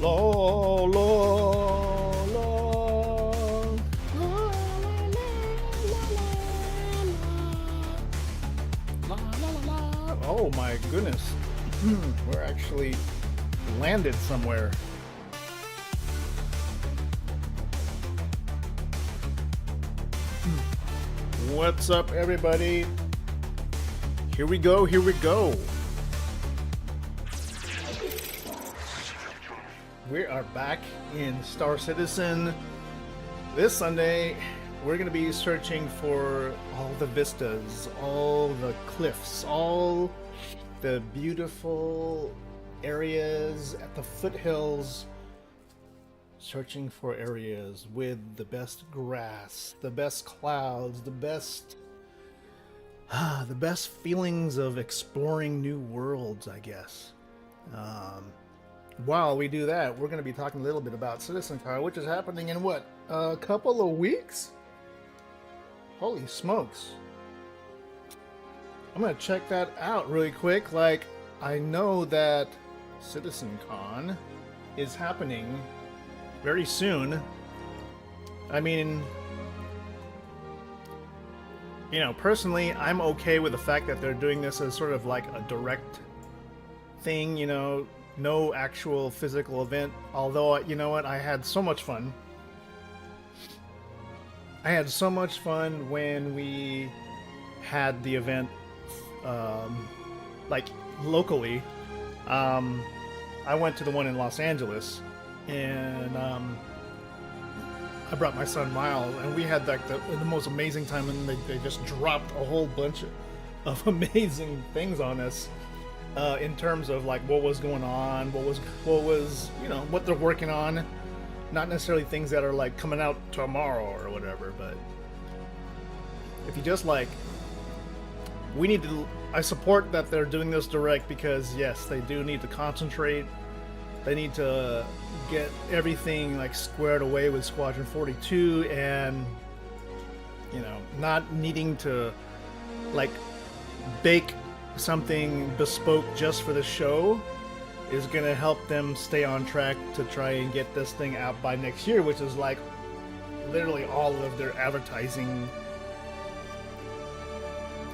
La la la la la la la. Oh my goodness. We're actually landed somewhere. What's up, everybody? Here we go, here we go. We are back in Star Citizen. This Sunday, we're going to be searching for all the vistas, all the cliffs, all the beautiful areas at the foothills. Searching for areas with the best grass, the best clouds, the best feelings of exploring new worlds, I guess. While we do that, we're going to be talking a little bit about CitizenCon, which is happening in what, a couple of weeks? Holy smokes. I'm going to check that out really quick. Like, I know that CitizenCon is happening very soon. I mean, you know, personally, I'm okay with the fact that they're doing this as sort of like a direct thing, you know, no actual physical event. Although, you know what, I had so much fun. I had so much fun when we had the event, like, locally. I went to the one in Los Angeles, and I brought my son Miles, and we had like the most amazing time, and they just dropped a whole bunch of amazing things on us in terms of like what was going on, what was you know, what they're working on. Not necessarily things that are like coming out tomorrow or whatever, but if you just like, we need to, I support that they're doing this direct, because yes, they do need to concentrate. They need to get everything like squared away with Squadron 42, and you know, not needing to like bake something bespoke just for the show is gonna help them stay on track to try and get this thing out by next year, which is like literally all of their advertising.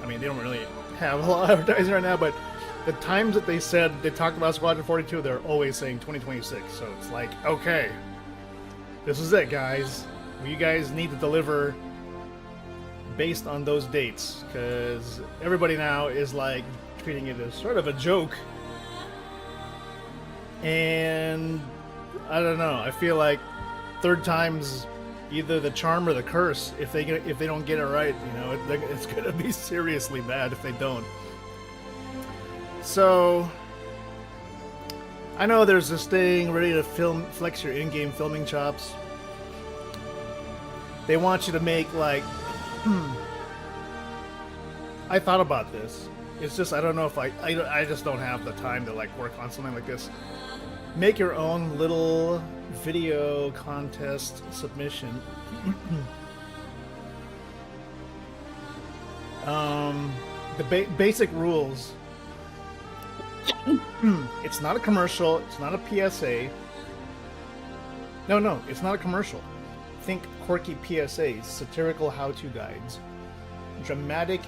I mean, they don't really have a lot of advertising right now, but the times that they said they talked about Squadron 42, they're always saying 2026. So it's like, okay, this is it, guys. You guys need to deliver based on those dates, because everybody now is like treating it as sort of a joke. And I don't know. I feel like third time's either the charm or the curse. If they don't get it right, you know, it's gonna be seriously bad if they don't. So, I know there's this thing ready to flex your in-game filming chops. They want you to make like, I thought about this. It's just, I don't know if I just don't have the time to like work on something like this. Make your own little video contest submission. The basic rules. It's not a commercial. It's not a PSA. No, it's not a commercial. Think quirky PSAs, satirical how-to guides, dramatic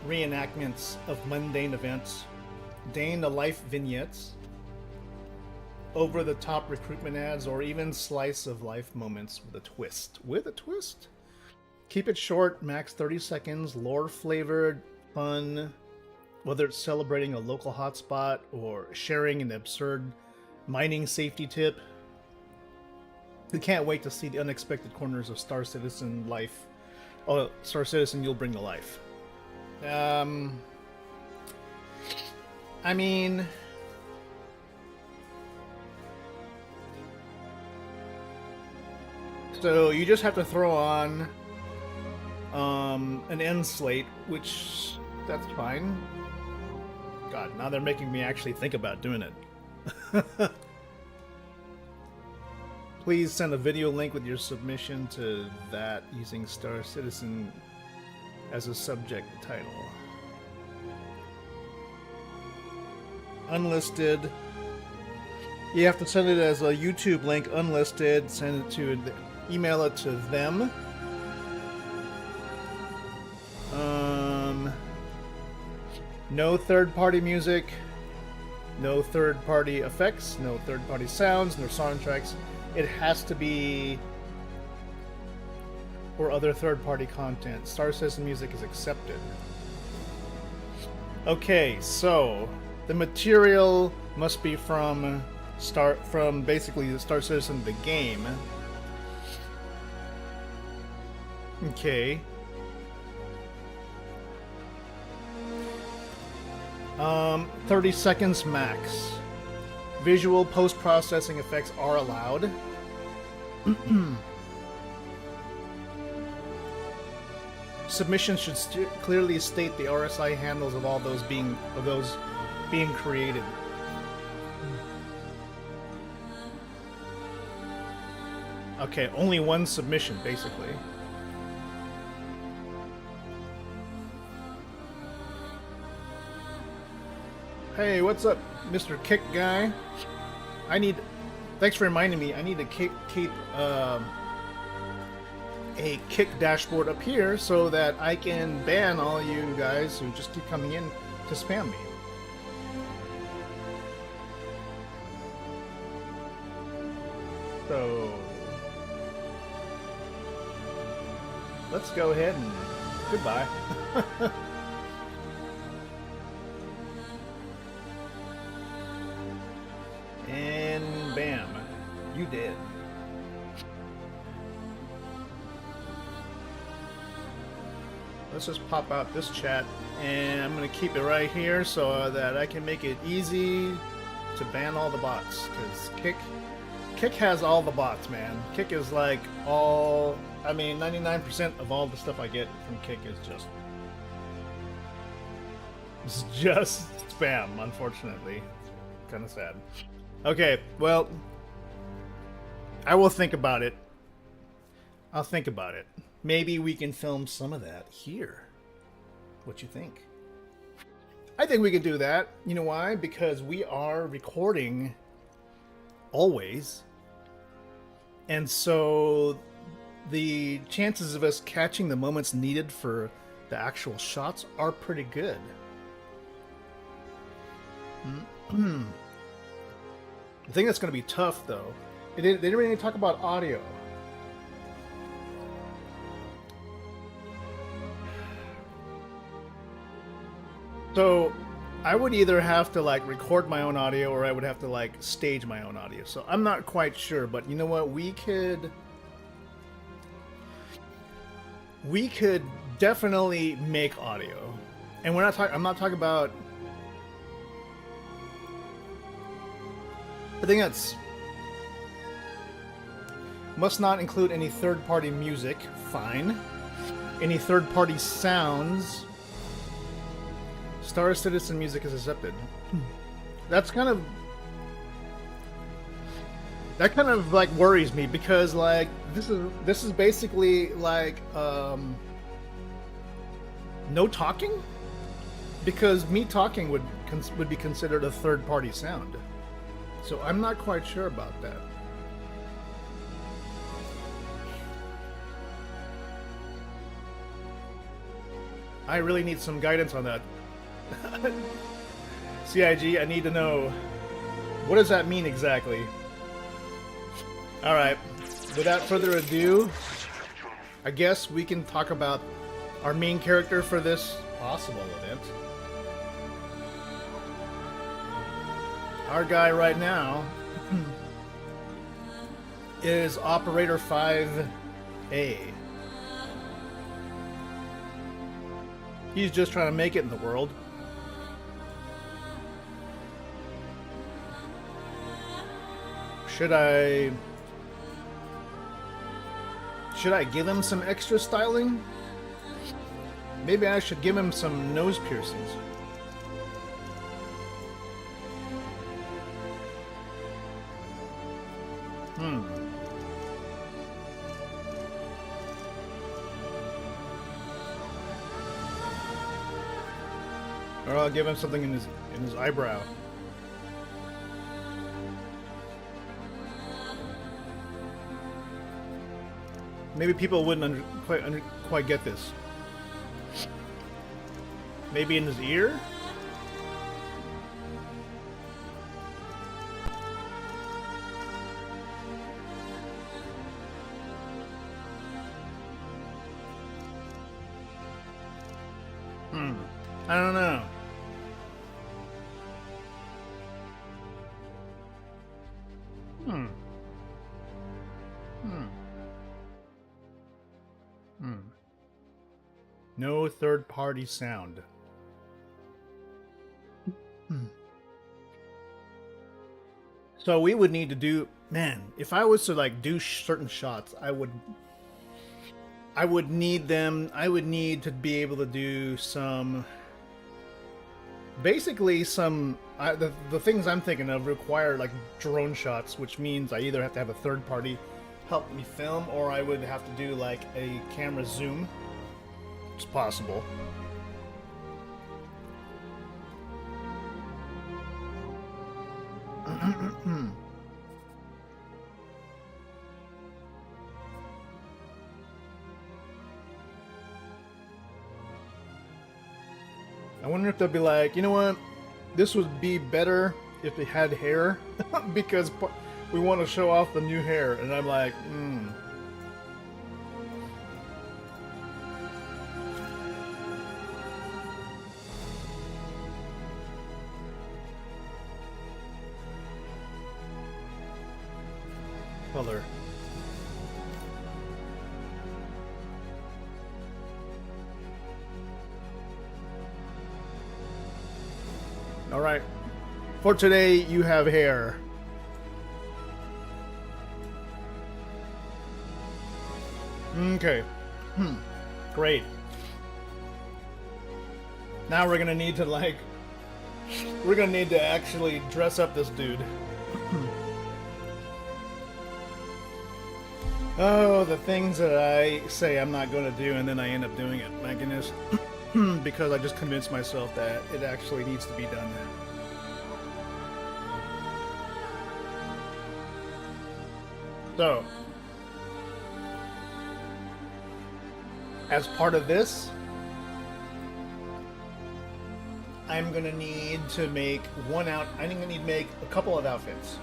reenactments of mundane events, day-in-the-life vignettes, over-the-top recruitment ads, or even slice-of-life moments with a twist. With a twist? Keep it short, max 30 seconds, lore-flavored, fun, whether it's celebrating a local hotspot or sharing an absurd mining safety tip. We can't wait to see the unexpected corners of Star Citizen life. Oh, Star Citizen, you'll bring to life. I mean, so you just have to throw on an end slate, which that's fine. God, now they're making me actually think about doing it. Please send a video link with your submission to that using Star Citizen as a subject title. Unlisted. You have to send it as a YouTube link, unlisted. Send it to, email it to them. No third-party music, no third-party effects, no third-party sounds, no soundtracks. It has to be, or other third-party content. Star Citizen music is accepted. Okay, so the material must be from basically the Star Citizen the game. Okay. 30 seconds max. Visual post-processing effects are allowed. Submission should clearly state the RSI handles of all those being created. Okay, only one submission, basically. Hey, what's up, Mr. Kick Guy? Thanks for reminding me, I need to keep a Kick dashboard up here so that I can ban all you guys who just keep coming in to spam me. So, let's go ahead and goodbye. And bam, you did. Let's just pop out this chat, and I'm going to keep it right here so that I can make it easy to ban all the bots, because Kick has all the bots, man. Kick is like all, I mean, 99% of all the stuff I get from Kick is just spam, unfortunately. It's kind of sad. Okay, well, I will think about it. I'll think about it. Maybe we can film some of that here. What you think? I think we can do that. You know why? Because we are recording always. And so the chances of us catching the moments needed for the actual shots are pretty good. The thing that's going to be tough, though, they didn't really talk about audio. So I would either have to like record my own audio, or I would have to like stage my own audio. So I'm not quite sure, but you know what? We could definitely make audio, and I'm not talking about. I think that's must not include any third-party music. Fine. Any third-party sounds. Star Citizen music is accepted. That kind of like worries me, because like this is basically like no talking, because me talking would be considered a third-party sound. So I'm not quite sure about that. I really need some guidance on that. CIG, I need to know, what does that mean exactly? Alright, without further ado, I guess we can talk about our main character for this possible event. Our guy right now is Operator 5A. He's just trying to make it in the world. Should I give him some extra styling? Maybe I should give him some nose piercings. Or I'll give him something in his eyebrow. Maybe people wouldn't quite get this. Maybe in his ear? I don't know. No third-party sound. So we would need to do, man, if I was to like do certain shots, I would need to be able to do some, basically some, the things I'm thinking of require like drone shots, which means I either have to have a third party help me film, or I would have to do like a camera zoom. It's possible. I wonder if they'll be like, you know what, this would be better if they had hair because we want to show off the new hair. And I'm like, color. All right. For today, you have hair. Okay. Great. Now we're gonna need to actually dress up this dude. Oh, the things that I say I'm not going to do and then I end up doing it. My goodness. Because I just convinced myself that it actually needs to be done. So, as part of this, I'm going to need to make I'm going to need to make a couple of outfits.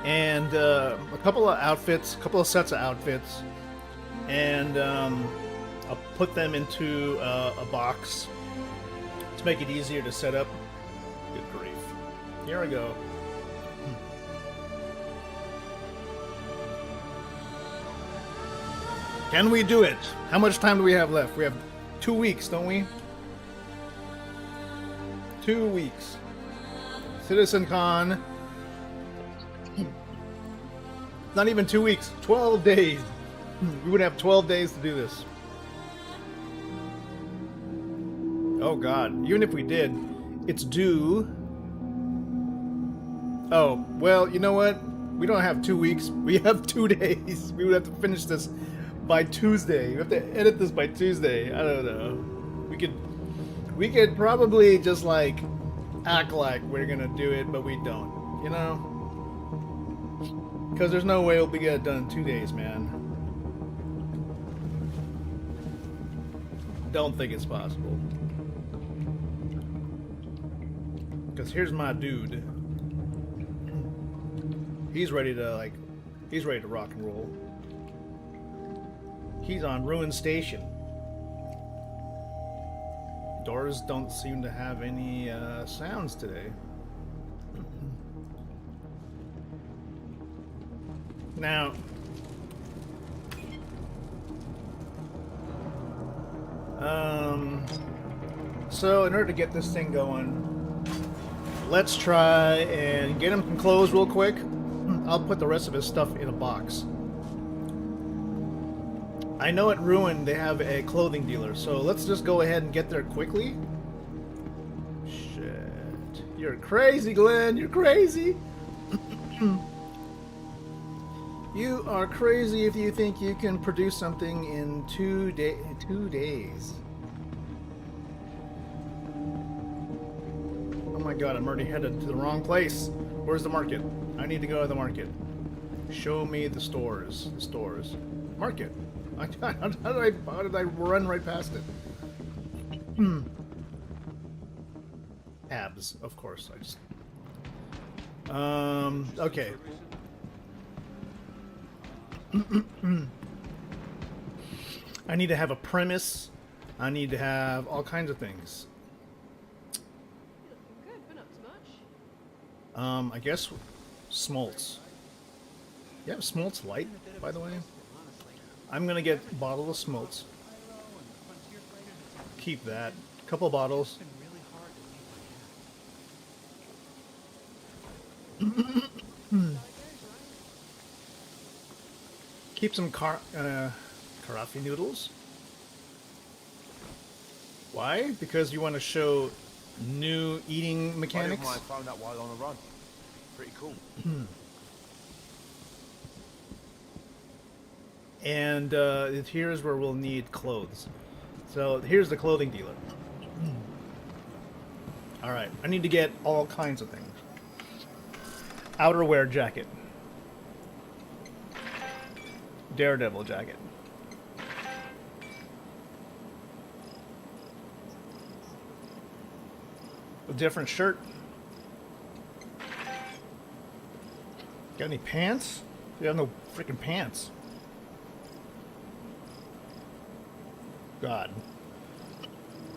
And a couple of sets of outfits, and I'll put them into a box to make it easier to set up. Good grief. Here I go. Can we do it? How much time do we have left? We have 2 weeks, don't we? 2 weeks. CitizenCon. Not even 2 weeks, 12 days. We would have 12 days to do this. Oh god, even if we did, it's due. Oh, well, you know what? We don't have 2 weeks, we have 2 days. We would have to finish this by Tuesday. We have to edit this by Tuesday. I don't know. We could probably just like act like we're gonna do it, but we don't, you know? Because there's no way we'll get it done in 2 days, man. Don't think it's possible. Because here's my dude. He's ready to rock and roll. He's on Ruin Station. Doors don't seem to have any sounds today. Now, so in order to get this thing going, let's try and get him some clothes real quick. I'll put the rest of his stuff in a box. I know at Ruin they have a clothing dealer, so let's just go ahead and get there quickly. Shit. You're crazy, Glenn. You're crazy. You are crazy if you think you can produce something in 2 days. Oh my god, I'm already headed to the wrong place. Where's the market? I need to go to the market. Show me the stores. The stores. Market. How did I run right past it? Abs, of course. I just... okay. I need to have a premise. I need to have all kinds of things. I guess smolts. You have smolts light, by the way? I'm gonna get a bottle of smolts. Keep that. Couple bottles. Keep some karafi noodles. Why? Because you want to show new eating mechanics? I found that while on a run. Pretty cool. And here's where we'll need clothes. So here's the clothing dealer. Alright, I need to get all kinds of things. Outerwear jacket. Daredevil jacket. A different shirt. Got any pants? You have no freaking pants. God.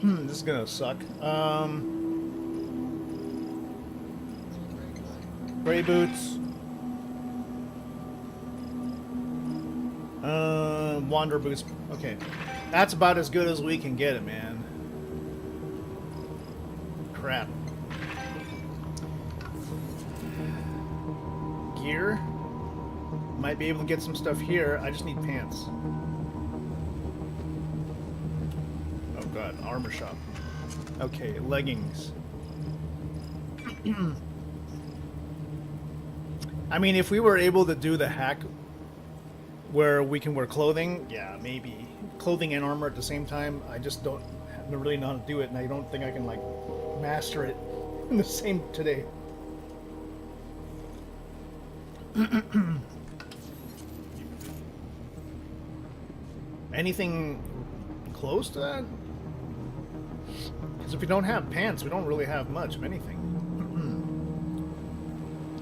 This is gonna suck. Gray boots. Wander boots. Okay. That's about as good as we can get it, man. Crap. Gear. Might be able to get some stuff here. I just need pants. Oh god, armor shop. Okay, leggings. I mean, if we were able to do the hack where we can wear clothing, yeah, maybe. Clothing and armor at the same time, I just don't really know how to do it, and I don't think I can, like, master it in the same today. Anything close to that? Because if we don't have pants, we don't really have much of anything.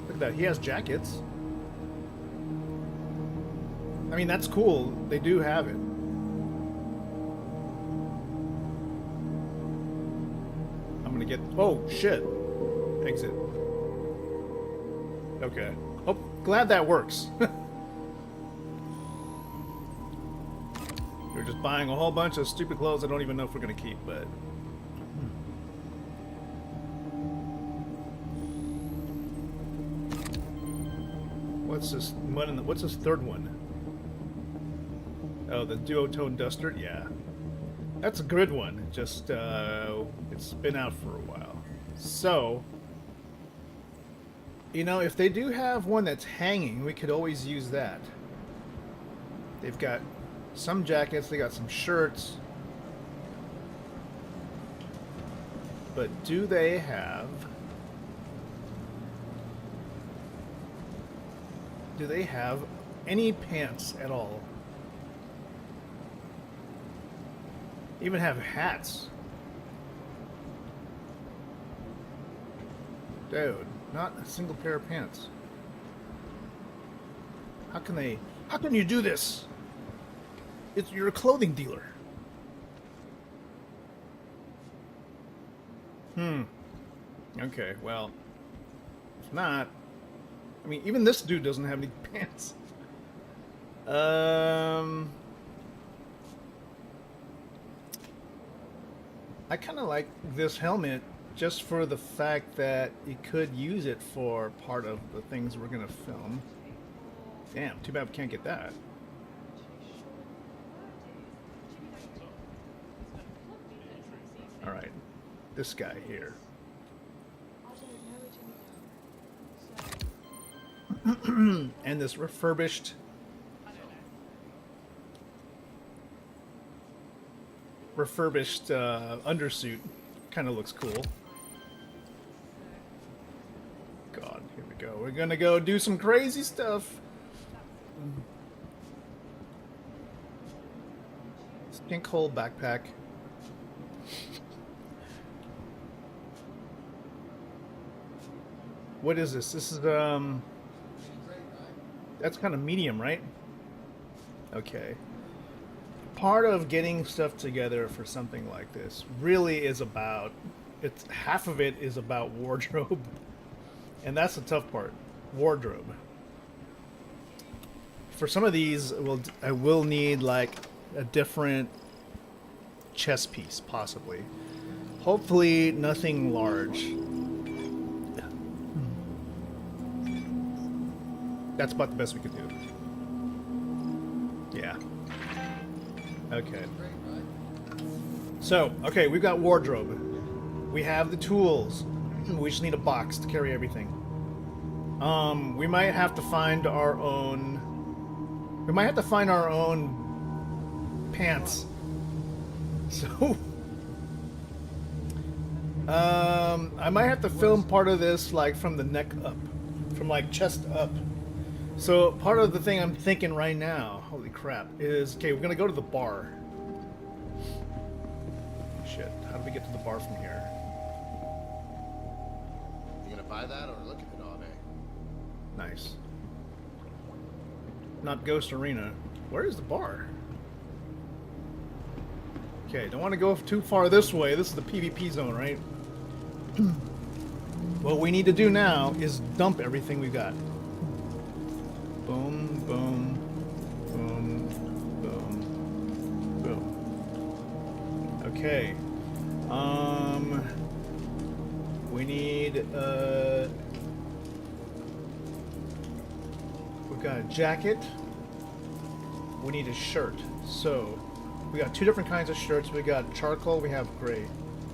Look at that, he has jackets. I mean, that's cool. They do have it. I'm gonna get... Oh, shit. Exit. Okay. Oh, glad that works. We're just buying a whole bunch of stupid clothes I don't even know if we're gonna keep, but... What's this one? What's this third one? Oh, the duotone duster? Yeah. That's a good one. Just, it's been out for a while. So, you know, if they do have one that's hanging, we could always use that. They've got some jackets, they got some shirts. But do they have... Do they have any pants at all? Even have hats. Dude, not a single pair of pants. How can they... How can you do this? You're a clothing dealer. Okay, well... If not... I mean, even this dude doesn't have any pants. I kind of like this helmet just for the fact that you could use it for part of the things we're going to film. Damn, too bad we can't get that. Alright, this guy here. And this refurbished undersuit kind of looks cool. Here we go. We're gonna go do some crazy stuff. Sinkhole backpack. What is this? This is that's kind of medium, right? Okay. Part of getting stuff together for something like this really is about, it's half of it is about wardrobe. And that's the tough part. Wardrobe. For some of these, I will need like a different chest piece, possibly. Hopefully nothing large. That's about the best we could do. Yeah. Okay. So, okay, we've got wardrobe. We have the tools. We just need a box to carry everything. We might have to find our own... We might have to find our own pants. So... I might have to film part of this, like, from the neck up. From, like, chest up. So, part of the thing I'm thinking right now, holy crap, is, okay, we're gonna go to the bar. Shit, how do we get to the bar from here? You gonna buy that or look at it all day? Nice. Not Ghost Arena. Where is the bar? Okay, don't want to go too far this way. This is the PvP zone, right? What we need to do now is dump everything we got. Boom, boom, boom, boom, boom. Okay. We need, we've got a jacket. We need a shirt. So, we got two different kinds of shirts. We got charcoal, we have gray.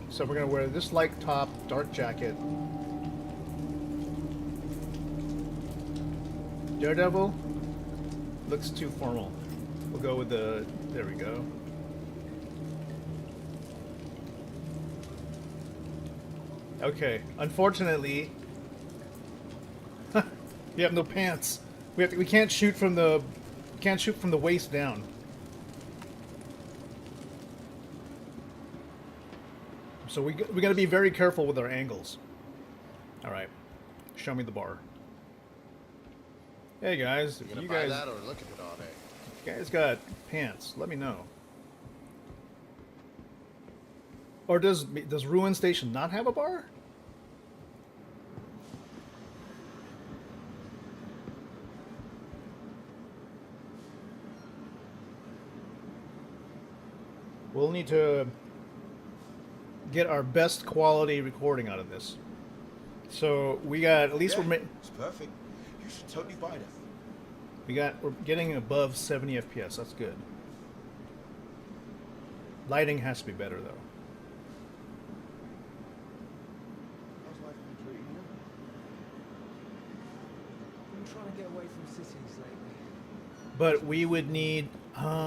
So we're gonna wear this light top, dark jacket. Daredevil looks too formal. We'll go with the, there we go. Okay, unfortunately, you have no pants. We can't shoot from the waist down. So we got to be very careful with our angles. All right, show me the bar. Hey guys, You gonna you buy guys, that or look at it all day? you guys got pants? Let me know. Or does Ruin Station not have a bar? We'll need to get our best quality recording out of this. So we got, at least It's perfect. You should totally buy that. we're getting above 70 FPS. That's good. Lighting has to be better though. How's life been treating you? Been trying to get away from cities lately. But we would need Way too often.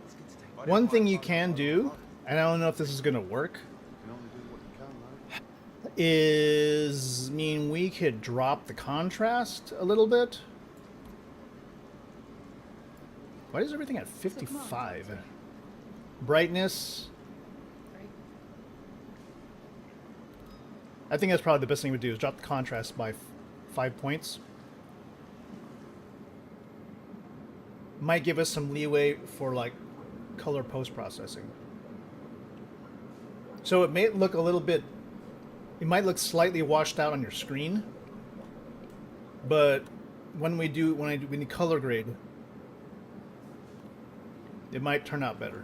It's good to take. one thing you can do, and I don't know if this is gonna work, You can only do what you can, right? is we could drop the contrast a little bit. Why is everything at 55? Brightness. I think that's probably the best thing we do is drop the contrast by 5 points. Might give us some leeway for like color post-processing. So it may look a little bit, it might look slightly washed out on your screen, but when we color grade, it might turn out better.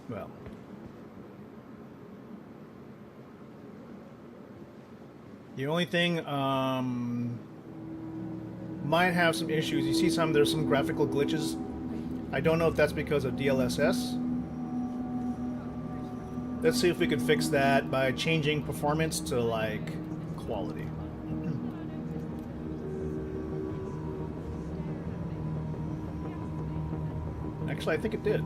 Well, the only thing might have some issues. You see there's some graphical glitches. I don't know if that's because of DLSS. Let's see if we could fix that by changing performance to like quality. Actually, I think it did.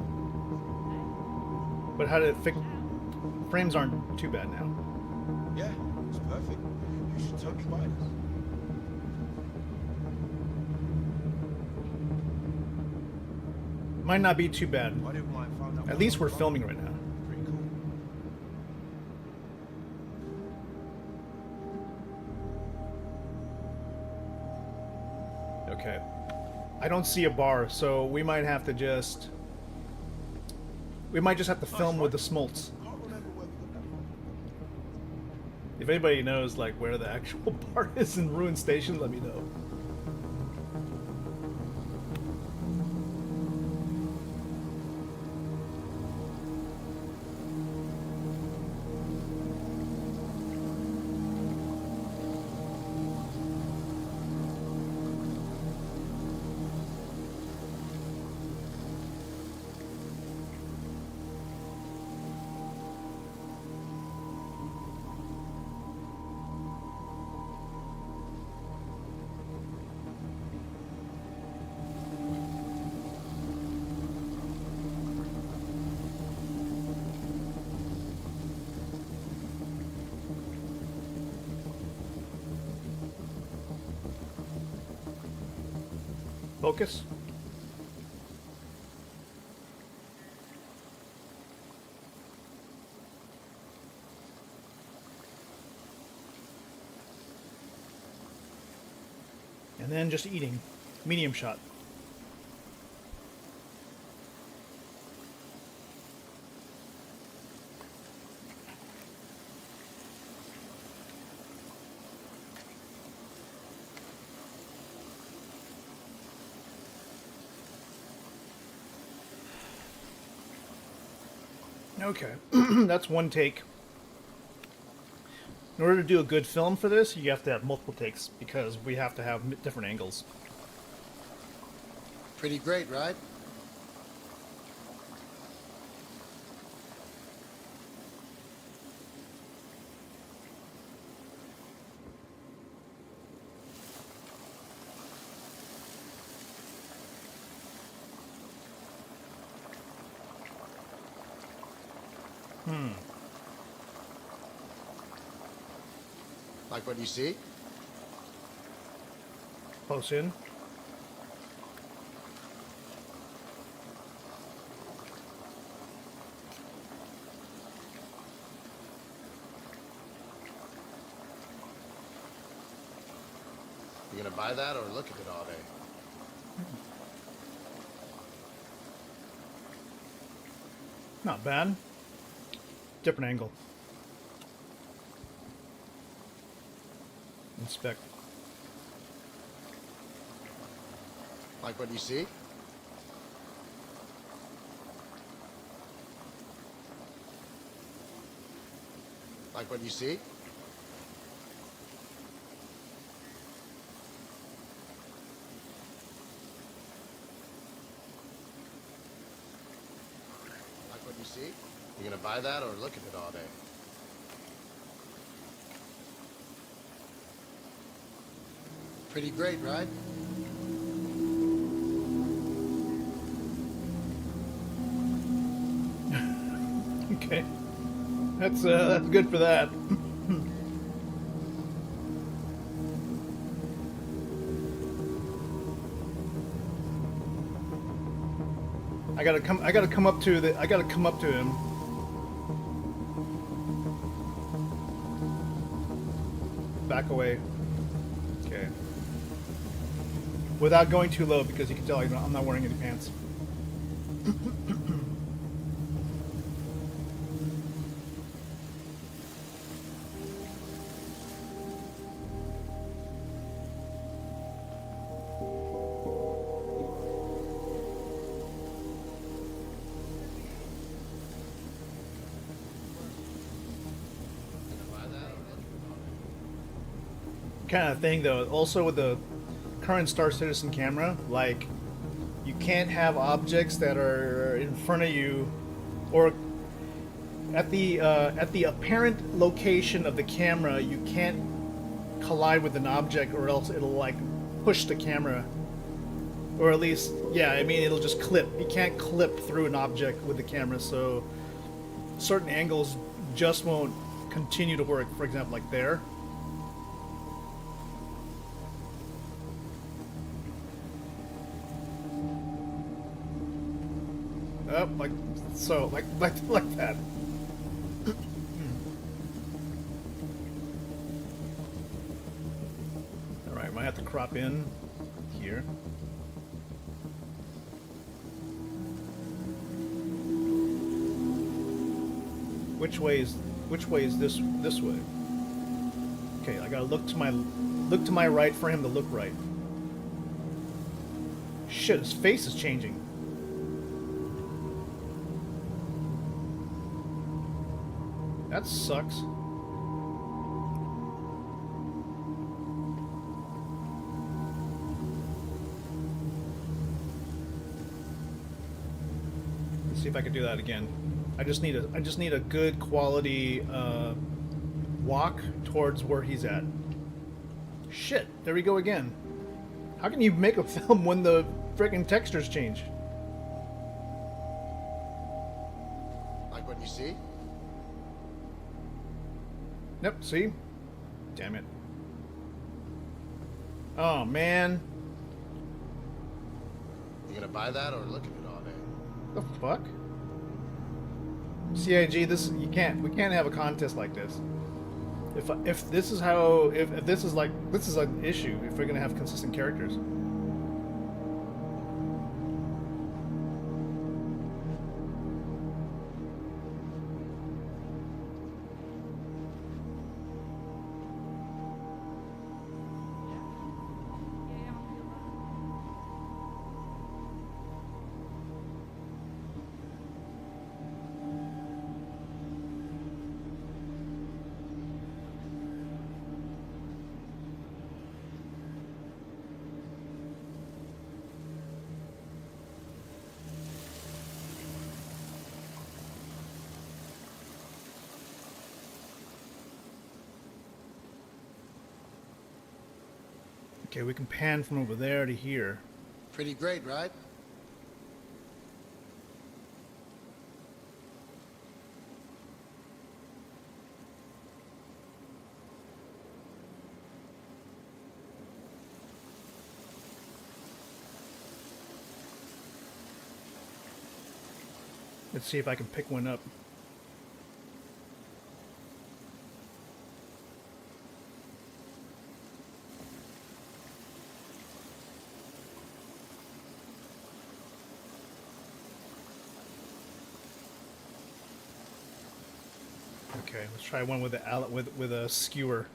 But how did it fix? Frames aren't too bad now. Yeah, it's perfect. You should totally buy this. Might not be too bad. I didn't mind find out At what least I we're was filming buying. right now. Pretty cool. Okay. I don't see a bar, so we might have to just... We might just have to film with the smolts. Can't remember where we got that from. If anybody knows like where the actual bar is in Ruin Station, let me know. Focus. And then just eating. Medium shot. Okay, that's one take. In order to do a good film for this, you have to have multiple takes because we have to have different angles. Pretty great, right? Like what you see? Close in. You gonna buy that or look at it all day? Not bad. Different angle. Inspect. Like what you see? Like what you see? Like what you see? You gonna buy that or look at it all day? Pretty great, right? Okay. That's good for that. I gotta come up to him. Back away. Okay. Without going too low because you can tell I'm not wearing any pants. Kind of thing though. Also with the current Star Citizen camera, like you can't have objects that are in front of you or at the apparent location of the camera. You can't collide with an object or else it'll like push the camera Or at least, yeah, I mean, it'll just clip. You can't clip through an object with the camera, so certain angles just won't continue to work. For example, like there. Oh, like so, like that. All right, might have to crop in here. Which way is this way? Okay, I gotta look to my right for him to look right. Shit, his face is changing. That sucks. Let's see if I can do that again. I just need a good quality walk towards where he's at. Shit, there we go again. How can you make a film when the freaking textures change? Like what you see? Nope, see? Damn it. Oh, man. You gonna buy that or look at it all day? The fuck? CIG, we can't have a contest like this. If this is how, if this is an issue, if we're gonna have consistent characters. Okay, we can pan from over there to here. Pretty great, right? Let's see if I can pick one up. Okay, let's try one with a skewer.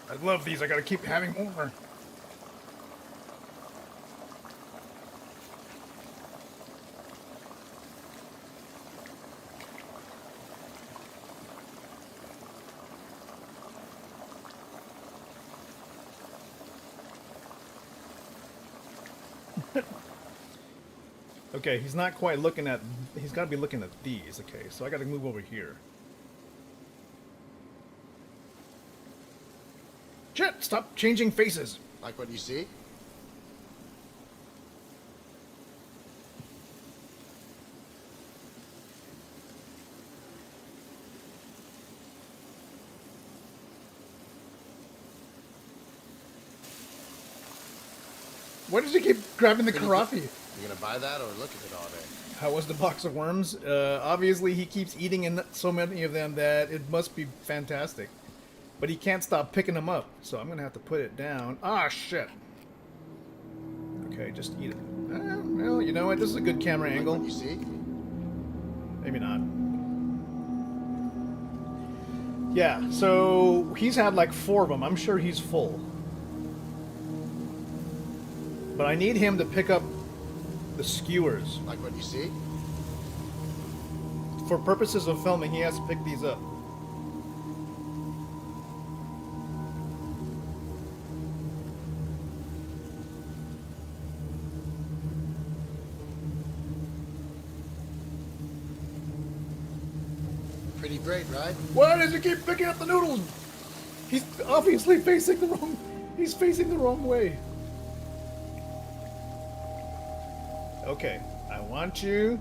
I love these. I gotta keep having more. Okay, he's not quite looking at... He's got to be looking at these. Okay, so I got to move over here. Shit! Stop changing faces! Like what you see? Why does he keep grabbing the karafi? You gonna buy that or look at it all day? How was the box of worms? Obviously, he keeps eating in so many of them that it must be fantastic. But he can't stop picking them up, so I'm gonna have to put it down. Ah, shit. Okay, just eat it. Well, you know what? This is a good camera angle. Like what you see? Maybe not. Yeah, so he's had like 4 of them. I'm sure he's full. But I need him to pick up the skewers. Like what you see? For purposes of filming, he has to pick these up. Pretty great, right? Why does he keep picking up the noodles? He's obviously facing the wrong. He's facing the wrong way. Okay, I want you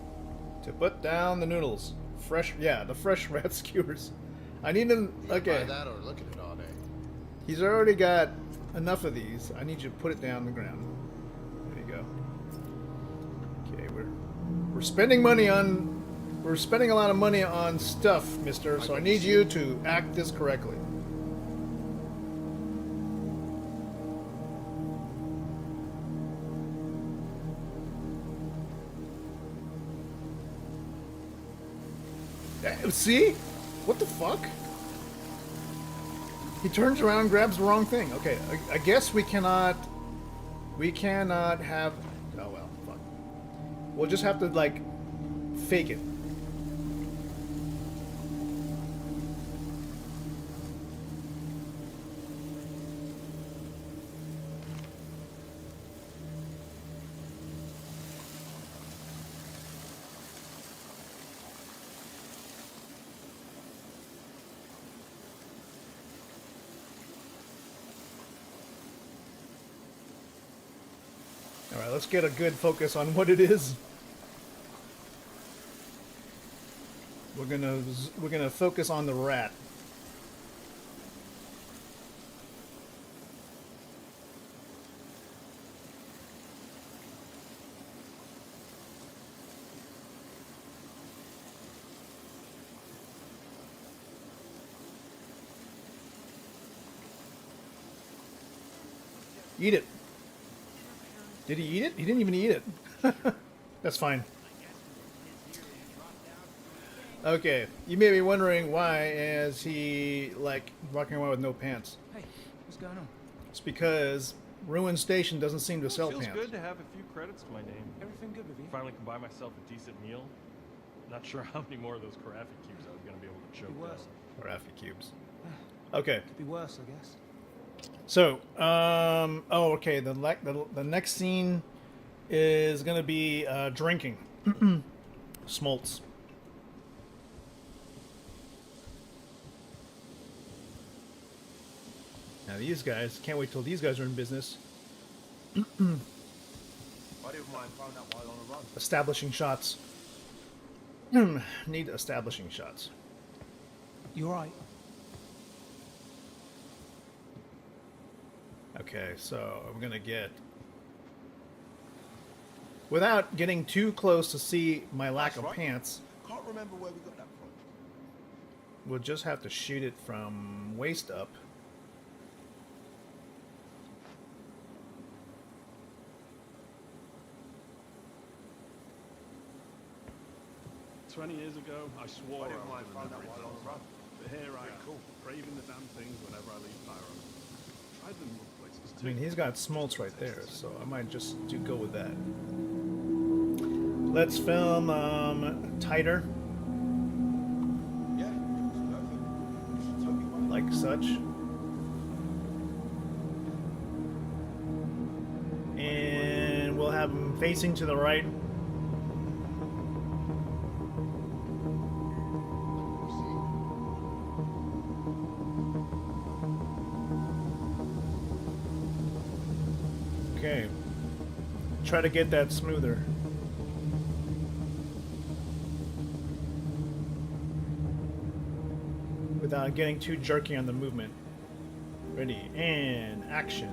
to put down the noodles. Fresh, yeah, the fresh rat skewers. I need them. You gonna Okay, buy that or look at it all day? he's already got enough of these. I need you to put it down on the ground. There you go. Okay, we're spending money on. We're spending a lot of money on stuff, mister, so I need you to act this correctly. See? What the fuck? He turns around and grabs the wrong thing. Okay, I guess we cannot... We cannot have... Oh, well, fuck. We'll just have to, like, fake it. Alright, let's get a good focus on what it is. We're gonna focus on the rat. Eat it. Did he eat it? He didn't even eat it. That's fine. Okay, you may be wondering why is he, like, walking around with no pants. Hey, what's going on? It's because Ruin Station doesn't seem to sell Feels pants. good to have a few credits to my name. Everything good with you? Finally can buy myself a decent meal. Not sure how many more of those carafe cubes I was gonna be able to choke Be worse. down. Or Affy cubes. Okay, Could be worse, I guess. so, oh, okay, the next scene is gonna be, drinking. Smoltz. Now these guys, can't wait till these guys are in business. I didn't mind find out while on a run. Establishing shots. Need establishing shots. You alright? Okay, so we're gonna get... Without getting too close to see my lack of That's right. pants, Can't remember where we got that from. we'll just have to shoot it from waist up. 20 years ago, I swore I didn't I mind would find out remember it while on a all. run. But here I am, craving the damn things whenever I leave Pyro. Tried them in places I too. mean, he's got smolts right there, so I might just go with that. Let's film tighter, Yeah, it's perfect. You should totally buy it. like such. And we'll have him facing to the right. Okay. Try to get that smoother. Without getting too jerky on the movement. Ready, and action.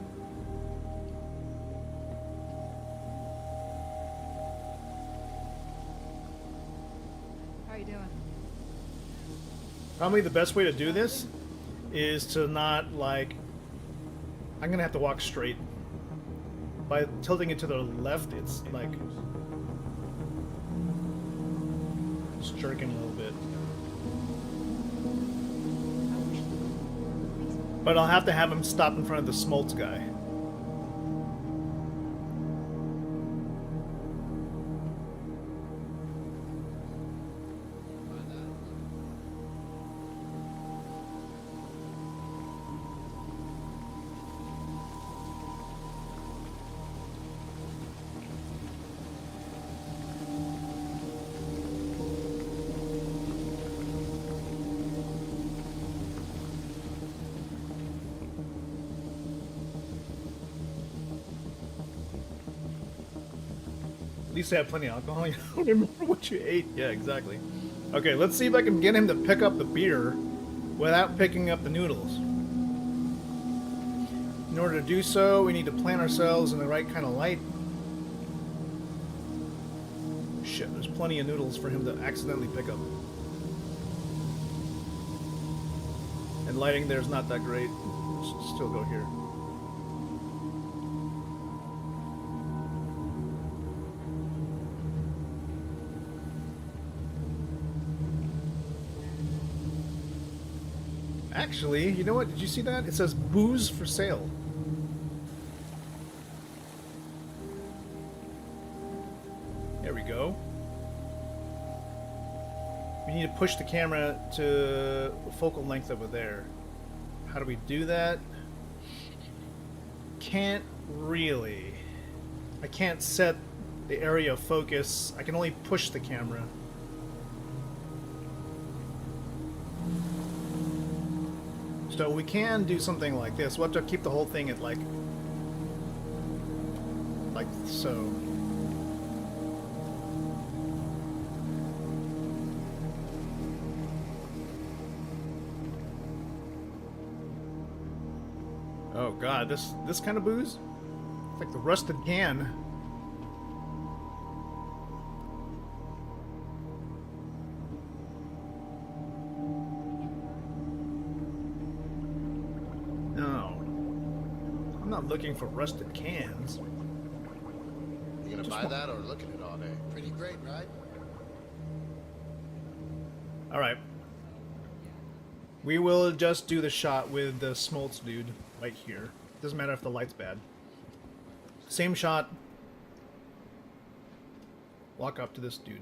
How are you doing? Probably the best way to do this is to not, like... I'm gonna have to walk straight. By tilting it to the left, it's like... Just jerking a little bit. But I'll have to have him stop in front of the smoltz guy. least they have plenty of alcohol. You don't remember what you ate. Yeah, exactly. Okay, let's see if I can get him to pick up the beer without picking up the noodles. In order to do so, we need to plant ourselves in the right kind of light. Shit, there's plenty of noodles for him to accidentally pick up. And lighting there's not that great. Let's still go here. Actually, you know what? Did you see that? It says booze for sale. There we go. We need to push the camera to focal length over there. How do we do that? Can't really. I can't set the area of focus. I can only push the camera. So we can do something like this. We'll have to keep the whole thing at like so. Oh god, this kind of booze? It's like the rusted can. No. I'm not looking for rusted cans. You gonna buy that or look at it all day? Pretty great, right? Alright. We will just do the shot with the Smoltz dude right here. Doesn't matter if the light's bad. Same shot. Walk up to this dude.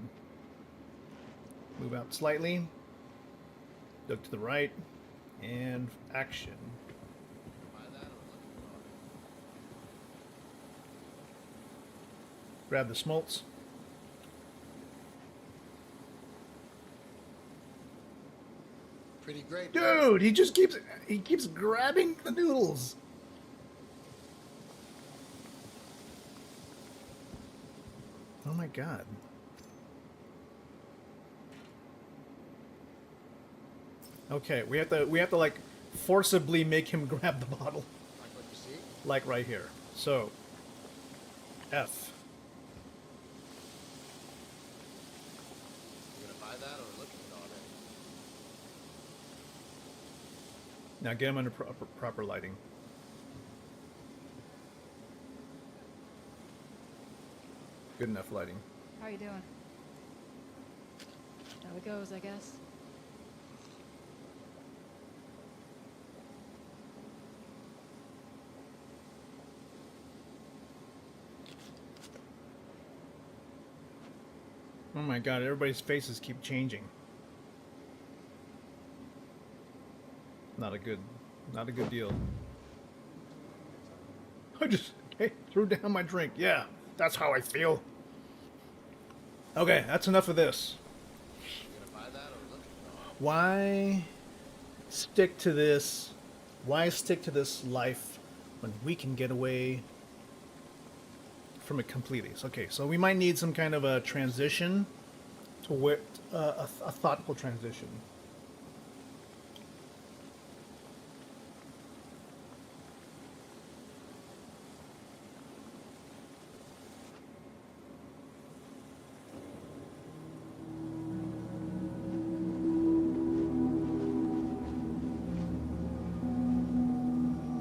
Move out slightly. Look to the right. And action. Buy that or look at it all day. Grab the Smoltz. Pretty great. Dude, he keeps grabbing the noodles. Oh my god. Okay, we have to like forcibly make him grab the bottle. Like what you see? Like right here. So F. You gonna buy that or look at it all day? Now get him under proper lighting. Good enough lighting. How are you doing? How it goes, I guess. Oh my god, everybody's faces keep changing. Not a good deal. I just threw down my drink. Yeah, that's how I feel. Okay, that's enough of this. You gonna buy that or look at it all day? Why stick to this? Why stick to this life when we can get away from it completely? So, okay, so we might need some kind of a transition to where a thoughtful transition.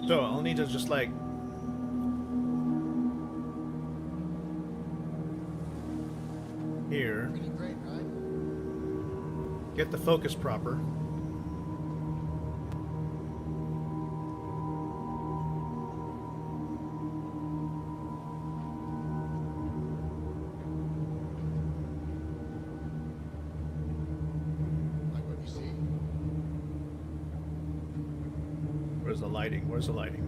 So I'll need to just like here Pretty great, right? get the focus proper. Like what you see? Where's the lighting? Where's the lighting?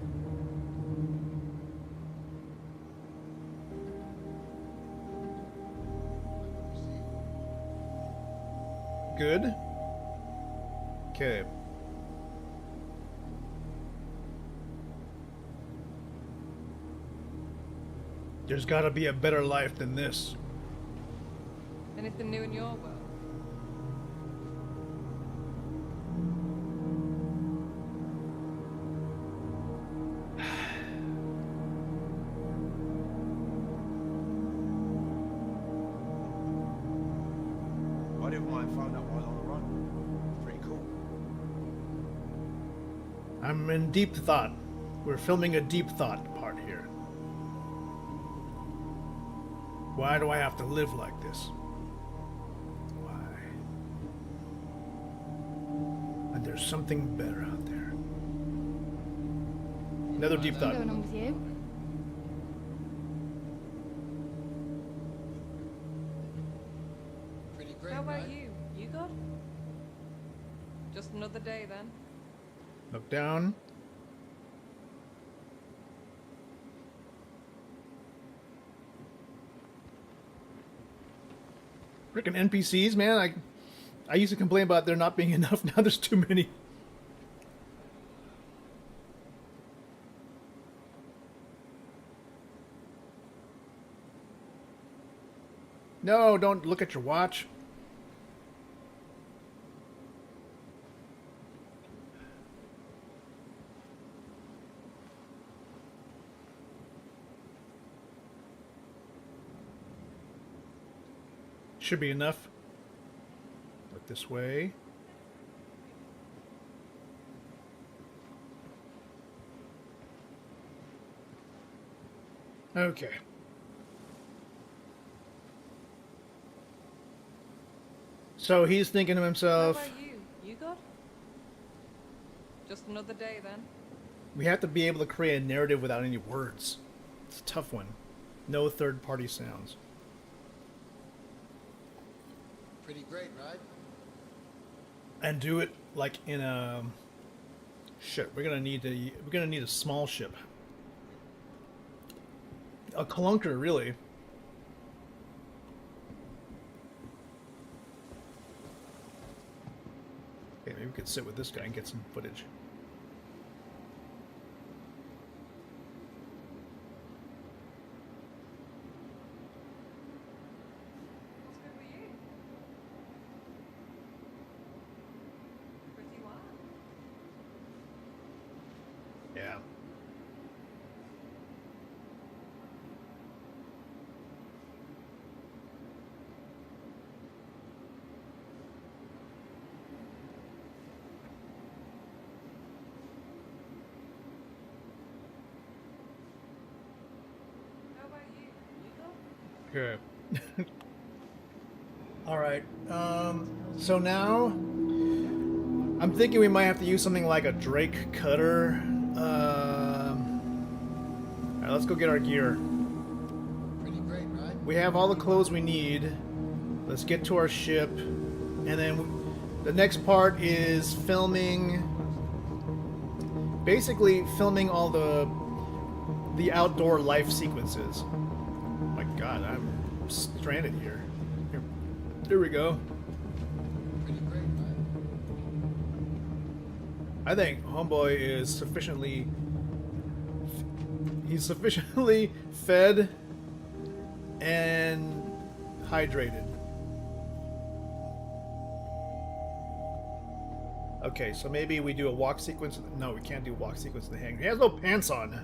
Like what you see? Good. Okay. There's gotta be a better life than this. Anything new in your world? I didn't mind found that while on the run. Pretty cool. I'm in deep thought. We're filming a deep thought part here. Why do I have to live like this? Why? And there's something better out there. Another deep What's thought. going on with you? Pretty great, How about right? you? You good? Just another day then? Look down. Freaking NPCs, man. I used to complain about there not being enough. Now there's too many. No, don't look at your watch. Should be enough. Look this way. Okay. So he's thinking to How himself, about you? You good? Just another day then? we have to be able to create a narrative without any words. It's a tough one. No third-party sounds. Pretty great, right? And do it like in a shit. We're gonna need a small ship. A clunker, really. Okay, maybe we could sit with this guy and get some footage. What's good with you? Pretty wild. Yeah. How about you? You good? Okay. All right. So now I'm thinking we might have to use something like a Drake cutter. All right, let's go get our gear. Pretty great, right? We have all the clothes we need. Let's get to our ship, and then the next part is filming. Basically, filming all the outdoor life sequences. My God, I'm stranded here. Here we go. Pretty great, right? I think Homeboy is sufficiently. He's sufficiently fed and hydrated. Okay, so maybe we do a walk sequence. No, we can't do a walk sequence in the hangar. He has no pants on.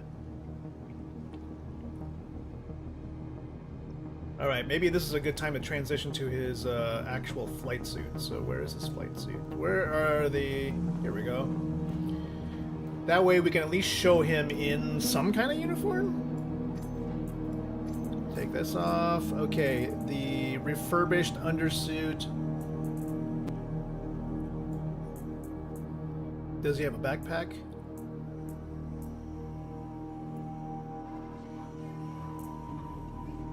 Alright, maybe this is a good time to transition to his actual flight suit. So where is his flight suit? Where are the... Here we go. That way we can at least show him in some kind of uniform. Take this off. Okay, the refurbished undersuit. Does he have a backpack?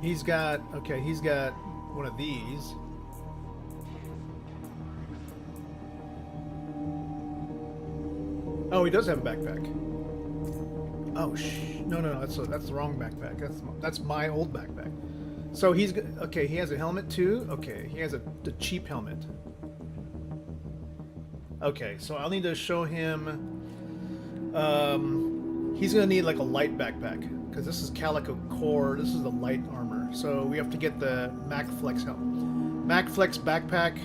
He's got, okay, he's got one of these. Oh, he does have a backpack. Oh, no, that's the wrong backpack. That's my old backpack. So he's, okay, he has a helmet too? Okay, he has the cheap helmet. Okay, so I'll need to show him, he's gonna need like a light backpack, because this is Calico Core, this is the light armor. So we have to get the MacFlex backpack.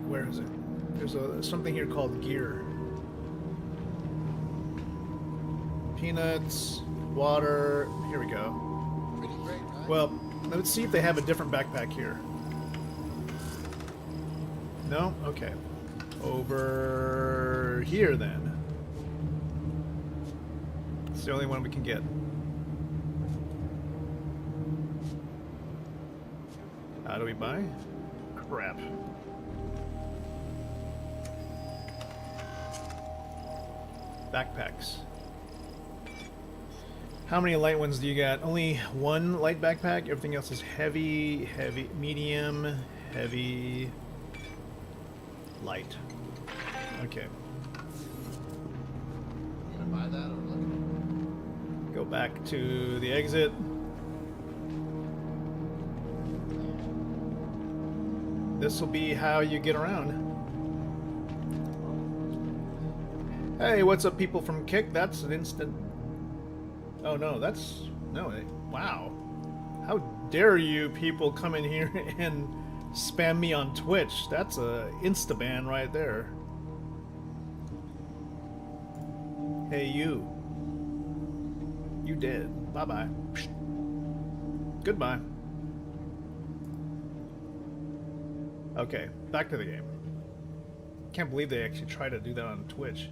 Where is it? There's something here called gear. Peanuts, water. Here we go. Pretty great, right? Well, let's see if they have a different backpack here. No? Okay. Over here then. It's the only one we can get. How do we buy? Crap. Backpacks. How many light ones do you got? Only one light backpack. Everything else is heavy, heavy, medium, heavy, light. Okay. You gonna buy that or look at it? Go back to the exit. This will be how you get around. Hey, what's up, people from Kick? That's an instant. Oh no, that's no. Wow, how dare you people come in here and spam me on Twitch? That's a insta ban right there. Hey you. You dead. Bye bye. Goodbye. Okay, back to the game. Can't believe they actually tried to do that on Twitch.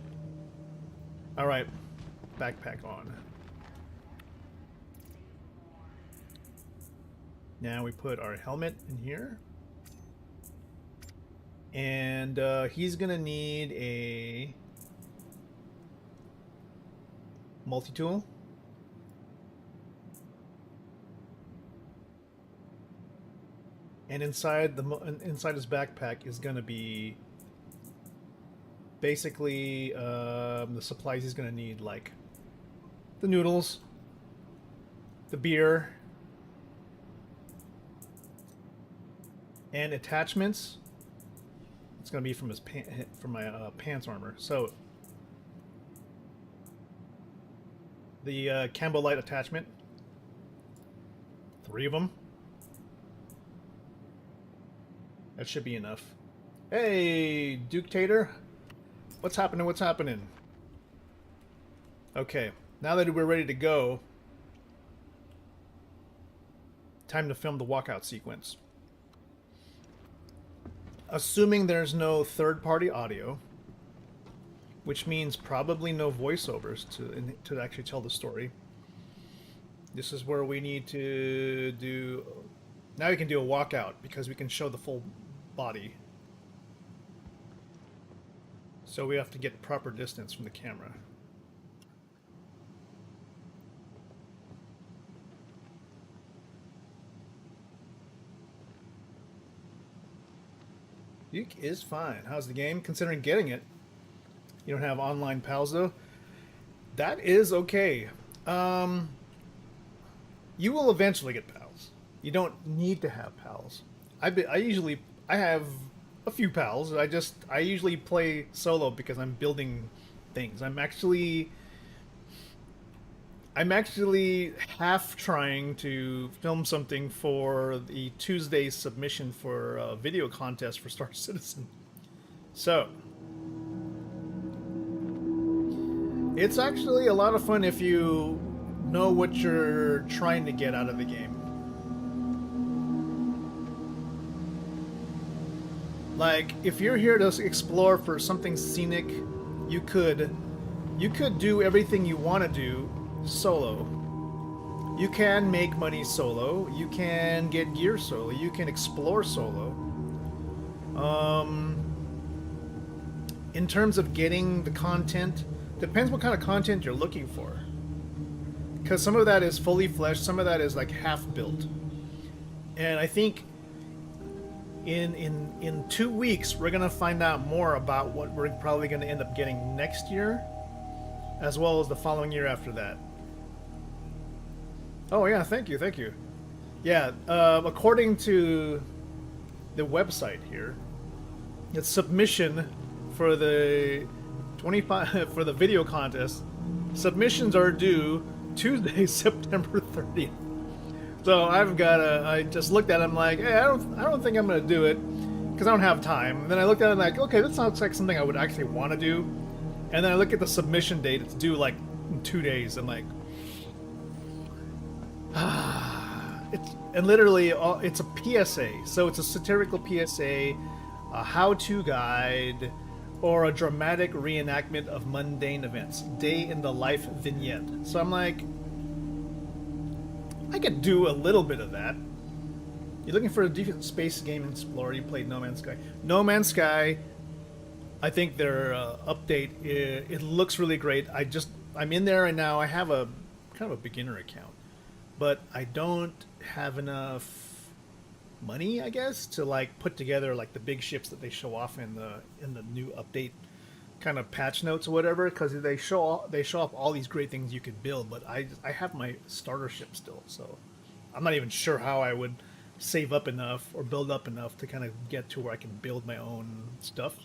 Alright, backpack on. Now we put our helmet in here. And he's gonna need a multi-tool. And inside his backpack is gonna be basically the supplies he's gonna need, like the noodles, the beer, and attachments. It's gonna be from his from my pants armor. So the Campbell Light attachment, 3 of them. That should be enough. Hey, Duke Tater. What's happening? What's happening? Okay, now that we're ready to go, time to film the walkout sequence. Assuming there's no third-party audio, which means probably no voiceovers to actually tell the story. This is where we need to do... Now we can do a walkout because we can show the full body. So we have to get proper distance from the camera. Duke is fine. How's the game? Considering getting it. You don't have online pals though. That is okay. You will eventually get pals. You don't need to have pals. I have a few pals. I usually play solo because I'm building things. I'm actually half trying to film something for the Tuesday submission for a video contest for Star Citizen. So it's actually a lot of fun if you know what you're trying to get out of the game. Like, if you're here to explore for something scenic, you could do everything you want to do solo. You can make money solo. You can get gear solo. You can explore solo. In terms of getting the content, depends what kind of content you're looking for. Because some of that is fully fleshed, some of that is like half built. And I think in 2 weeks we're gonna find out more about what we're probably gonna end up getting next year, as well as the following year after that. Oh yeah, thank you. Yeah, according to the website here, it's submission for the 25 for the video contest. Submissions are due Tuesday, September 30th. So I've got I just looked at it, I'm like, hey, I don't think I'm gonna do it because I don't have time. And then I looked at it like, okay, that sounds like something I would actually want to do. And then I look at the submission date; it's due like in 2 days. I'm like, it's and literally it's a PSA, so it's a satirical PSA, a how-to guide, or a dramatic reenactment of mundane events, day in the life vignette. So I'm like, I could do a little bit of that. You're looking for a decent space game explorer. You played No Man's Sky. No Man's Sky, I think their update, it looks really great. I'm in there right now. I have a kind of a beginner account, but I don't have enough money, I guess, to like put together like the big ships that they show off in the new update kind of patch notes or whatever, because they show off all these great things you could build, but I have my starter ship still, so I'm not even sure how I would save up enough or build up enough to kind of get to where I can build my own stuff.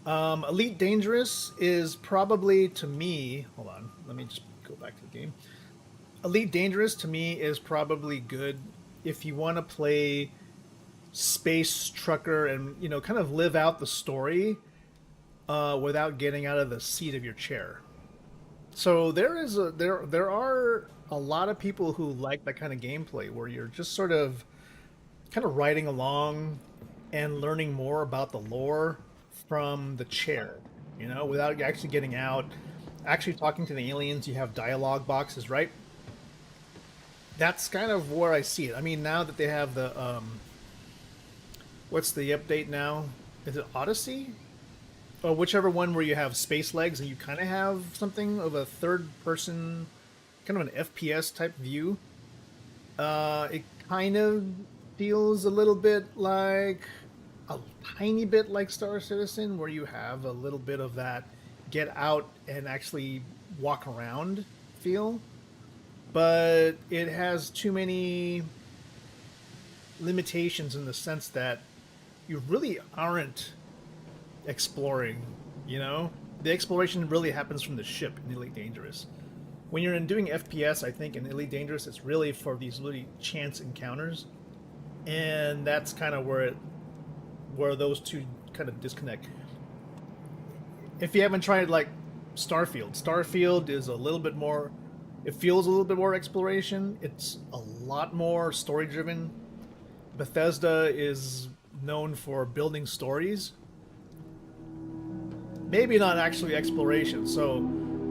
Elite Dangerous is probably, to me, hold on, let me just go back to the game. Elite Dangerous to me is probably good if you want to play space trucker and, you know, kind of live out the story without getting out of the seat of your chair. So there are a lot of people who like that kind of gameplay where you're just sort of kind of riding along and learning more about the lore from the chair, you know, without actually getting out, actually talking to the aliens. You have dialogue boxes, right? That's kind of where I see it. I mean, now that they have the what's the update now? Is it Odyssey? Or whichever one where you have space legs and you kind of have something of a third person, kind of an FPS type view. It kind of feels a little bit like, a tiny bit like Star Citizen, where you have a little bit of that get out and actually walk around feel. But it has too many limitations in the sense that you really aren't exploring, you know? The exploration really happens from the ship in Elite Dangerous. When you're doing FPS, I think in Elite Dangerous, it's really for these really chance encounters. And that's kind of where those two kind of disconnect. If you haven't tried like Starfield is a little bit more, it feels a little bit more exploration. It's a lot more story driven. Bethesda is known for building stories. Maybe not actually exploration. So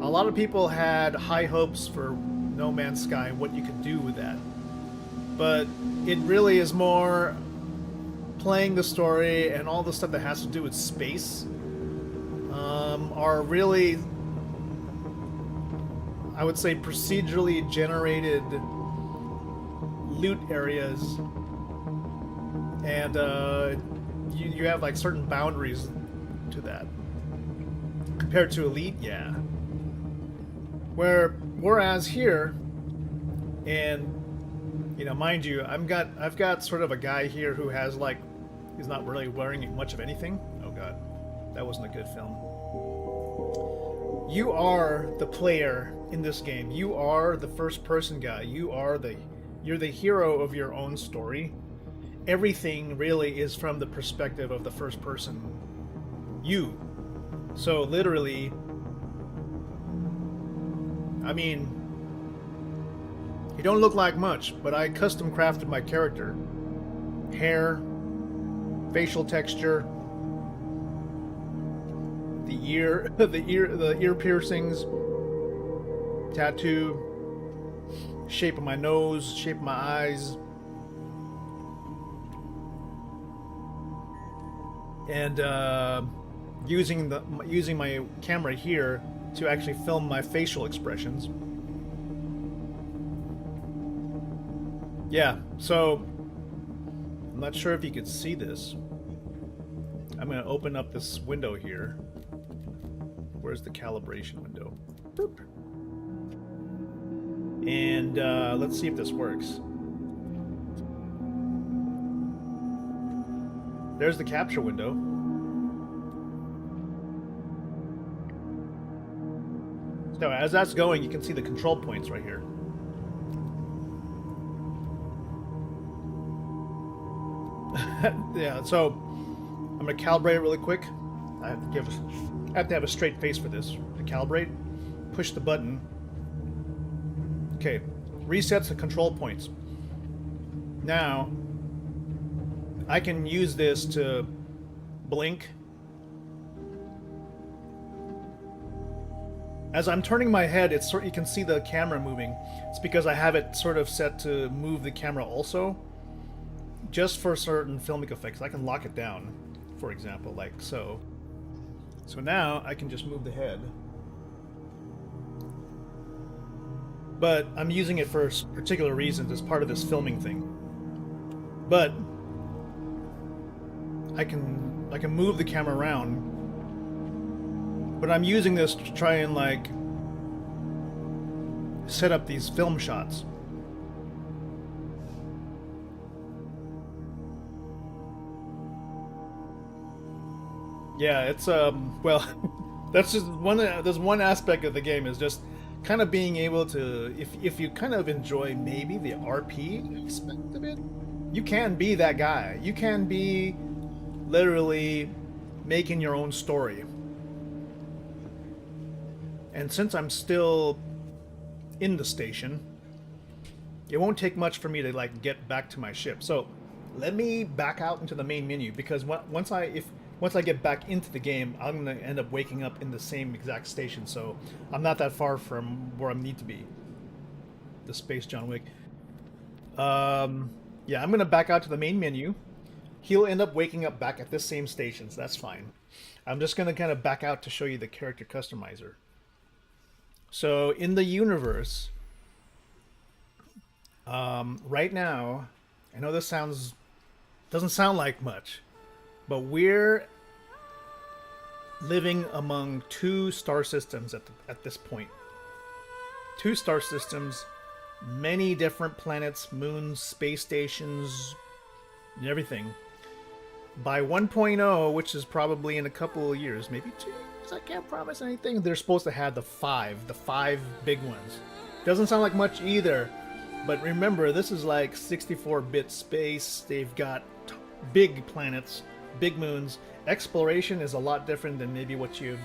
a lot of people had high hopes for No Man's Sky and what you could do with that. But it really is more playing the story, and all the stuff that has to do with space are really, I would say, procedurally generated loot areas, and you have like certain boundaries to that. Compared to Elite, yeah. Whereas here, and you know, mind you, I've got sort of a guy here who has like, he's not really wearing much of anything. Oh god, that wasn't a good film. You are the player in this game. You are the first person guy. You're the hero of your own story. Everything really is from the perspective of the first person. You. So literally, I mean, you don't look like much, but I custom crafted my character. Hair, facial texture, the ear piercings, tattoo, shape of my nose, shape of my eyes, and using my camera here to actually film my facial expressions. Yeah, so I'm not sure if you could see this. I'm going to open up this window here. Where's the calibration window? Boop. And let's see if this works. There's the capture window. So as that's going, you can see the control points right here. Yeah, so I'm gonna calibrate it really quick. I have to have a straight face for this. To calibrate, push the button. Okay, resets the control points. Now, I can use this to blink. As I'm turning my head, it's you can see the camera moving. It's because I have it sort of set to move the camera also, just for certain filmic effects. I can lock it down, for example, like so. So now I can just move the head. But I'm using it for particular reasons as part of this filming thing. But I can move the camera around. But I'm using this to try and like set up these film shots. Yeah, it's well, that's just one. There's one aspect of the game is just kind of being able to, if you kind of enjoy maybe the RP aspect of it, you can be that guy. You can be literally making your own story. And since I'm still in the station, it won't take much for me to like get back to my ship. So let me back out into the main menu, because once I get back into the game, I'm gonna end up waking up in the same exact station. So I'm not that far from where I need to be. The space John Wick. Yeah, I'm gonna back out to the main menu. He'll end up waking up back at this same station, so that's fine. I'm just gonna kind of back out to show you the character customizer. So in the universe, right now, I know this doesn't sound like much, but we're living among 2 star systems at this point. 2 star systems, many different planets, moons, space stations, and everything. By 1.0, which is probably in a couple of years, maybe 2 years, I can't promise anything, they're supposed to have the 5 big ones. Doesn't sound like much either, but remember, this is like 64-bit space. They've got big planets, big moons. Exploration is a lot different than maybe what you've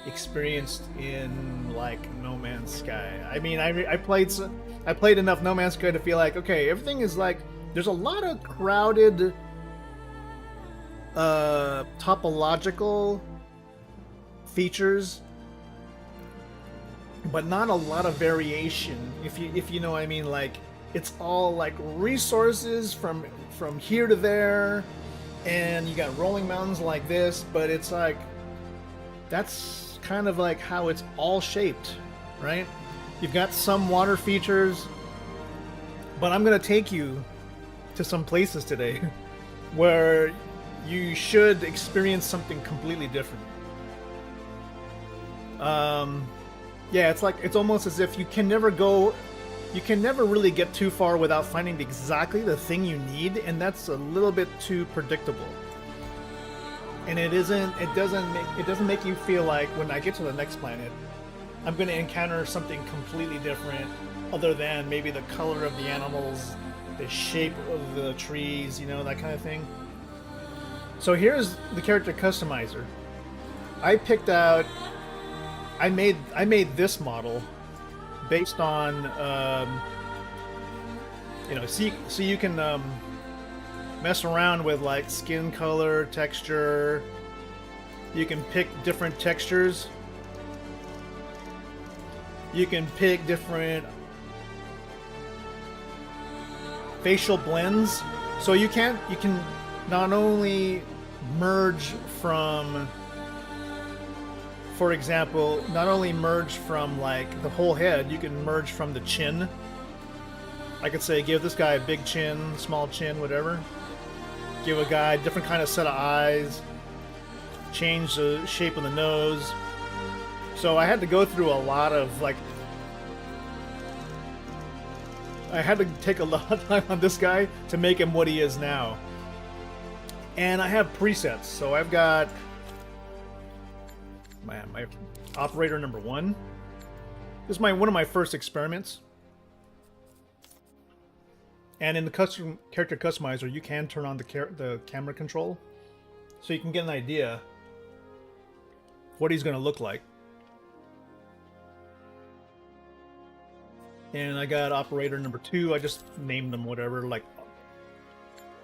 experienced in like No Man's Sky. I mean, I played enough No Man's Sky to feel like, okay, everything is like, there's a lot of crowded topological features, but not a lot of variation, if you know what I mean. Like, it's all like resources from here to there, and you got rolling mountains like this, but it's like, that's kind of like how it's all shaped, right? You've got some water features, but I'm gonna take you to some places today where you should experience something completely different. Yeah, it's almost as if you can never really get too far without finding exactly the thing you need, and that's a little bit too predictable. And it doesn't make you feel like when I get to the next planet, I'm going to encounter something completely different, other than maybe the color of the animals, the shape of the trees, you know, that kind of thing. So here's the character customizer. I made this model based on, you know, so you can mess around with like skin color, texture. You can pick different textures. You can pick different facial blends. So you can not only merge from, for example, not only merge from like the whole head, you can merge from the chin. I could say give this guy a big chin, small chin, whatever. Give a guy a different kind of set of eyes. Change the shape of the nose. So I had to go through a lot of like, I had to take a lot of time on this guy to make him what he is now. And I have presets, so I've got my operator number 1. This is one of my first experiments. And in the custom character customizer, you can turn on the camera control, so you can get an idea what he's going to look like. And I got operator number 2. I just named him whatever, like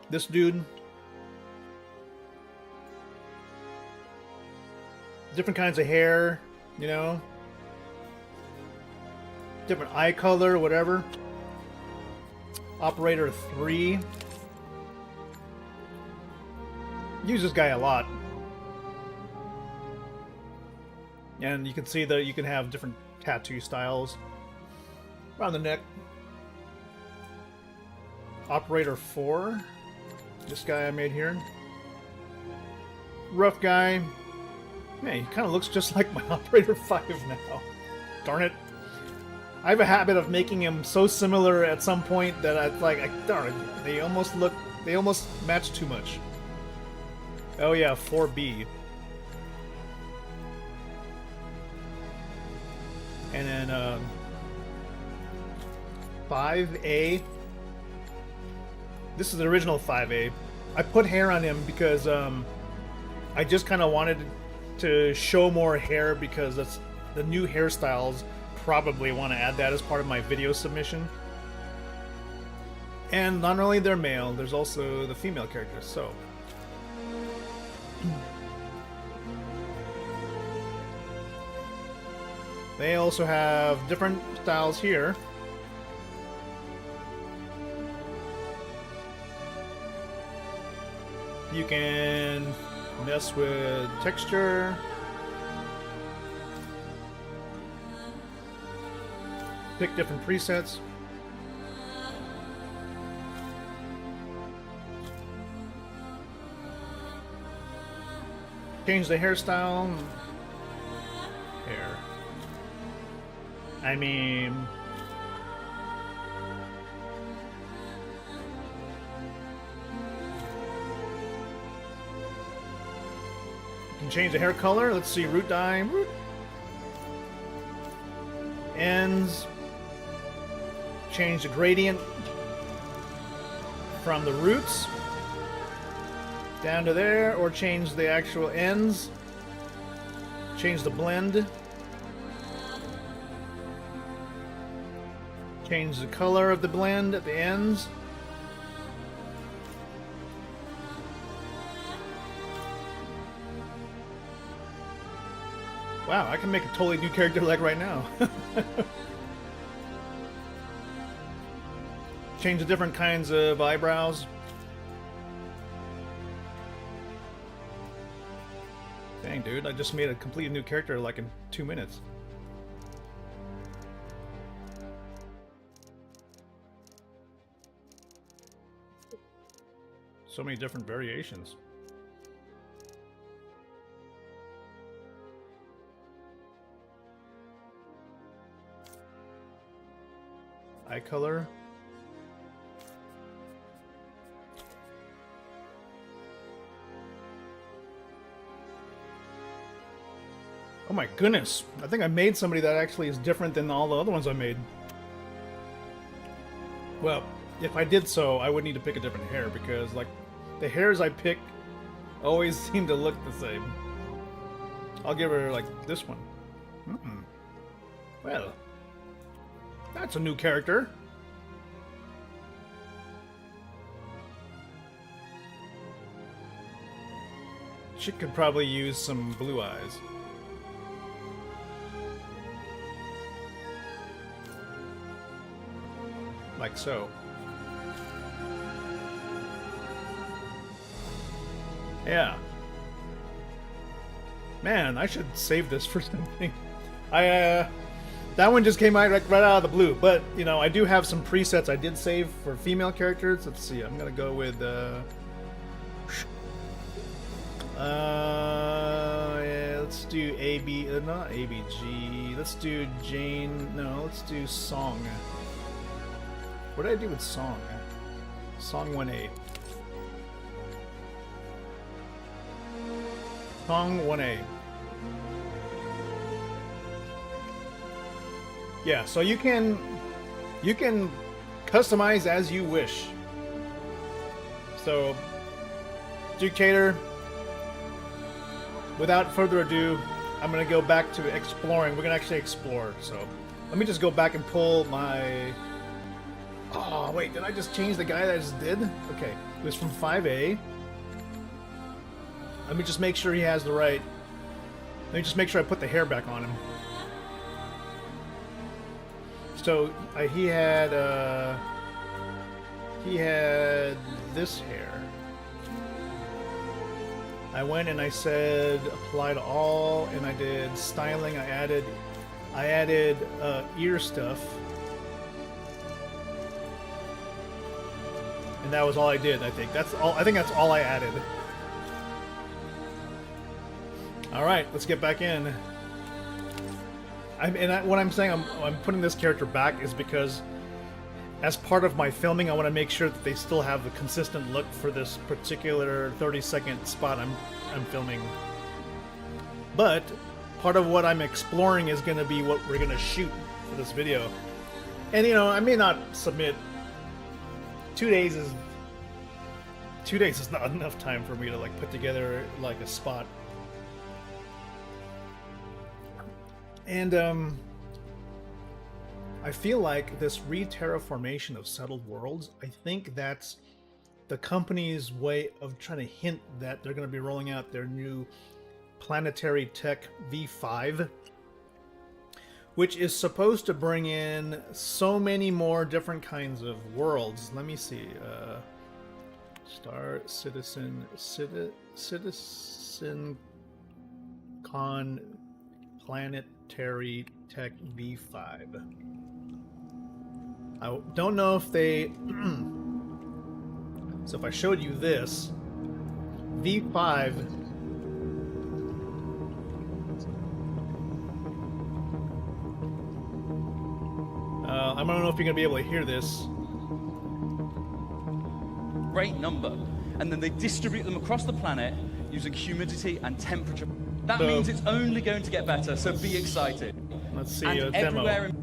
this dude. Different kinds of hair, you know. Different eye color, whatever. Operator 3. Use this guy a lot. And you can see that you can have different tattoo styles around the neck. Operator 4. This guy I made here. Rough guy. Man, he kind of looks just like my Operator 5 now. Darn it. I have a habit of making him so similar at some point that darn it, they almost match too much. Oh yeah, 4B. And then 5A. This is the original 5A. I put hair on him because I just kind of wanted to show more hair, because that's the new hairstyles. Probably want to add that as part of my video submission. And not only they're male, there's also the female characters. So they also have different styles here. You can mess with texture. Pick different presets. Change the hairstyle. Hair. I mean... You can change the hair color. Let's see, root dye. Root. Ends. Change the gradient from the roots down to there, or change the actual ends. Change the blend. Change the color of the blend at the ends. Wow, I can make a totally new character like right now. Change the different kinds of eyebrows. Dang, dude, I just made a completely new character like in 2 minutes. So many different variations. Eye color. Oh my goodness, I think I made somebody that actually is different than all the other ones I made. Well, if I did so, I would need to pick a different hair, because like the hairs I pick always seem to look the same. I'll give her like this one. Well, that's a new character. She could probably use some blue eyes. Like so. Yeah. Man, I should save this for something. That one just came out right out of the blue, but you know, I do have some presets I did save for female characters. Let's see, I'm gonna go with yeah, let's do not ABG. Let's do Jane. No, let's do Song. What did I do with Song? Song 1A. Song 1A. Yeah, so you can Customize as you wish. So, Ducator, without further ado, I'm going to go back to exploring. We're going to actually explore. So, let me just go back and pull my... Oh, wait, did I just change the guy that I just did? Okay, it was from 5A. Let me just make sure he has the right... Let me just make sure I put the hair back on him. So, he had this hair. I went and I said apply to all, and I did styling. I added ear stuff, and that was all I did. I think that's all. I think that's all I added. All right, let's get back in. What I'm saying, I'm putting this character back is because, as part of my filming, I want to make sure that they still have the consistent look for this particular 30-second spot I'm filming. But part of what I'm exploring is going to be what we're going to shoot for this video. And I may not submit. 2 days is not enough time for me to like put together like a spot. And I feel like this re-terraformation of settled worlds, I think that's the company's way of trying to hint that they're going to be rolling out their new planetary tech V5, which is supposed to bring in so many more different kinds of worlds. Let me see. CitizenCon Planetary Tech V5. I don't know if they... So if I showed you this, V5... I don't know if you're going to be able to hear this. Great number. And then they distribute them across the planet using humidity and temperature. That means it's only going to get better, so be excited. Let's see and a demo. Everywhere in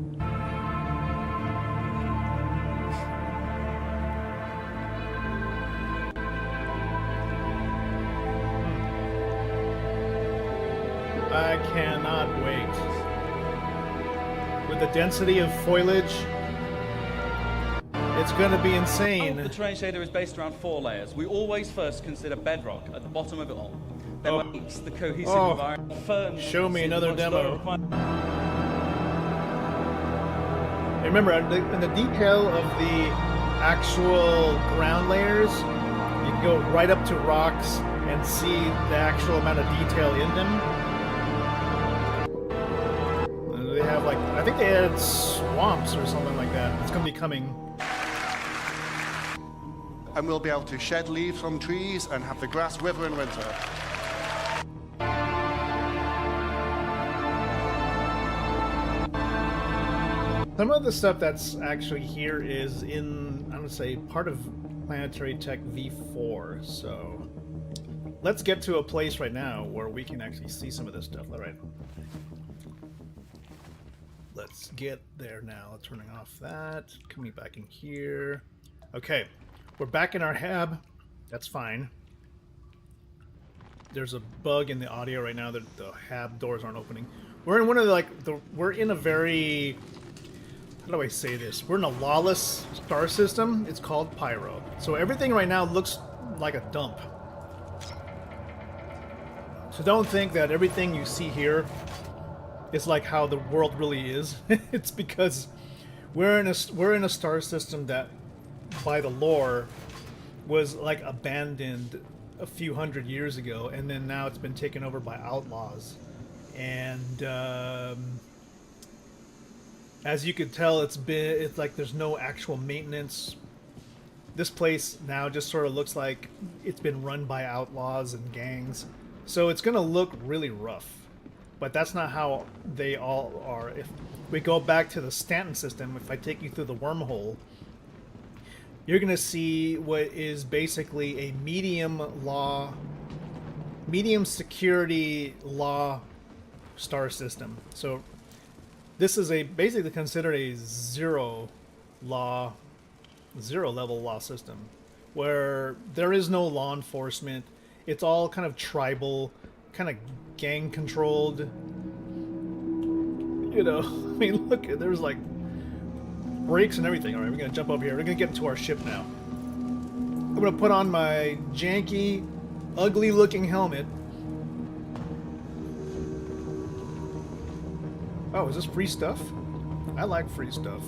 I cannot wait. With the density of foliage, it's going to be insane. The terrain shader is based around 4 layers. We always first consider bedrock at the bottom of it all. Then it's the cohesive environment. Firm show me another demo. Remember, in the detail of the actual ground layers, you can go right up to rocks and see the actual amount of detail in them. And they have I think they added swamps or something like that. It's going to be coming. And we'll be able to shed leaves from trees and have the grass wither in winter. Some of the stuff that's actually here is in, I'm going to say, part of Planetary Tech V4, so let's get to a place right now where we can actually see some of this stuff. All right. Let's get there now. Turning off that. Coming back in here. Okay. We're back in our hab. That's fine. There's a bug in the audio right now that the hab doors aren't opening. We're in one of we're in a very... How do I say this? We're in a lawless star system. It's called Pyro. So everything right now looks like a dump. So don't think that everything you see here is like how the world really is. It's because we're in a star system that, by the lore, was like abandoned a few hundred years ago, and then now it's been taken over by outlaws. And as you could tell, it's like there's no actual maintenance. This place now just sort of looks like it's been run by outlaws and gangs. So it's going to look really rough. But that's not how they all are. If we go back to the Stanton system, if I take you through the wormhole, you're going to see what is basically a medium security law star system. So this is basically considered a zero law zero level law system where there is no law enforcement. It's all kind of tribal, kind of gang controlled. You know, I mean, look, there's like brakes and everything. All right, we're gonna jump over here. We're gonna get into our ship now. I'm gonna put on my janky, ugly-looking helmet. Oh, is this free stuff? I like free stuff.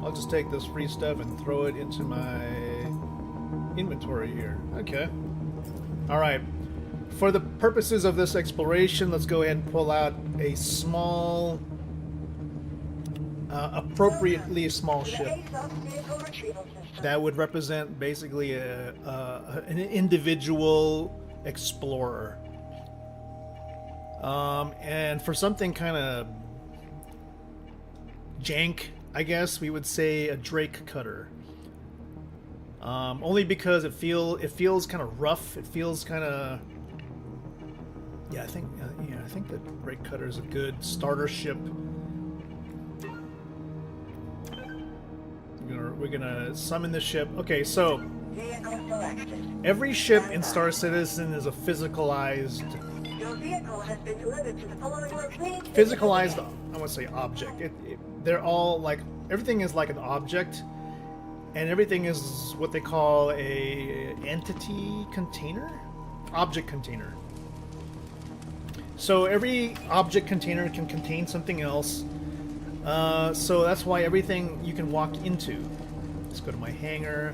I'll just take this free stuff and throw it into my inventory here. Okay. Alright. For the purposes of this exploration, let's go ahead and pull out a small, appropriately small ship. That would represent basically an individual explorer. And for something kind of jank, I guess we would say a Drake cutter. Only because it feels kind of rough. It feels kind of, yeah. I think that Drake cutter is a good starter ship. We're gonna summon the ship. Okay, so every ship in Star Citizen is a physicalized. Physicalized, I want to say object. They're all like, everything is like an object, and everything is what they call a entity container, object container. So every object container can contain something else. So that's why everything you can walk into. Let's go to my hangar.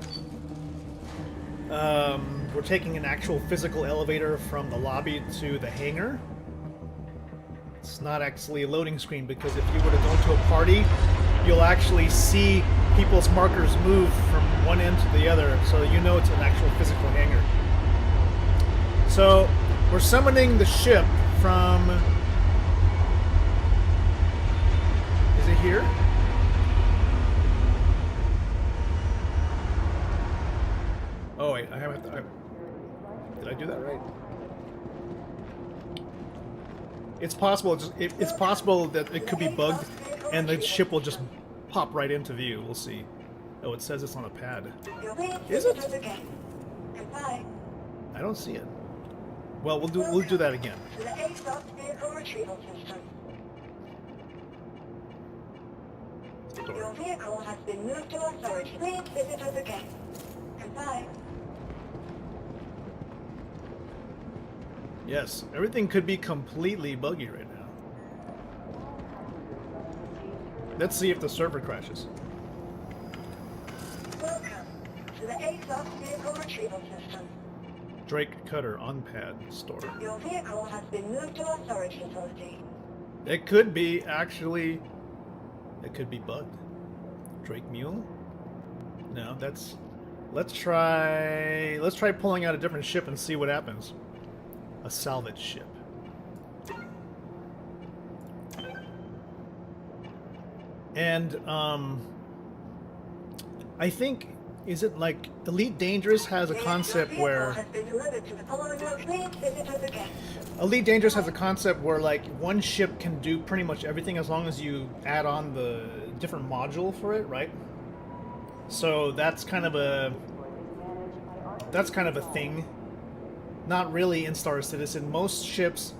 We're taking an actual physical elevator from the lobby to the hangar. It's not actually a loading screen, because if you were to go to a party, you'll actually see people's markers move from one end to the other, so you know it's an actual physical hangar. So we're summoning the ship from... Is it here? Oh wait, I haven't... Did I do that right? It's possible. It's possible that it could be bugged, and the ship will just pop right into view. We'll see. Oh, it says it's on a pad. Is it? I don't see it. Well, we'll do that again. Your vehicle has been moved to authority. Please visit us again. Goodbye. Yes, everything could be completely buggy right now. Let's see if the server crashes. Welcome to the ASOS vehicle retrieval system. Drake Cutter on pad store. Your vehicle has been moved to authority authority. It could be actually. It could be bugged. Drake Mule? No, that's. Let's try pulling out a different ship and see what happens. A salvage ship. And I think, is it like Elite Dangerous has a concept where Elite Dangerous has a concept where like one ship can do pretty much everything as long as you add on the different module for it, right? So that's kind of a thing. Not really in Star Citizen. Most ships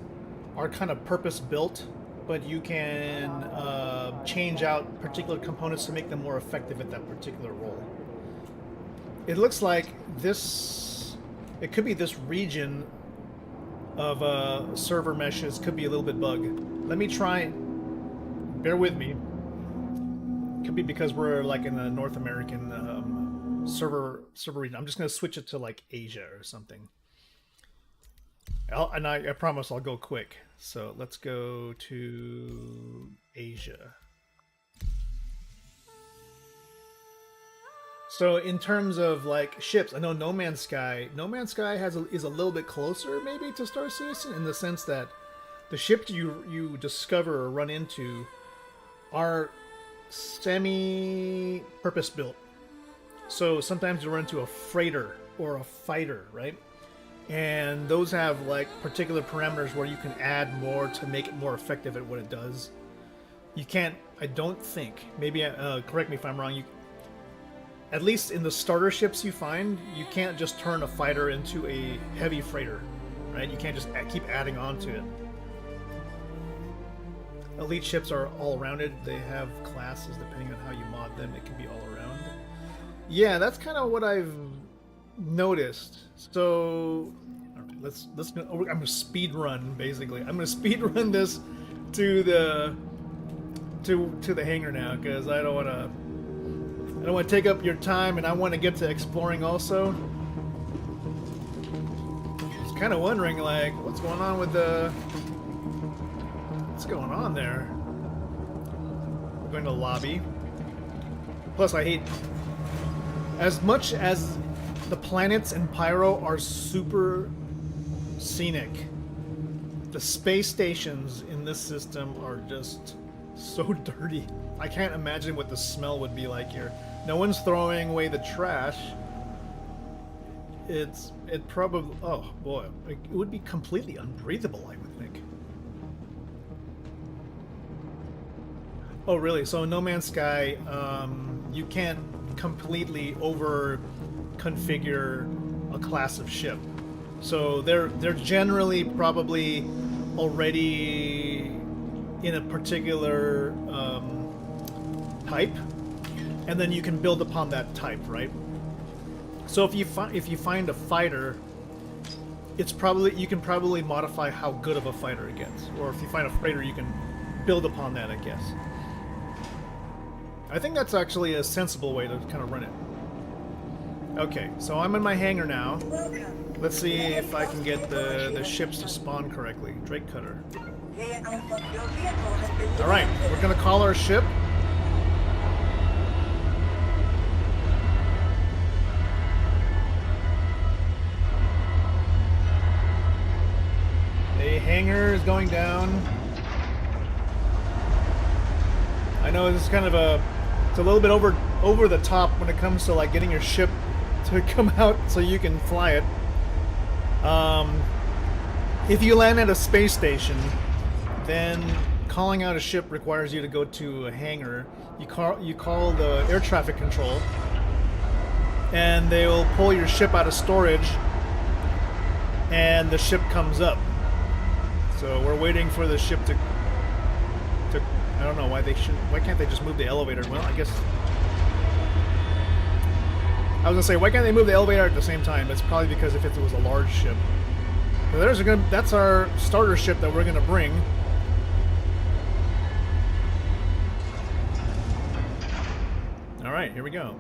are kind of purpose-built, but you can change out particular components to make them more effective at that particular role. It looks like this... It could be this region of server meshes could be a little bit bugged. Let me try... Bear with me. Could be because we're like in a North American server region. I'm just going to switch it to like Asia or something. I promise I'll go quick. So let's go to Asia. So in terms of like ships, I know No Man's Sky is a little bit closer maybe to Star Citizen in the sense that the ships you discover or run into are semi-purpose built. So sometimes you run into a freighter or a fighter, right? And those have like particular parameters where you can add more to make it more effective at what it does. You can't, I don't think. Maybe correct me if I'm wrong. At least in the starter ships you find, you can't just turn a fighter into a heavy freighter, right? You can't just keep adding on to it. Elite ships are all-rounded. They have classes depending on how you mod them. It can be all-around. Yeah, that's kind of what I've noticed. So, all right, let's go. I'm gonna speed run basically. I'm gonna speed run this to the hangar now because I don't want to take up your time, and I want to get to exploring also. I was kind of wondering, like, what's going on with what's going on there? We're going to lobby. Plus, I hate... As much as the planets in Pyro are super scenic, the space stations in this system are just so dirty. I can't imagine what the smell would be like here. No one's throwing away the trash. It probably... Oh, boy. It would be completely unbreathable, I would think. Oh, really? So in No Man's Sky, you can't completely over-configure a class of ship. So they're generally probably already in a particular type, and then you can build upon that type, right? So if you find a fighter, it's probably you can probably modify how good of a fighter it gets, or if you find a freighter, you can build upon that, I guess. I think that's actually a sensible way to kind of run it. Okay, so I'm in my hangar now. Let's see if I can get the ships to spawn correctly. Drake Cutter. Alright, we're gonna call our ship. The hangar is going down. I know this is kind of it's a little bit over the top when it comes to like getting your ship to come out so you can fly it. If you land at a space station, then calling out a ship requires you to go to a hangar. You call the air traffic control, and they will pull your ship out of storage, and the ship comes up. So we're waiting for the ship to I don't know why can't they just move the elevator? Well, I guess I was gonna say, why can't they move the elevator at the same time? It's probably because if it was a large ship. So that's our starter ship that we're gonna bring. All right, here we go.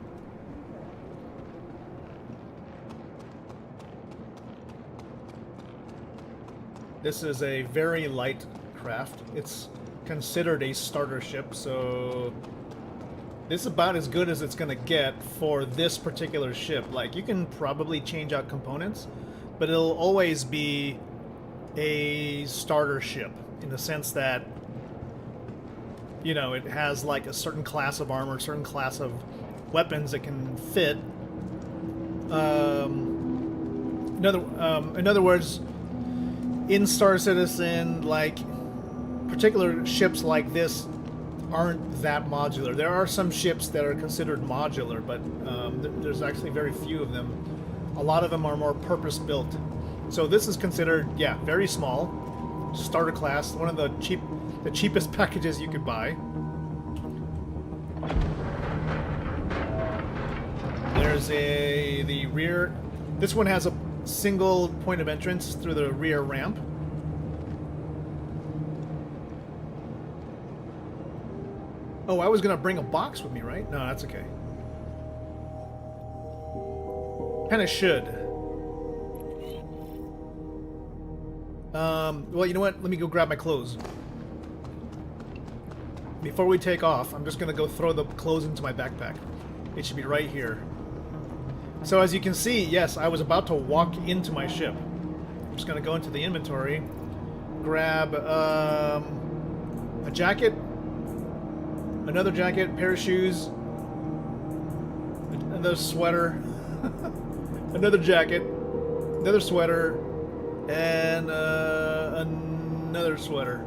This is a very light craft. It's considered a starter ship, so this is about as good as it's gonna get for this particular ship. Like, you can probably change out components, but it'll always be a starter ship in the sense that, you know, it has like a certain class of armor, a certain class of weapons that can fit. In other words, in Star Citizen, like, particular ships like this aren't that modular. There are some ships that are considered modular, but there's actually very few of them. A lot of them are more purpose-built. So this is considered, yeah, very small, starter class, one of the cheapest packages you could buy. There's the rear. This one has a single point of entrance through the rear ramp. Oh, I was gonna bring a box with me, right? No, that's okay. Kinda should. Well, you know what? Let me go grab my clothes. Before we take off, I'm just gonna go throw the clothes into my backpack. It should be right here. So as you can see, yes, I was about to walk into my ship. I'm just gonna go into the inventory, grab a jacket, another jacket, pair of shoes, another sweater, another jacket, another sweater, and another sweater.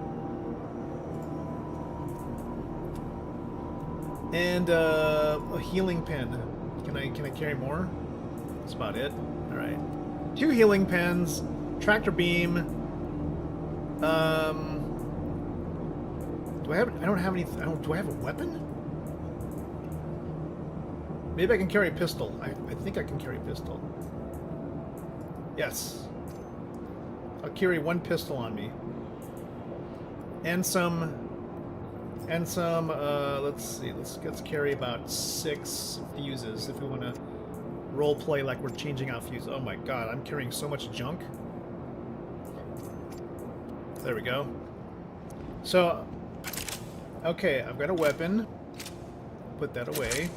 And a healing pen. Can I carry more? That's about it. All right. 2 healing pens, tractor beam. Do I have? I don't have any. Do I have a weapon? Maybe I can carry a pistol. I think I can carry a pistol. Yes. I'll carry 1 pistol on me. And some. Let's see. Let's carry about 6 fuses if we want to role play like we're changing out fuses. Oh my god, I'm carrying so much junk. There we go. So, okay, I've got a weapon. Put that away.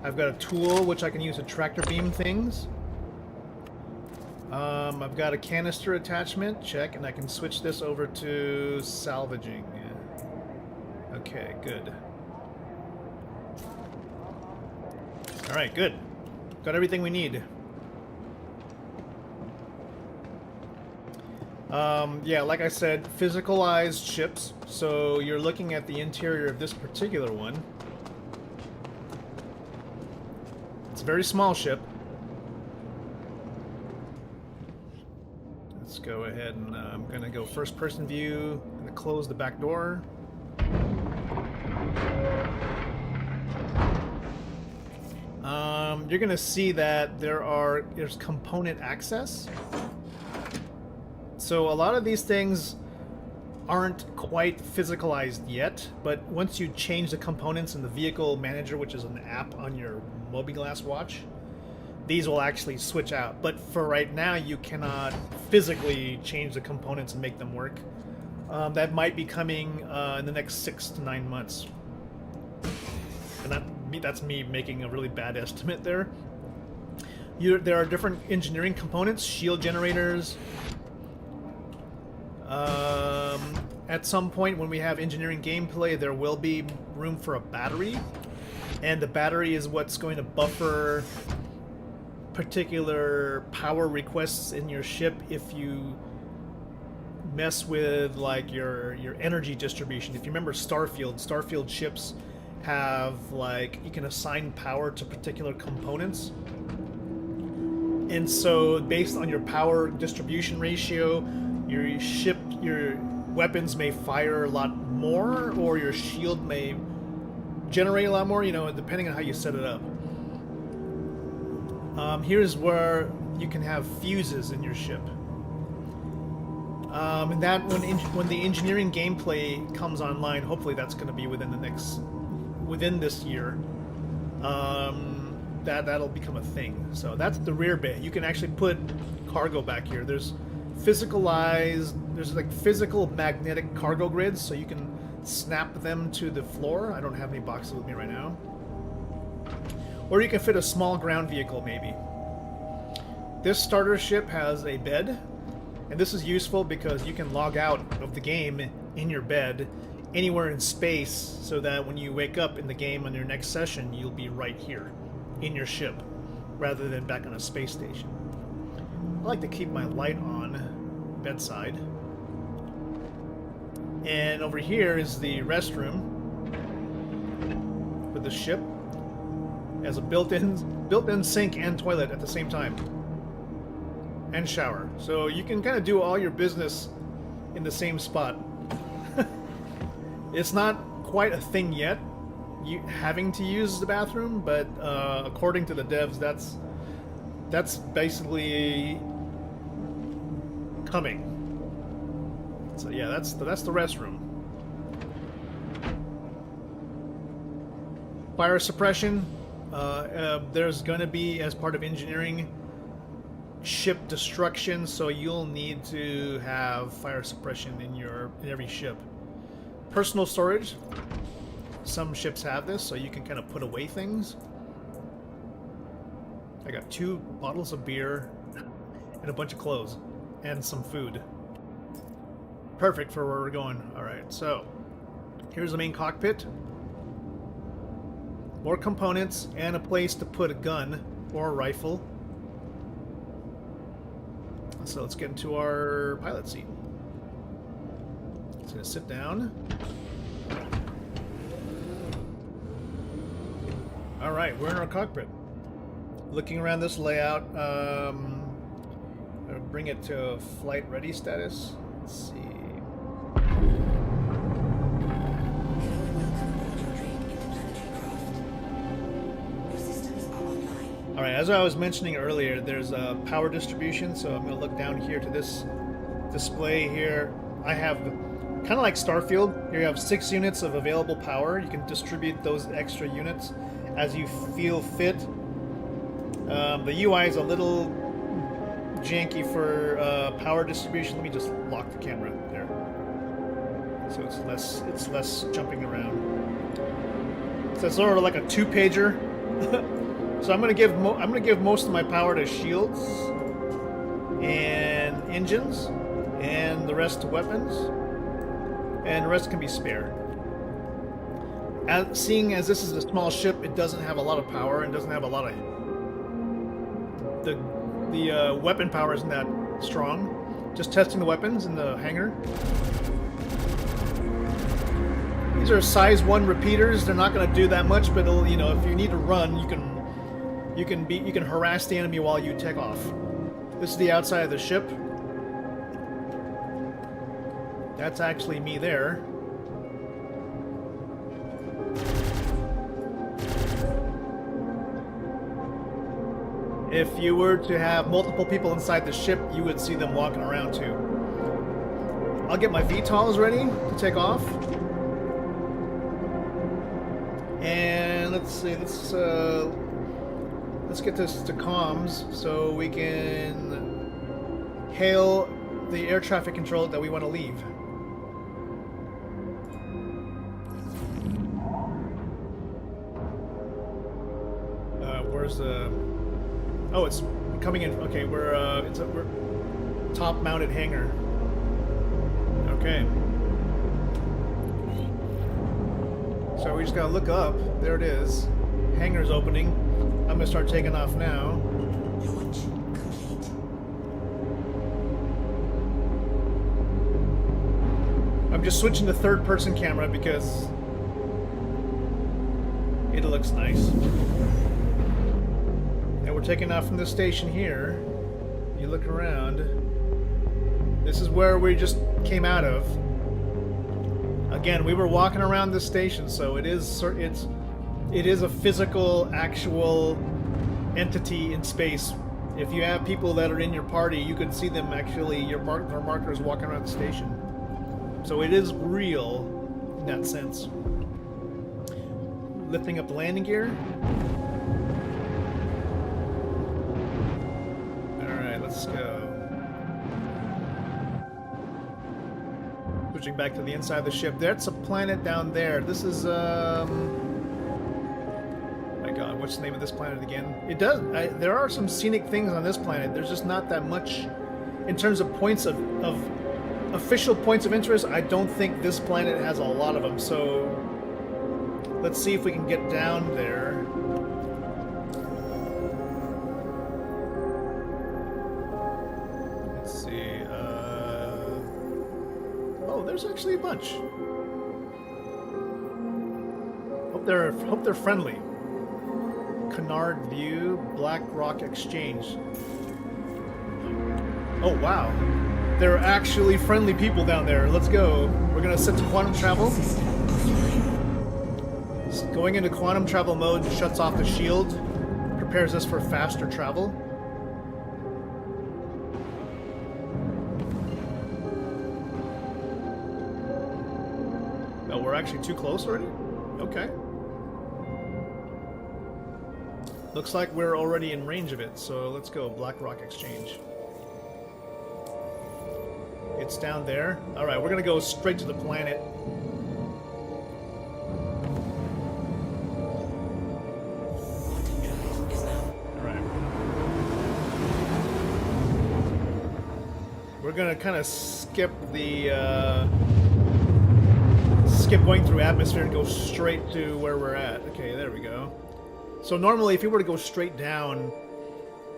I've got a tool which I can use to tractor beam things. I've got a canister attachment, check, and I can switch this over to salvaging. Okay, good. Alright, good. Got everything we need. Yeah, like I said, physicalized ships. So you're looking at the interior of this particular one. It's a very small ship. Let's go ahead and I'm going to go first person view. I'm going to close the back door. You're going to see that there's component access. So a lot of these things aren't quite physicalized yet, but once you change the components in the vehicle manager, which is an app on your Mobi-Glass watch, these will actually switch out. But for right now, you cannot physically change the components and make them work. That might be coming in the next 6 to 9 months. And that's me making a really bad estimate there. There are different engineering components, shield generators. At some point when we have engineering gameplay, there will be room for a battery. And the battery is what's going to buffer particular power requests in your ship if you mess with like your energy distribution. If you remember Starfield ships have like you can assign power to particular components. And so based on your power distribution ratio, your weapons may fire a lot more, or your shield may generate a lot more, you know, depending on how you set it up. Here's where you can have fuses in your ship. And that when the engineering gameplay comes online, hopefully that's going to be within this year. That'll become a thing. So that's the rear bay. You can actually put cargo back here. There's like physical magnetic cargo grids, so you can snap them to the floor. I don't have any boxes with me right now. Or you can fit a small ground vehicle, maybe. This starter ship has a bed, and this is useful because you can log out of the game in your bed anywhere in space, so that when you wake up in the game on your next session, you'll be right here in your ship, rather than back on a space station. I like to keep my light on bedside. And over here is the restroom for the ship. It has a built-in sink and toilet at the same time, and shower. So you can kind of do all your business in the same spot. It's not quite a thing yet, you having to use the bathroom, but according to the devs, that's basically coming. So yeah, that's the restroom. Fire suppression. There's going to be, as part of engineering, ship destruction, so you'll need to have fire suppression in every ship. Personal storage. Some ships have this, so you can kind of put away things. I got 2 bottles of beer and a bunch of clothes and some food. Perfect for where we're going. Alright, so here's the main cockpit. More components and a place to put a gun or a rifle. So let's get into our pilot seat. Just gonna sit down. All right, we're in our cockpit. Looking around this layout, bring it to flight ready status. Let's see. All right, as I was mentioning earlier, there's a power distribution, so I'm going to look down here to this display here. I have, kind of like Starfield, here you have 6 units of available power. You can distribute those extra units as you feel fit. The UI is a little janky for power distribution. Let me just lock the camera there, so it's less jumping around. So it's sort of like a 2-pager. So I'm gonna give most of my power to shields and engines, and the rest to weapons, and the rest can be spare. Seeing as this is a small ship, it doesn't have a lot of power and doesn't have a lot of the weapon power isn't that strong. Just testing the weapons in the hangar. These are size 1 repeaters. They're not going to do that much, but you know, if you need to run, you can harass the enemy while you take off. This is the outside of the ship. That's actually me there. If you were to have multiple people inside the ship, you would see them walking around too. I'll get my VTOLs ready to take off. And let's see, let's get this to comms so we can hail the air traffic control that we want to leave. Where's the... Oh, it's coming in. Okay, we're top-mounted hangar. Okay. So we just gotta look up. There it is. Hangar's opening. I'm gonna start taking off now. Launch complete. I'm just switching to third-person camera because it looks nice. And we're taking off from this station here. You look around. This is where we just came out of. Again, we were walking around this station, so it is a physical, actual entity in space. If you have people that are in your party, you can see them actually, their markers walking around the station. So it is real in that sense. Lifting up the landing gear. Alright, let's go. Switching back to the inside of the ship. That's a planet down there. This is, my god, what's the name of this planet again? It does, there are some scenic things on this planet. There's just not that much in terms of points of official points of interest. I don't think this planet has a lot of them, so let's see if we can get down there. Let's see, oh, there's actually a bunch. Hope they're friendly. Canard View, Black Rock Exchange. Oh wow, there are actually friendly people down there. Let's go. We're gonna set to quantum travel. Going into quantum travel mode shuts off the shield, prepares us for faster travel. Oh, we're actually too close already? Okay. Looks like we're already in range of it, so let's go. Black Rock Exchange. It's down there. Alright, we're gonna go straight to the planet. Alright. We're gonna kind of skip the, skip going through atmosphere and go straight to where we're at. Okay, there we go. So normally, if we were to go straight down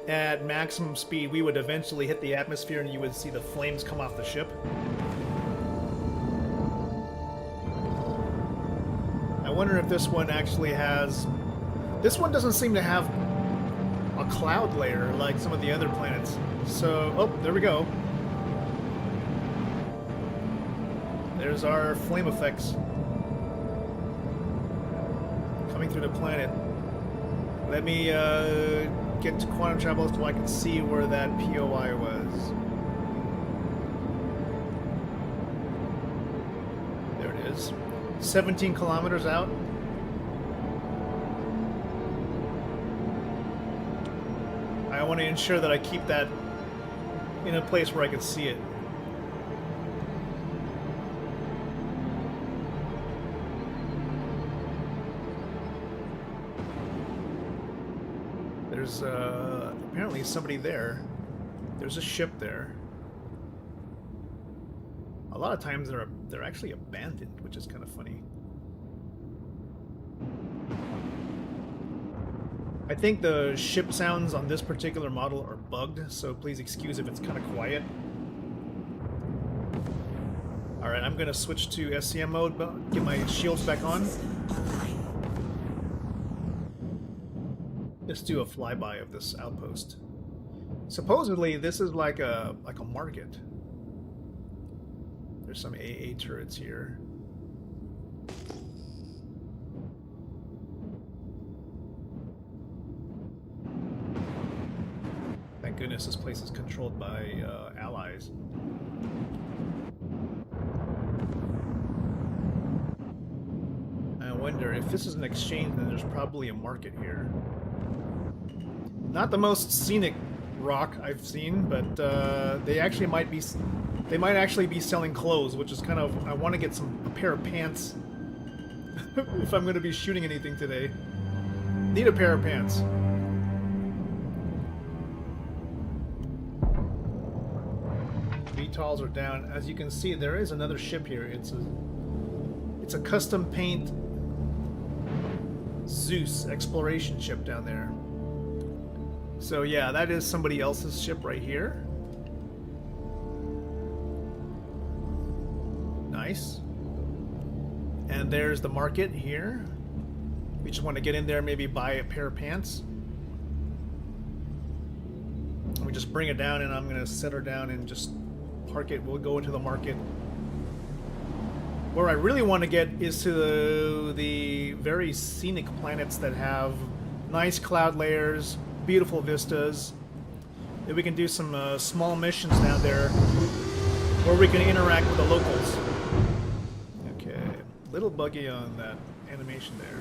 at maximum speed, we would eventually hit the atmosphere and you would see the flames come off the ship. I wonder if this one actually has This one doesn't seem to have a cloud layer like some of the other planets. So, oh, there we go. There's our flame effects coming through the planet. Let me get to quantum travel so I can see where that POI was. There it is. 17 kilometers out. I want to ensure that I keep that in a place where I can see it. There's apparently somebody there. There's a ship there. A lot of times they're actually abandoned, which is kind of funny. I think the ship sounds on this particular model are bugged, so please excuse if it's kind of quiet. Alright, I'm gonna switch to SCM mode, but get my shields back on. Let's do a flyby of this outpost. Supposedly, this is like a market. There's some AA turrets here. Thank goodness this place is controlled by allies. I wonder if this is an exchange, then there's probably a market here. Not the most scenic rock I've seen, but they actually might be. They might actually be selling clothes, which is kind of. I want to get a pair of pants if I'm going to be shooting anything today. Need a pair of pants. VTOLs are down. As you can see, there is another ship here. It's a custom paint Zeus exploration ship down there. So yeah, that is somebody else's ship right here. Nice. And there's the market here. We just want to get in there, maybe buy a pair of pants. And we just bring it down, and I'm going to set her down and just park it. We'll go into the market. Where I really want to get is to the very scenic planets that have nice cloud layers, beautiful vistas. That we can do some small missions down there where we can interact with the locals. Okay, little buggy on that animation there.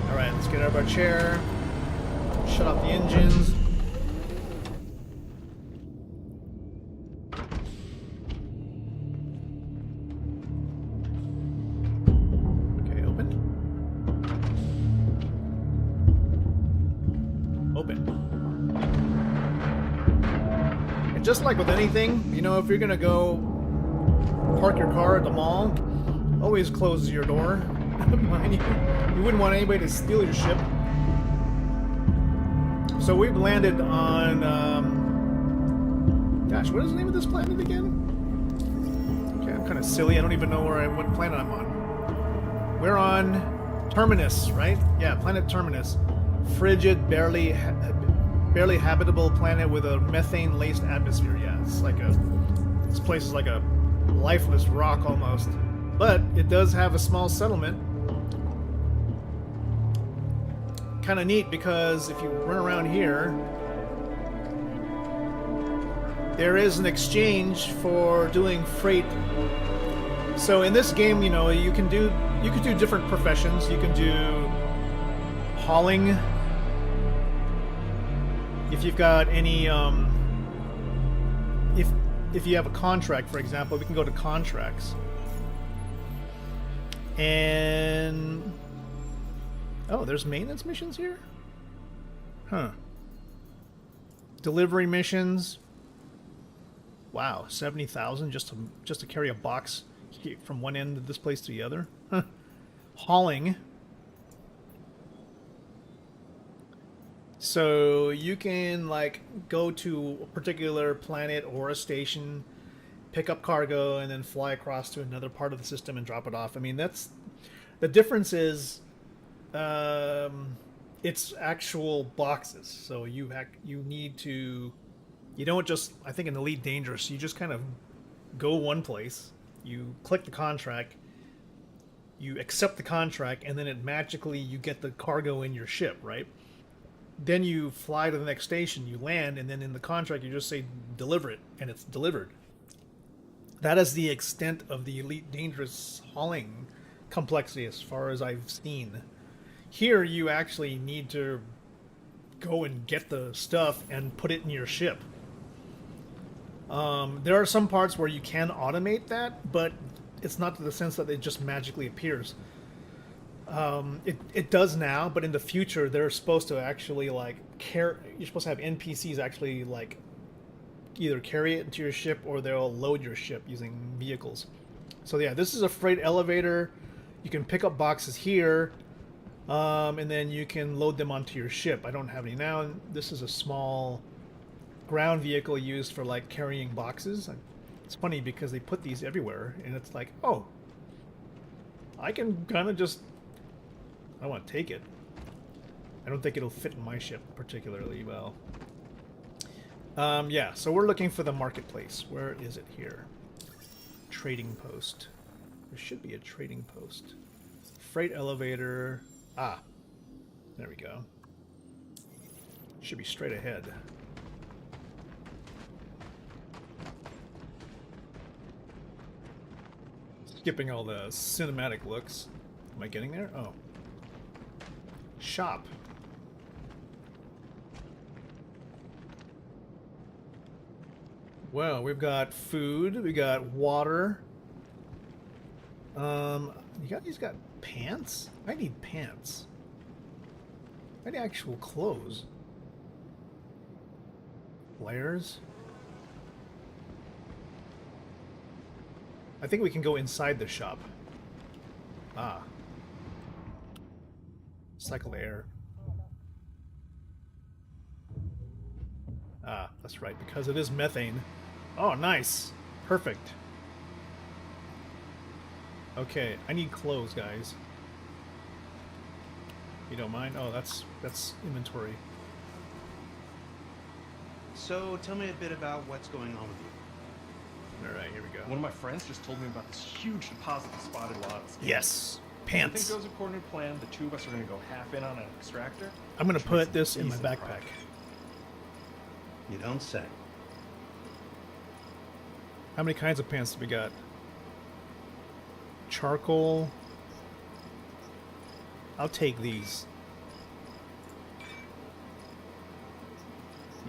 Alright, let's get out of our chair. Shut off the engines. Just like with anything, you know, if you're gonna go park your car at the mall, always close your door behind you. You wouldn't want anybody to steal your ship. So we've landed on, gosh, what is the name of this planet again? Okay, I'm kind of silly. I don't even know what planet I'm on. We're on Terminus, right? Yeah, planet Terminus. Frigid, barely habitable planet with a methane-laced atmosphere. Yeah, it's like this place is like a lifeless rock almost. But it does have a small settlement. Kind of neat because if you run around here, there is an exchange for doing freight. So in this game, you know, you can do different professions. You can do hauling. If you've got any, if you have a contract, for example, we can go to contracts. And oh, there's maintenance missions here? Huh. Delivery missions. Wow, 70,000 just to carry a box from one end of this place to the other. Huh. Hauling. So you can like go to a particular planet or a station, pick up cargo and then fly across to another part of the system and drop it off. I mean, that's the difference is it's actual boxes. So you need to, you don't just, I think in Elite Dangerous, you just kind of go one place, you click the contract, you accept the contract, and then it magically, you get the cargo in your ship, right? Then you fly to the next station, you land, and then in the contract you just say deliver it, and it's delivered. That is the extent of the Elite Dangerous hauling complexity as far as I've seen. Here you actually need to go and get the stuff and put it in your ship. There are some parts where you can automate that, but it's not to the sense that it just magically appears. It does now, but in the future they're supposed to actually like you're supposed to have NPCs actually like either carry it into your ship or they'll load your ship using vehicles. So yeah, this is a freight elevator. You can pick up boxes here, and then you can load them onto your ship. I don't have any now. This is a small ground vehicle used for like carrying boxes. It's funny because they put these everywhere, and it's like, oh, I can kind of just, I want to take it. I don't think it'll fit in my ship particularly well. Yeah, so we're looking for the marketplace. Where is it here? Trading post. There should be a trading post. Freight elevator. Ah, there we go. Should be straight ahead. Skipping all the cinematic looks. Am I getting there? Oh. Shop. Well, we've got food, we got water. You guys got pants? I need pants. I need actual clothes. Layers. I think we can go inside the shop. Ah. Cycle air. Ah, that's right, because it is methane. Oh, nice. Perfect. Okay, I need clothes, guys. You don't mind? Oh, that's inventory. So, tell me a bit about what's going on with you. All right, here we go. One of my friends just told me about this huge deposit he spotted while at ski. Yes, Everything pants. goes according to plan. The two of us are going to go half in on an extractor. I'm gonna which put makes this it in my decent backpack. profit. You don't say. How many kinds of pants do we got? Charcoal. I'll take these.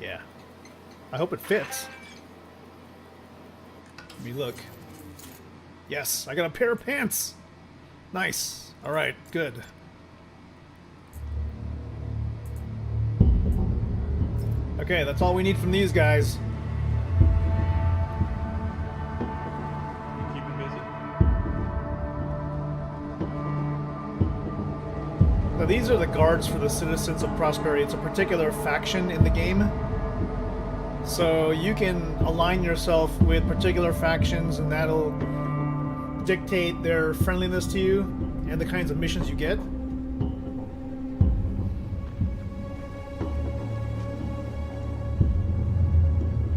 Yeah. I hope it fits. Let me look. Yes, I got a pair of pants. Nice. All right, good. Okay, that's all we need from these guys. Keep him busy. Now these are the guards for the Citizens of Prosperity. It's a particular faction in the game. So you can align yourself with particular factions and that'll dictate their friendliness to you and the kinds of missions you get.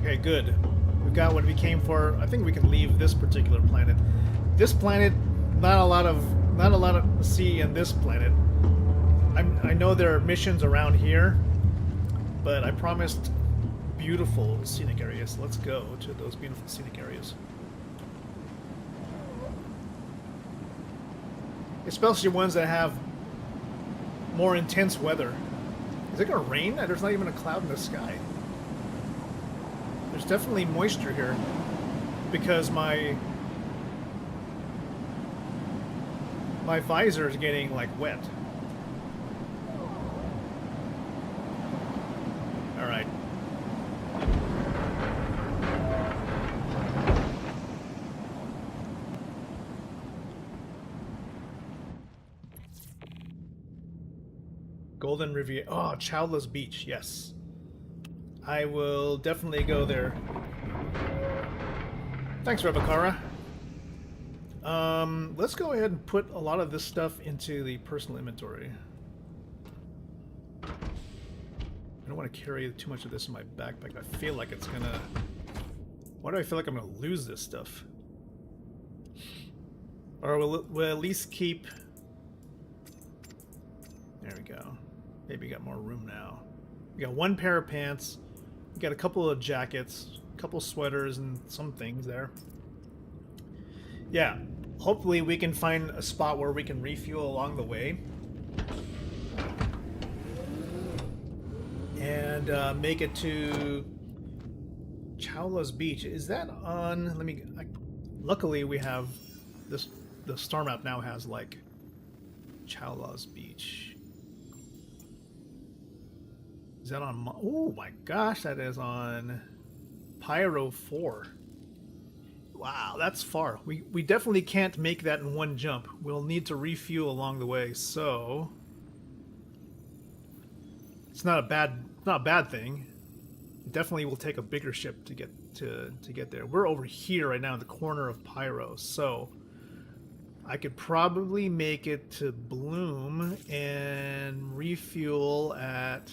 Okay, good. We've got what we came for. I think we can leave this particular planet. This planet, not a lot of sea in this planet. I know there are missions around here, but I promised beautiful scenic areas. Let's go to those beautiful scenic areas. Especially ones that have more intense weather. Is it gonna rain? There's not even a cloud in the sky. There's definitely moisture here because my visor is getting like wet. All right. Golden Riviera. Oh, Chowdhury Beach. Yes. I will definitely go there. Thanks, Rebekara. Let's go ahead and put a lot of this stuff into the personal inventory. I don't want to carry too much of this in my backpack. I feel like it's gonna... Why do I feel like I'm gonna lose this stuff? Or we'll at least keep... There we go. Maybe we got more room now. We got one pair of pants. We got a couple of jackets, a couple sweaters, and some things there. Yeah. Hopefully we can find a spot where we can refuel along the way. And make it to Chowla's Beach. Is that on... Let me... luckily we have this... The star map now has, like, Chowla's Beach. Is that on... Oh my gosh, that is on Pyro 4. Wow, that's far. We definitely can't make that in one jump. We'll need to refuel along the way, so... It's not a bad thing. It definitely will take a bigger ship to get there. We're over here right now in the corner of Pyro, so I could probably make it to Bloom and refuel at...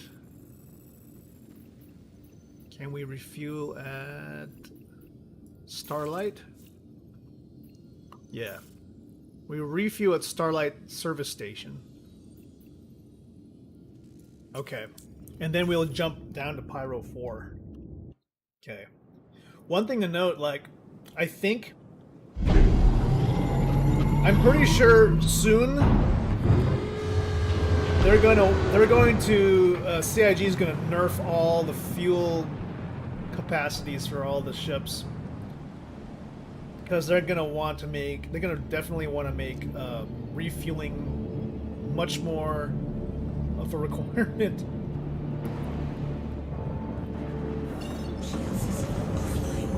Can we refuel at Starlight? Yeah. We refuel at Starlight Service Station. Okay. And then we'll jump down to Pyro 4. Okay. One thing to note, like, I think... I'm pretty sure soon they're going to CIG is going to nerf all the fuel capacities for all the ships, because they're going to definitely want to make refueling much more of a requirement.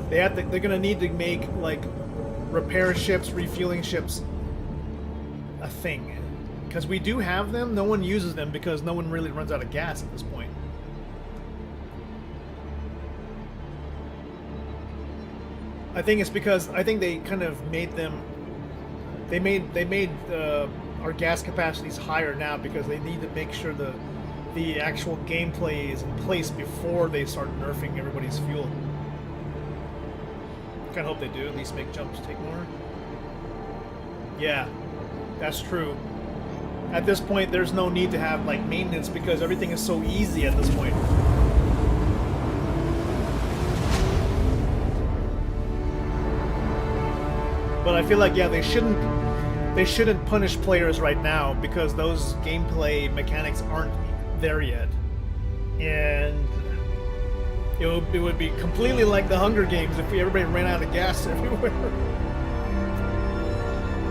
They're going to need to make, like, repair ships, refueling ships a thing. Because we do have them, no one uses them because no one really runs out of gas at this point. I think it's because they kind of made them... They made our gas capacities higher now because they need to make sure the actual gameplay is in place before they start nerfing everybody's fuel. I hope they do, at least make jumps take more. Yeah, that's true. At this point, there's no need to have, like, maintenance because everything is so easy at this point. But I feel like, yeah, they shouldn't punish players right now because those gameplay mechanics aren't there yet. And it would be completely like the Hunger Games if everybody ran out of gas everywhere.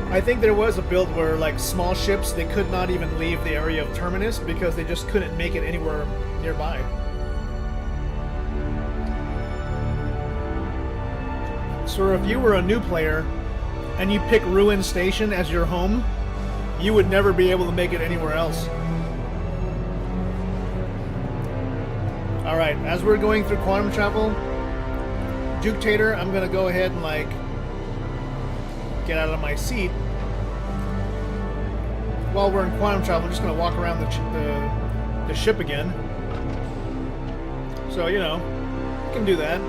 I think there was a build where, like, small ships, they could not even leave the area of Terminus because they just couldn't make it anywhere nearby. So if you were a new player and you pick Ruin Station as your home, you would never be able to make it anywhere else. Alright, as we're going through quantum travel, Juketator, I'm gonna go ahead and, like, get out of my seat. While we're in quantum travel, I'm just gonna walk around the ship again. So, you know, you can do that.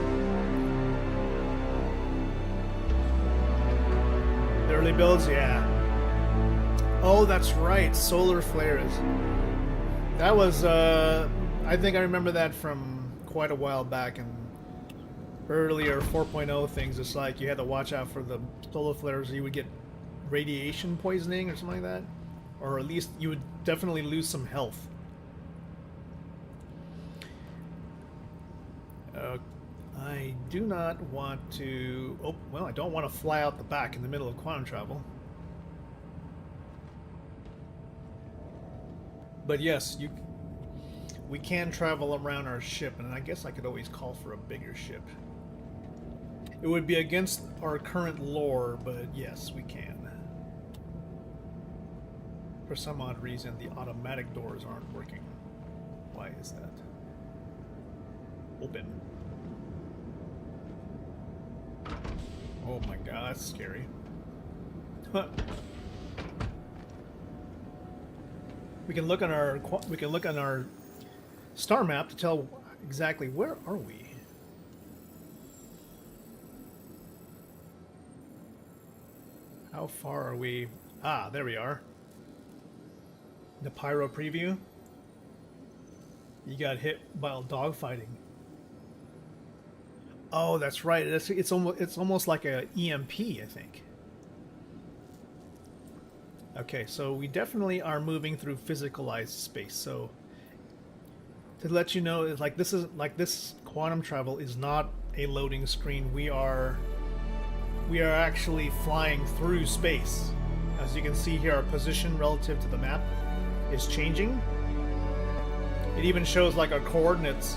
The early builds, yeah. Oh, that's right, solar flares. That was, I think I remember that from quite a while back in earlier 4.0 things. It's like you had to watch out for the solar flares, or you would get radiation poisoning or something like that. Or at least you would definitely lose some health. I do not want to... Oh, well, I don't want to fly out the back in the middle of quantum travel. But yes, we can travel around our ship, and I guess I could always call for a bigger ship. It would be against our current lore, but yes, we can. For some odd reason, the automatic doors aren't working. Why is that? Open. Oh my god, that's scary. We can look on our star map to tell exactly where are we. How far are we? Ah, there we are. The pyro preview. You got hit while dogfighting. Oh, that's right. It's almost like a EMP, I think. Okay, so we definitely are moving through physicalized space. So to let you know, it's like this quantum travel is not a loading screen. We are actually flying through space. As you can see here, our position relative to the map is changing. It even shows like our coordinates.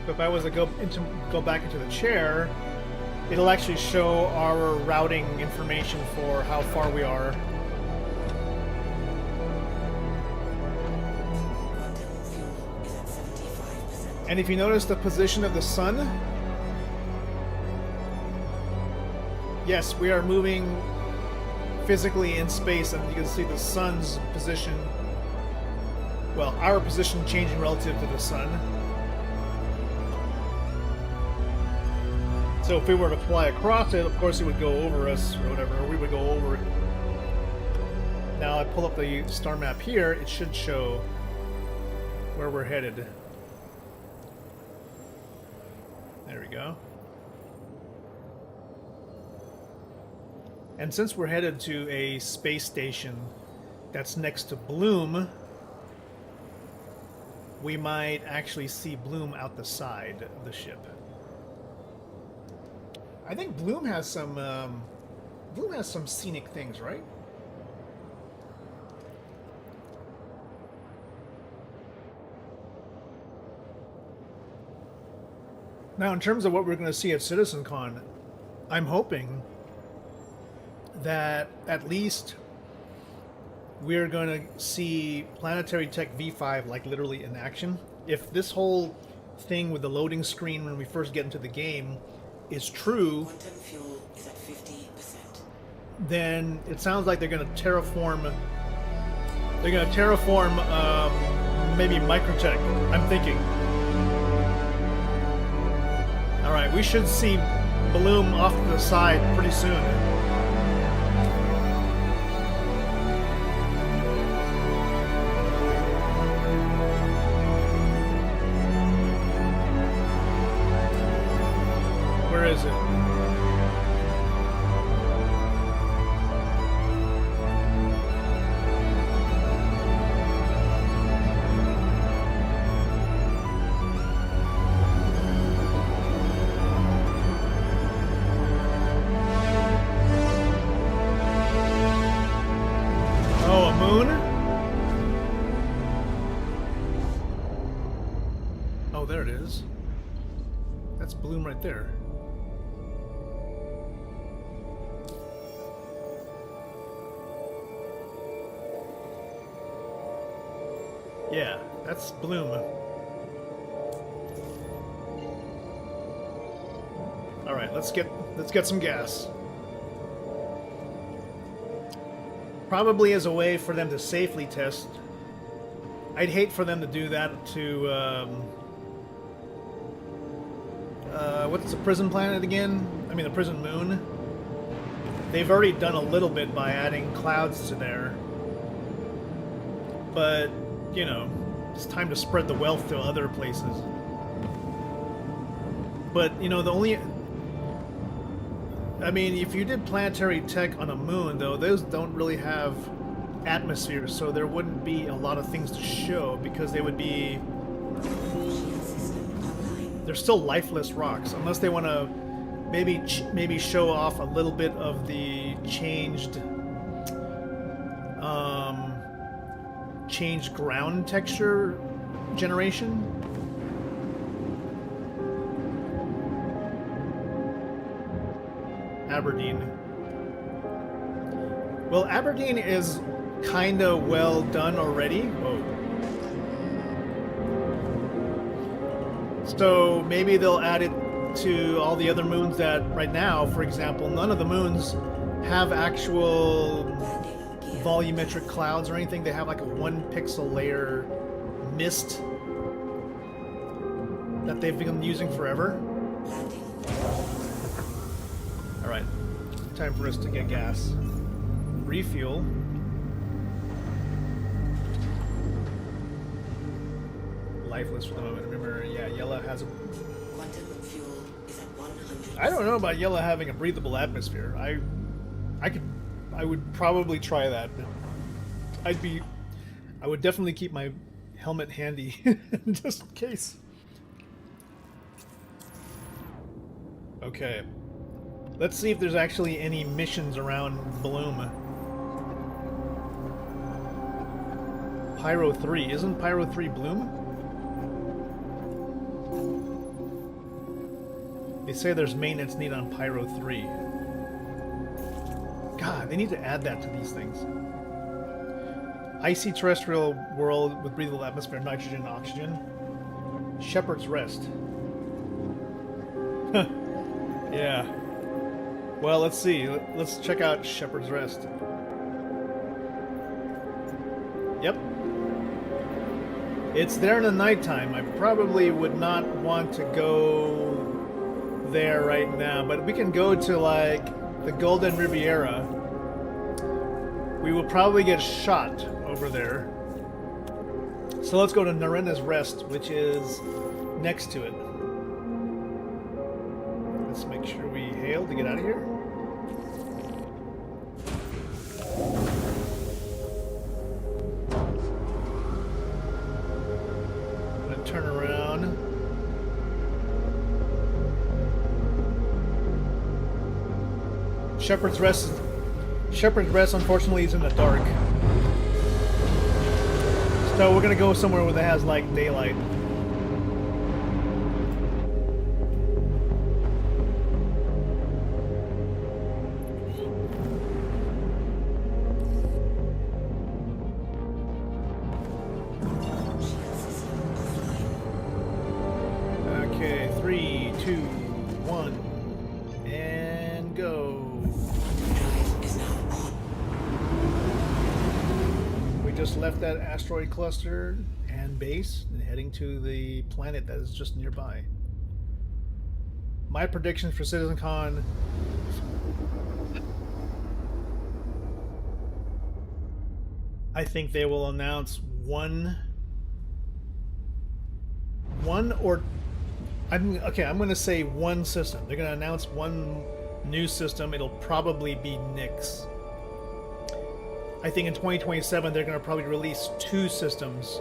But if I was to go back into the chair, it'll actually show our routing information for how far we are. And if you notice the position of the sun, yes, we are moving physically in space, and you can see the sun's position, well, our position changing relative to the sun. So if we were to fly across it, of course it would go over us or whatever, or we would go over it. Now I pull up the star map here, it should show where we're headed. There we go. And since we're headed to a space station that's next to Bloom, we might actually see Bloom out the side of the ship. I think Bloom has some scenic things, right? Now, in terms of what we're going to see at CitizenCon, I'm hoping that at least we're going to see Planetary Tech V5 like literally in action. If this whole thing with the loading screen when we first get into the game is true, quantum fuel is at 50%. Then it sounds like they're going to terraform. They're going to terraform maybe Microtech. I'm thinking. All right, we should see Bloom off to the side pretty soon. Where is it? Oh, a moon? Oh, there it is. That's Bloom right there. Yeah, that's Bloom. All right, let's get some gas. Probably as a way for them to safely test. I'd hate for them to do that to what's the prison planet again? I mean the prison moon. They've already done a little bit by adding clouds to there. But you know, it's time to spread the wealth to other places. But, you know, I mean, if you did planetary tech on a moon, though, those don't really have atmosphere, so there wouldn't be a lot of things to show, because they would be... They're still lifeless rocks, unless they want to maybe show off a little bit of the changed ground texture generation. Aberdeen. Well, Aberdeen is kind of well done already. Whoa. So maybe they'll add it to all the other moons that right now, for example, none of the moons have actual volumetric clouds or anything. They have like a 1 pixel layer mist that they've been using forever. Alright, time for us to get gas. Refuel. Lifeless for the moment. Remember, yeah, Yella has a... Quantum fuel is at 100%. I don't know about Yella having a breathable atmosphere. I would probably try that. I would definitely keep my helmet handy just in case. Okay. Let's see if there's actually any missions around Bloom. Pyro 3. Isn't Pyro 3 Bloom? They say there's maintenance need on Pyro 3. God, they need to add that to these things. Icy terrestrial world with breathable atmosphere, nitrogen, and oxygen. Shepherd's Rest. Yeah. Well, let's see. Let's check out Shepherd's Rest. Yep. It's there in the nighttime. I probably would not want to go there right now, but we can go to like the Golden Riviera. We will probably get shot over there. So let's go to Narena's Rest, which is next to it. Let's make sure we hail to get out of here. I'm gonna turn around. Shepherd's Rest, unfortunately, is in the dark. So we're gonna go somewhere where it has like daylight. Okay, 3, 2, 1, and go. Just left that asteroid cluster and base and heading to the planet that is just nearby. My predictions for CitizenCon: I think they will announce I'm going to say one system. They're going to announce one new system. It'll probably be Nyx. I think in 2027 they're going to probably release 2 systems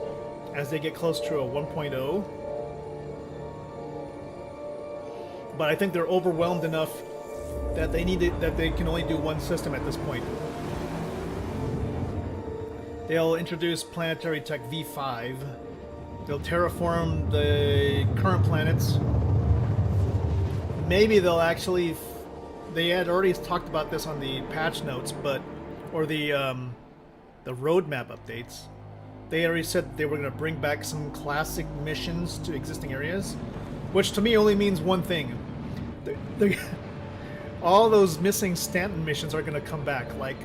as they get close to a 1.0. But I think they're overwhelmed enough that they can only do one system at this point. They'll introduce Planetary Tech V5. They'll terraform the current planets. Maybe they'll actually... They had already talked about this on the patch notes, or the roadmap updates. They already said they were going to bring back some classic missions to existing areas, which to me only means one thing. All those missing Stanton missions are going to come back, like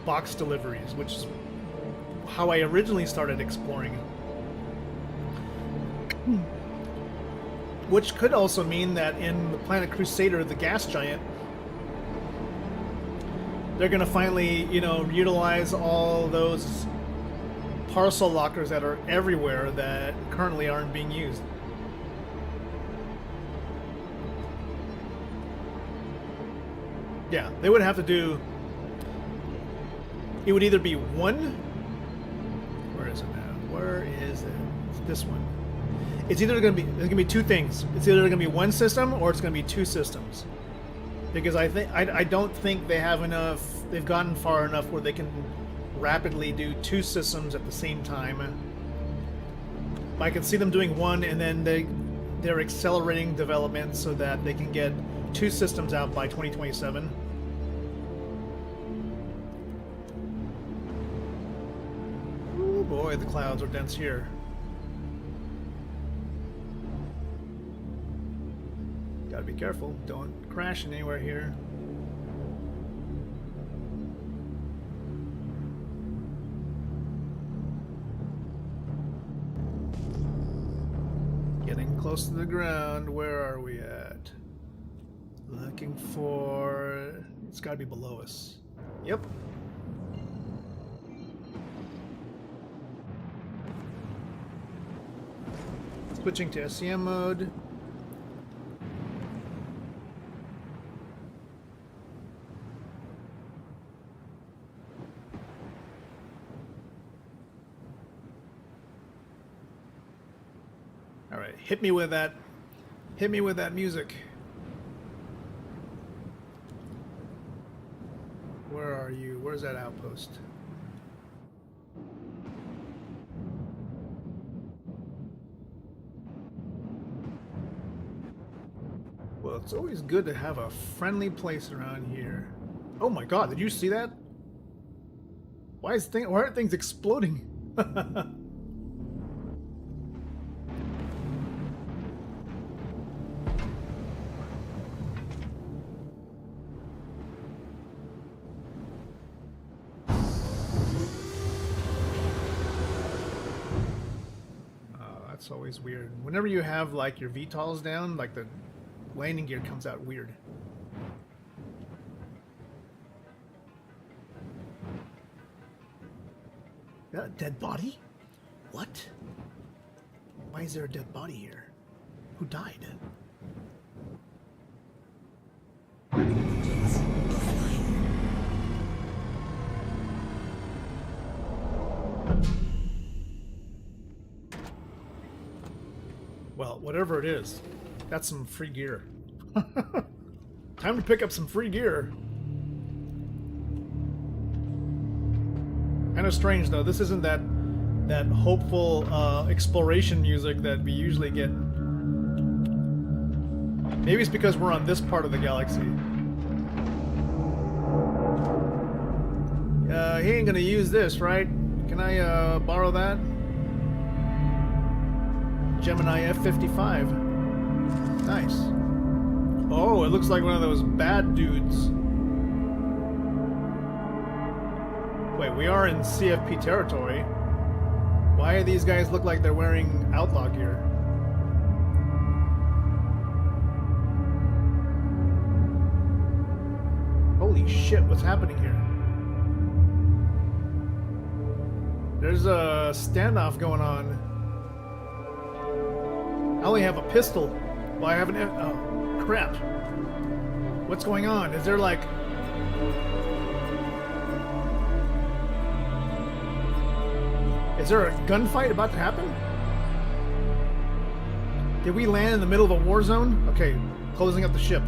box deliveries, which is how I originally started exploring. Which could also mean that in the Planet Crusader, the gas giant, they're going to finally, utilize all those parcel lockers that are everywhere that currently aren't being used. Yeah, they would have to do... It would either be one... Where is it now? Where is it? It's this one. It's either going to be... There's going to be 2 things. It's either going to be one system or it's going to be 2 systems. Because I don't think they have enough. They've gotten far enough where they can rapidly do 2 systems at the same time. I can see them doing one, and then they're accelerating development so that they can get 2 systems out by 2027. Oh boy, the clouds are dense here. Gotta be careful. Don't crash anywhere here. Getting close to the ground. Where are we at? Looking for... It's gotta be below us. Yep. Switching to SCM mode. All right, hit me with that. Hit me with that music. Where are you? Where's that outpost? Well, it's always good to have a friendly place around here. Oh my god, did you see that? Why aren't things exploding? That's always weird. Whenever you have like your VTOLs down, like the landing gear comes out weird. Is that a dead body? What? Why is there a dead body here? Who died? Well, whatever it is, that's some free gear. Time to pick up some free gear. Kind of strange though. This isn't that hopeful exploration music that we usually get. Maybe it's because we're on this part of the galaxy. He ain't gonna use this, right? Can I borrow that? Gemini F-55. Nice. Oh, it looks like one of those bad dudes. Wait, we are in CFP territory. Why do these guys look like they're wearing outlaw gear? Holy shit, what's happening here? There's a standoff going on. I only have a pistol. Well, I have an... Oh, crap. What's going on? Is there like... Is there a gunfight about to happen? Did we land in the middle of a war zone? Okay, closing up the ship.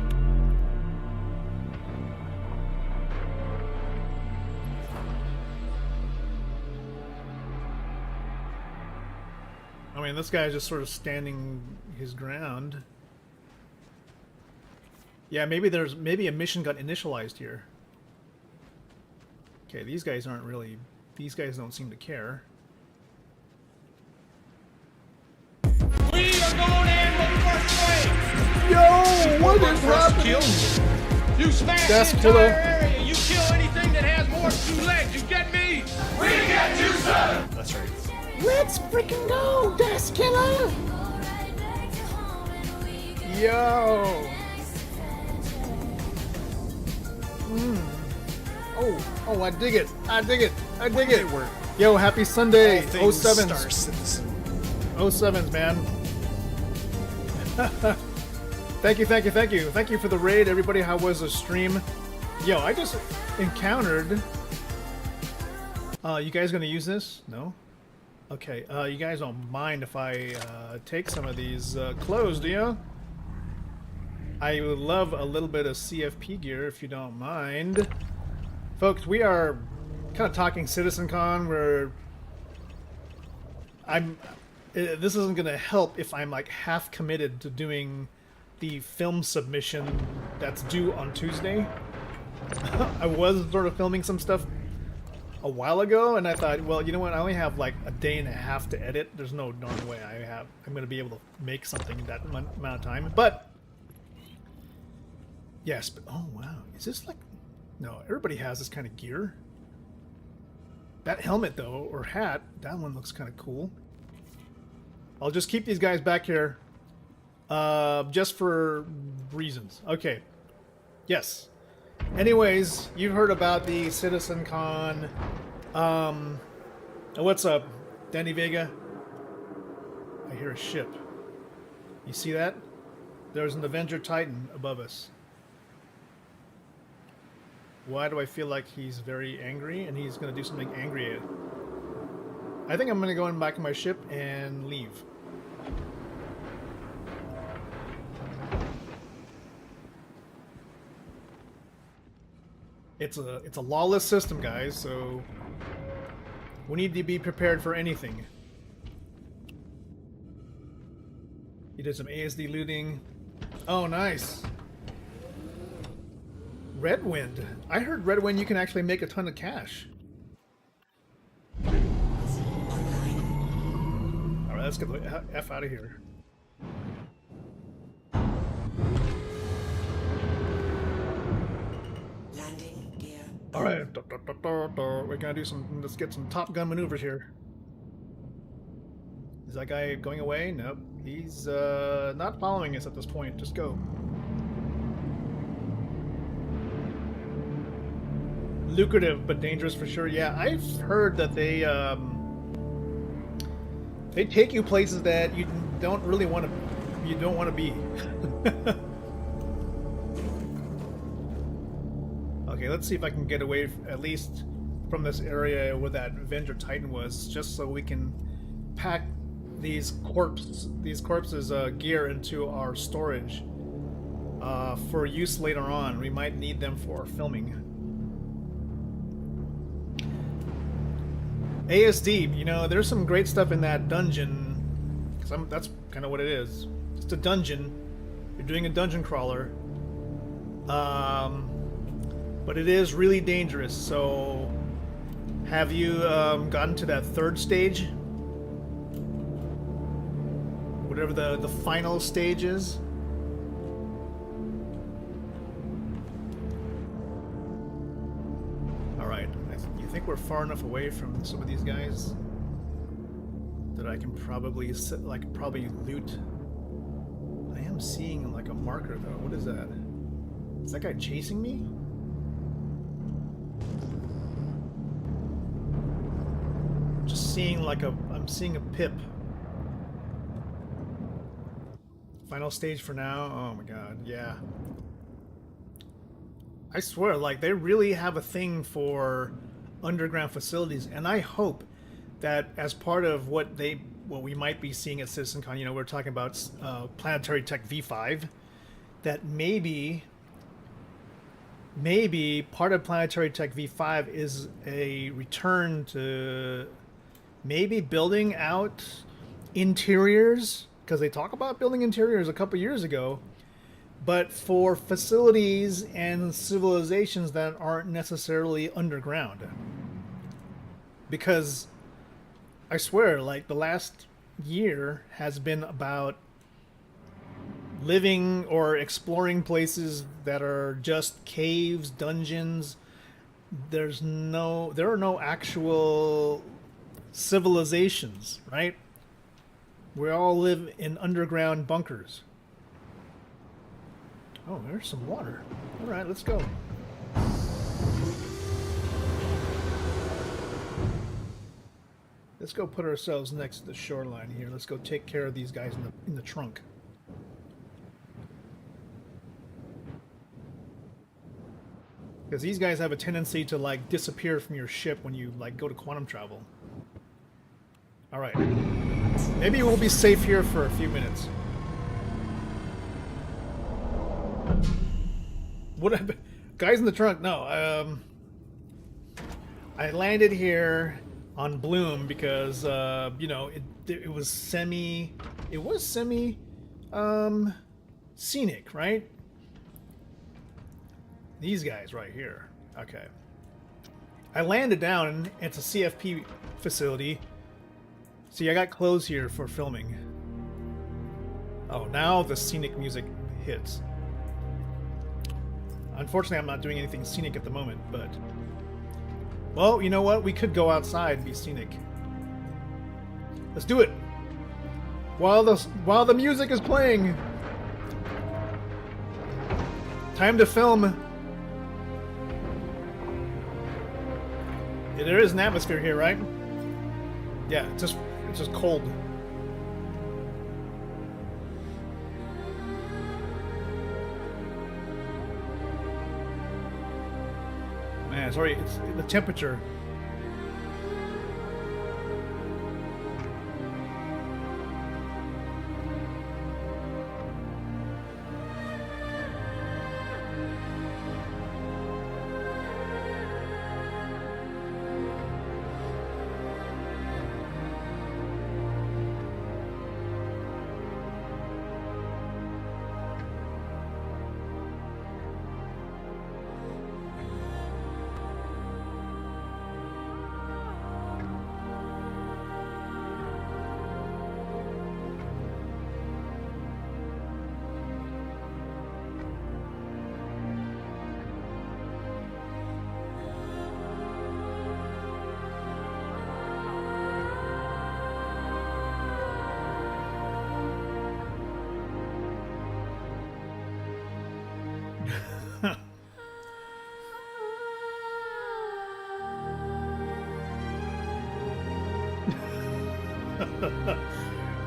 I mean, this guy's just sort of standing his ground. Yeah, maybe a mission got initialized here. Okay, these guys aren't really... These guys don't seem to care. We are going in with first wave. Yo, what is happening? You smash Desk the entire killer. area. You kill anything that has more than 2 legs. You get me? We get you, sir. That's right. Let's freaking go, Desk Killer! Yo! Oh, I dig it! I dig it! I dig it! Yo, happy Sunday! 07s. 07s, man. Thank you. Thank you for the raid, everybody. How was the stream? Yo, I just encountered... you guys gonna use this? No? Okay, you guys don't mind if I take some of these clothes, do you? I would love a little bit of CFP gear if you don't mind. Folks, we are kind of talking CitizenCon where this isn't going to help if I'm like half committed to doing the film submission that's due on Tuesday. I was sort of filming some stuff a while ago, and I thought, well, you know what? I only have like a day and a half to edit. There's no darn way I'm going to be able to make something in that amount of time. But Yes, but oh wow, is this like? No, everybody has this kind of gear. That helmet though, or hat, that one looks kind of cool. I'll just keep these guys back here, just for reasons. Okay. Yes. Anyways, you've heard about the CitizenCon. What's up, Danny Vega? I hear a ship. You see that? There's an Avenger Titan above us. Why do I feel like he's very angry and he's going to do something angry? I think I'm going to go back in my ship and leave. It's a lawless system, guys, so we need to be prepared for anything. You did some ASD looting. Oh, nice. Red Wind. I heard Red Wind you can actually make a ton of cash. Alright, let's get the F out of here. Landing gear. Alright, we're gonna do some, let's get some Top Gun maneuvers here. Is that guy going away? Nope. He's not following us at this point. Just go. Lucrative but dangerous for sure. Yeah, I've heard that they take you places that you don't really want to. You don't want to be. Okay, let's see if I can get away at least from this area where that Avenger Titan was, just so we can pack these corpses gear into our storage for use later on. We might need them for filming. ASD, you know, there's some great stuff in that dungeon. That's kind of what it is. It's a dungeon. You're doing a dungeon crawler. But it is really dangerous. So, have you gotten to that third stage? Whatever the final stage is? Alright, you think we're far enough away from some of these guys that I can probably loot? I am seeing like a marker though. What is that? Is that guy chasing me? Just seeing like I'm seeing a pip. Final stage for now. Oh my god, yeah. I swear, like, they really have a thing for underground facilities, and I hope that as part of what we might be seeing at CitizenCon, you know, we're talking about Planetary Tech V5, that maybe part of Planetary Tech V5 is a return to maybe building out interiors, because they talk about building interiors a couple years ago, but for facilities and civilizations that aren't necessarily underground. Because I swear, like, the last year has been about living or exploring places that are just caves, dungeons. There are no actual civilizations, right? We all live in underground bunkers. Oh, there's some water. All right, let's go. Let's go put ourselves next to the shoreline here. Let's go take care of these guys in the trunk. Because these guys have a tendency to, like, disappear from your ship when you, like, go to quantum travel. All right. Maybe we'll be safe here for a few minutes. What happened? Guys in the trunk? No. I landed here on Bloom because you know, it was semi scenic, right? These guys right here. Okay. I landed down. It's a CFP facility. See, I got clothes here for filming. Oh, now the scenic music hits. Unfortunately, I'm not doing anything scenic at the moment, but... Well, you know what? We could go outside and be scenic. Let's do it! While the music is playing! Time to film! Yeah, there is an atmosphere here, right? Yeah, it's just cold. Man, sorry, it's the temperature.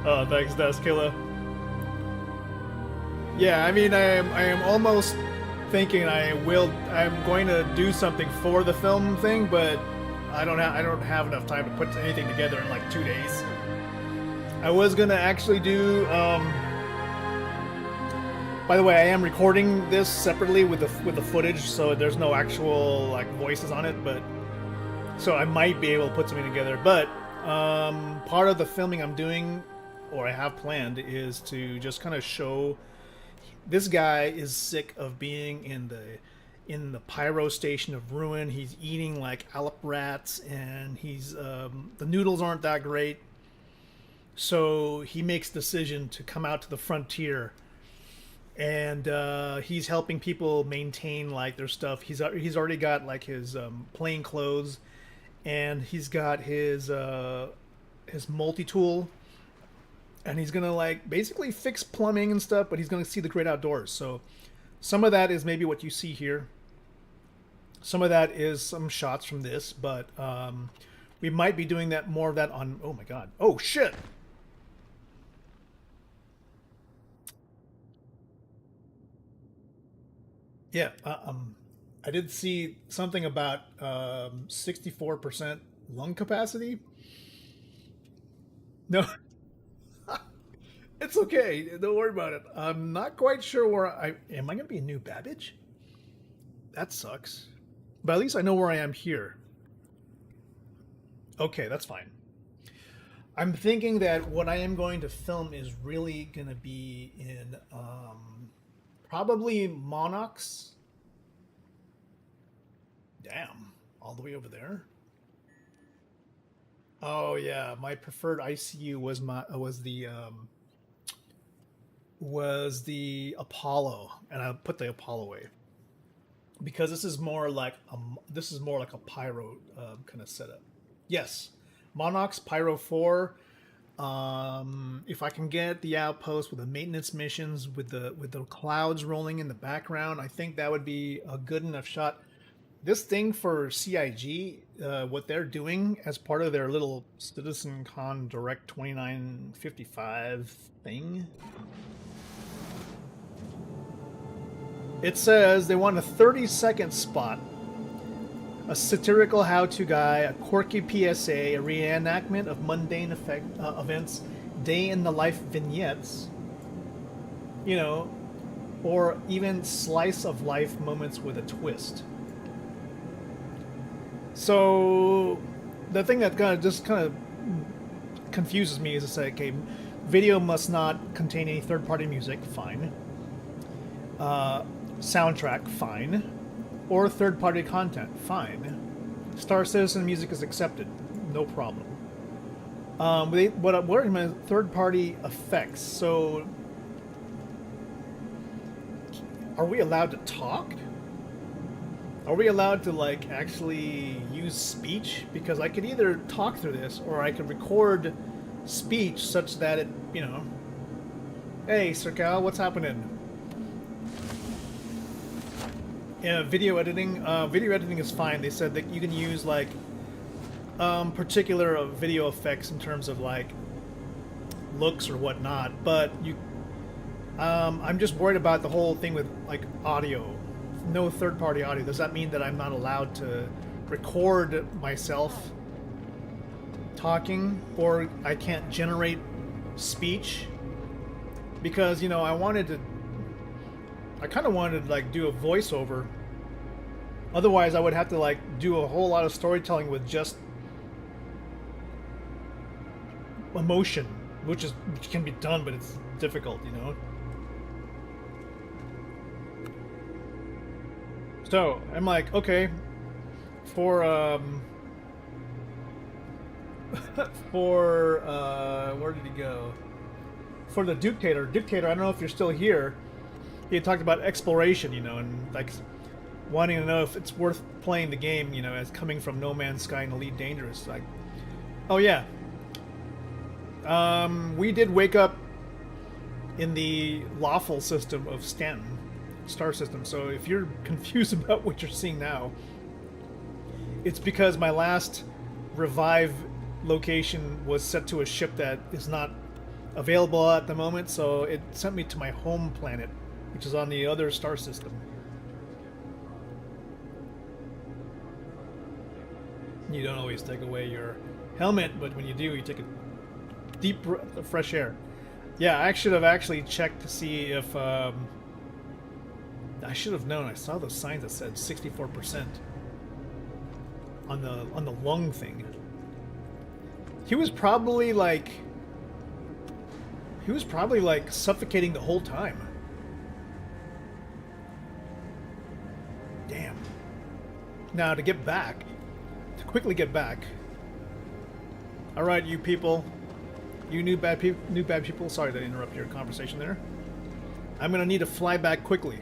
Oh, thanks, Deskilla. Yeah, I mean, I am almost thinking I'm going to do something for the film thing, but I don't have enough time to put anything together in like 2 days. I was gonna actually do. By the way, I am recording this separately with the footage, so there's no actual like voices on it, but so I might be able to put something together. But part of the filming I'm doing, or I have planned, is to just kind of show this guy is sick of being in the pyro station of ruin. He's eating like Alp rats, and he's the noodles aren't that great. So he makes the decision to come out to the frontier, and he's helping people maintain like their stuff. He's already got like his plain clothes, and he's got his multi-tool, and he's gonna like basically fix plumbing and stuff, but he's gonna see the great outdoors. So some of that is maybe what you see here. Some of that is some shots from this, but we might be doing that more of that on. Oh my god! Oh shit! Yeah, I did see something about 64% lung capacity. No, it's okay. Don't worry about it. I'm not quite sure where am. I gonna be a new Babbage? That sucks. But at least I know where I am here. Okay, that's fine. I'm thinking that what I am going to film is really gonna be in probably Monox. Damn, all the way over there. Oh yeah, my preferred ICU was the Apollo, and I put the Apollo away because this is more like a pyro kind of setup. Yes, Monox Pyro 4. If I can get the outpost with the maintenance missions with the clouds rolling in the background, I think that would be a good enough shot. This thing for CIG, what they're doing as part of their little CitizenCon Direct 2955 thing, it says they want a 30-second spot, a satirical how-to guy, a quirky PSA, a reenactment of mundane events, day-in-the-life vignettes, you know, or even slice-of-life moments with a twist. So the thing that kind of confuses me is to say, okay, video must not contain any third-party music, fine. Soundtrack, fine. Or third-party content, fine. Star Citizen music is accepted, no problem. What are my third-party effects? So, are we allowed to talk? Are we allowed to like actually use speech? Because I could either talk through this or I could record speech such that it, you know, hey, Sir Cal, what's happening? Yeah, video editing is fine. They said that you can use like particular video effects in terms of like looks or whatnot, but you I'm just worried about the whole thing with like audio. No third-party audio. Does that mean that I'm not allowed to record myself talking, or I can't generate speech? Because, you know, I kind of wanted to like do a voiceover. Otherwise, I would have to like do a whole lot of storytelling with just emotion, which can be done, but it's difficult, you know. So I'm like, okay, for where did he go? For the Dictator, I don't know if you're still here. He had talked about exploration, you know, and like wanting to know if it's worth playing the game, you know, as coming from No Man's Sky and Elite Dangerous. Like, oh yeah, we did wake up in the lawful system of Stanton star system. So if you're confused about what you're seeing now, it's because my last revive location was set to a ship that is not available at the moment, so it sent me to my home planet, which is on the other star system. You don't always take away your helmet, but when you do, you take a deep breath of fresh air. Yeah, I should have actually checked to see if I should have known. I saw those signs that said 64% on the lung thing. He was probably like suffocating the whole time. Damn. Now to quickly get back. All right, you people, you new bad people. Sorry to interrupt your conversation there. I'm gonna need to fly back quickly.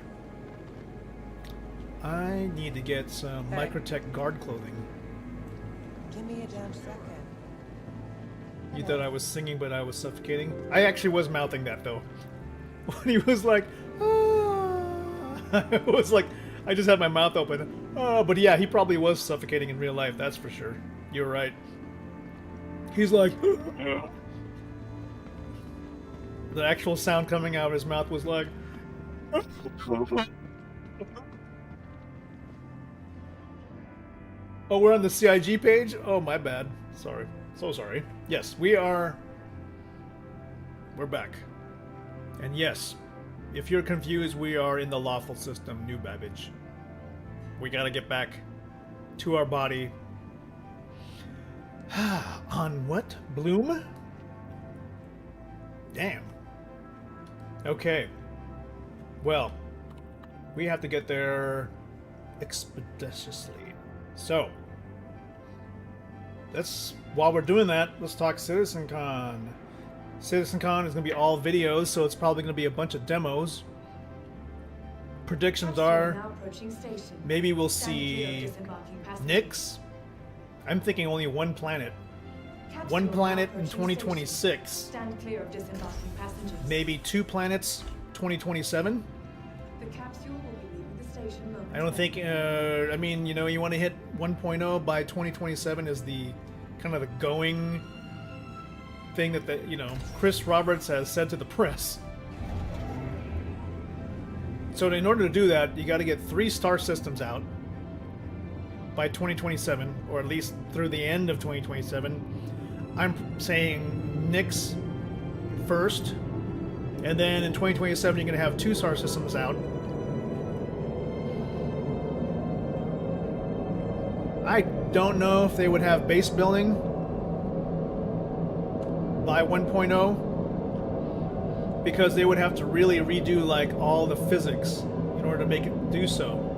I need to get some Microtech guard clothing. Give me a damn second. You thought I was singing, but I was suffocating? I actually was mouthing that, though. When he was like, ah, I was like, I just had my mouth open. Oh, but yeah, he probably was suffocating in real life, that's for sure. You're right. He's like, the actual sound coming out of his mouth was like, oh, we're on the CIG page? Oh, my bad. Sorry. So sorry. Yes, we're back. And yes, if you're confused, we are in the lawful system, New Babbage. We gotta get back to our body. On what? Bloom? Damn. Okay. Well, we have to get there expeditiously. So, while we're doing that, let's talk CitizenCon. CitizenCon is going to be all videos, so it's probably going to be a bunch of demos. Predictions are maybe we'll see Nyx. I'm thinking only one planet. One planet in 2026. Stand clear of disembarking passengers. Maybe 2 planets 2027. The capsule will be leaving the station momentarily. I don't think, I mean, you know, you want to hit 1.0 by 2027 is the kind of the going thing that, you know, Chris Roberts has said to the press. So in order to do that, you got to get 3 star systems out by 2027, or at least through the end of 2027. I'm saying Nyx first, and then in 2027 you're going to have 2 star systems out. I don't know if they would have base building by 1.0, because they would have to really redo like all the physics in order to make it do so.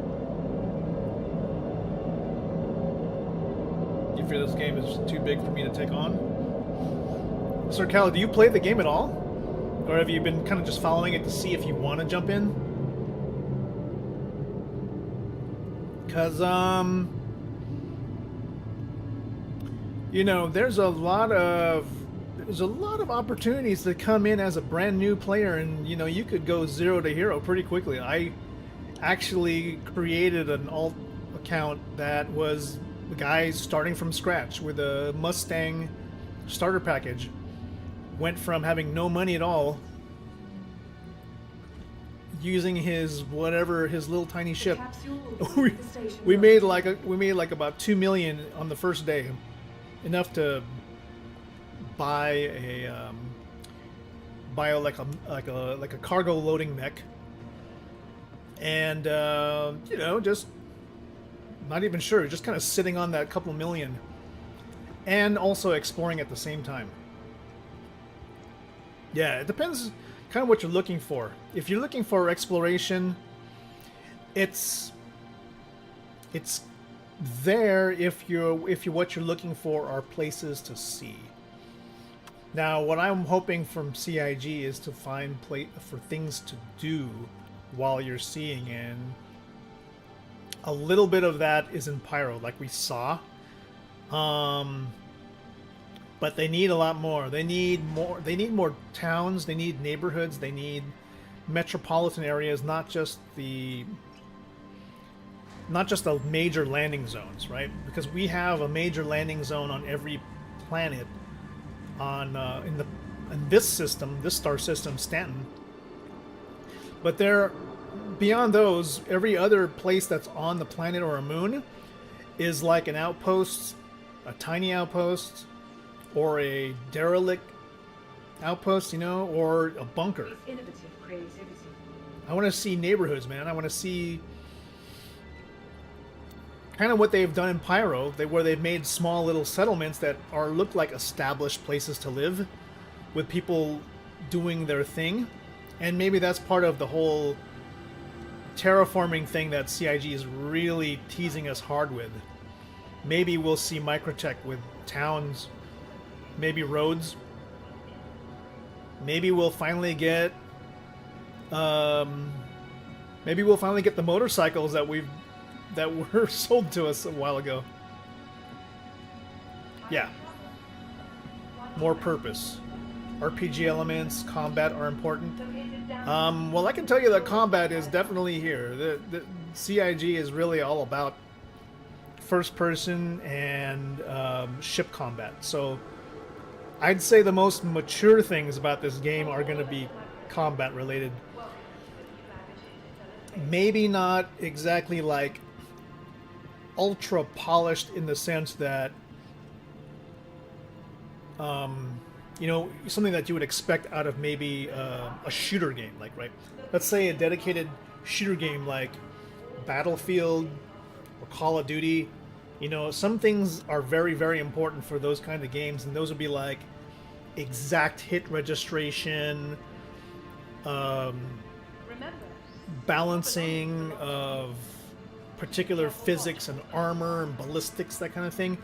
Do you feel this game is too big for me to take on? Sir Cal, do you play the game at all? Or have you been kind of just following it to see if you want to jump in? Because, you know, there's a lot of opportunities to come in as a brand new player, and you know, you could go 0 to hero pretty quickly. I actually created an alt account that was the guy starting from scratch with a Mustang starter package. Went from having no money at all, using his little tiny ship. we made like about 2 million on the first day, enough to buy a cargo loading mech, and you know, just not even sure, just kind of sitting on that couple million, and also exploring at the same time. Yeah, it depends kind of what you're looking for. If you're looking for exploration, it's there. If what you're looking for are places to see. Now, what I'm hoping from CIG is to find for things to do while you're seeing, and a little bit of that is in Pyro, like we saw. But they need a lot more. They need more towns. They need neighborhoods. They need metropolitan areas, not just the major landing zones, right? Because we have a major landing zone on every planet on in this system, this star system, Stanton. But beyond those, every other place that's on the planet or a moon is like an outpost, a tiny outpost, or a derelict outpost, you know, or a bunker. Innovative creativity. I want to see neighborhoods, man. I want to see kind of what they've done in Pyro, where they've made small little settlements that look like established places to live, with people doing their thing. And maybe that's part of the whole terraforming thing that CIG is really teasing us hard with. Maybe we'll see Microtech with towns, maybe roads. Maybe we'll finally get the motorcycles that were sold to us a while ago. Yeah. More purpose. RPG elements, combat are important. Well, I can tell you that combat is definitely here. The CIG is really all about first person and ship combat. So I'd say the most mature things about this game are going to be combat related. Maybe not exactly like ultra polished in the sense that you know, something that you would expect out of maybe a shooter game, like, right? Let's say a dedicated shooter game like Battlefield or Call of Duty. You know, some things are very, very important for those kind of games, and those would be like exact hit registration, balancing of particular physics and armor and ballistics, that kind of thing.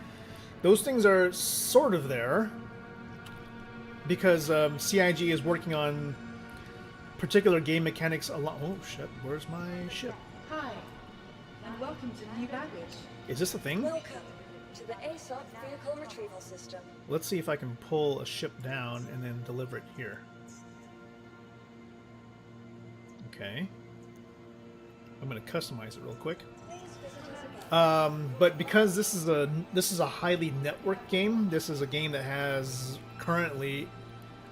Those things are sort of there because CIG is working on particular game mechanics a lot. Oh shit, where's my ship? Hi, and welcome to New Baggage. Is this a thing? Welcome to the ASOP vehicle retrieval system. Let's see if I can pull a ship down and then deliver it here. Okay. I'm going to customize it real quick. But because this is a highly networked game, this is a game that has currently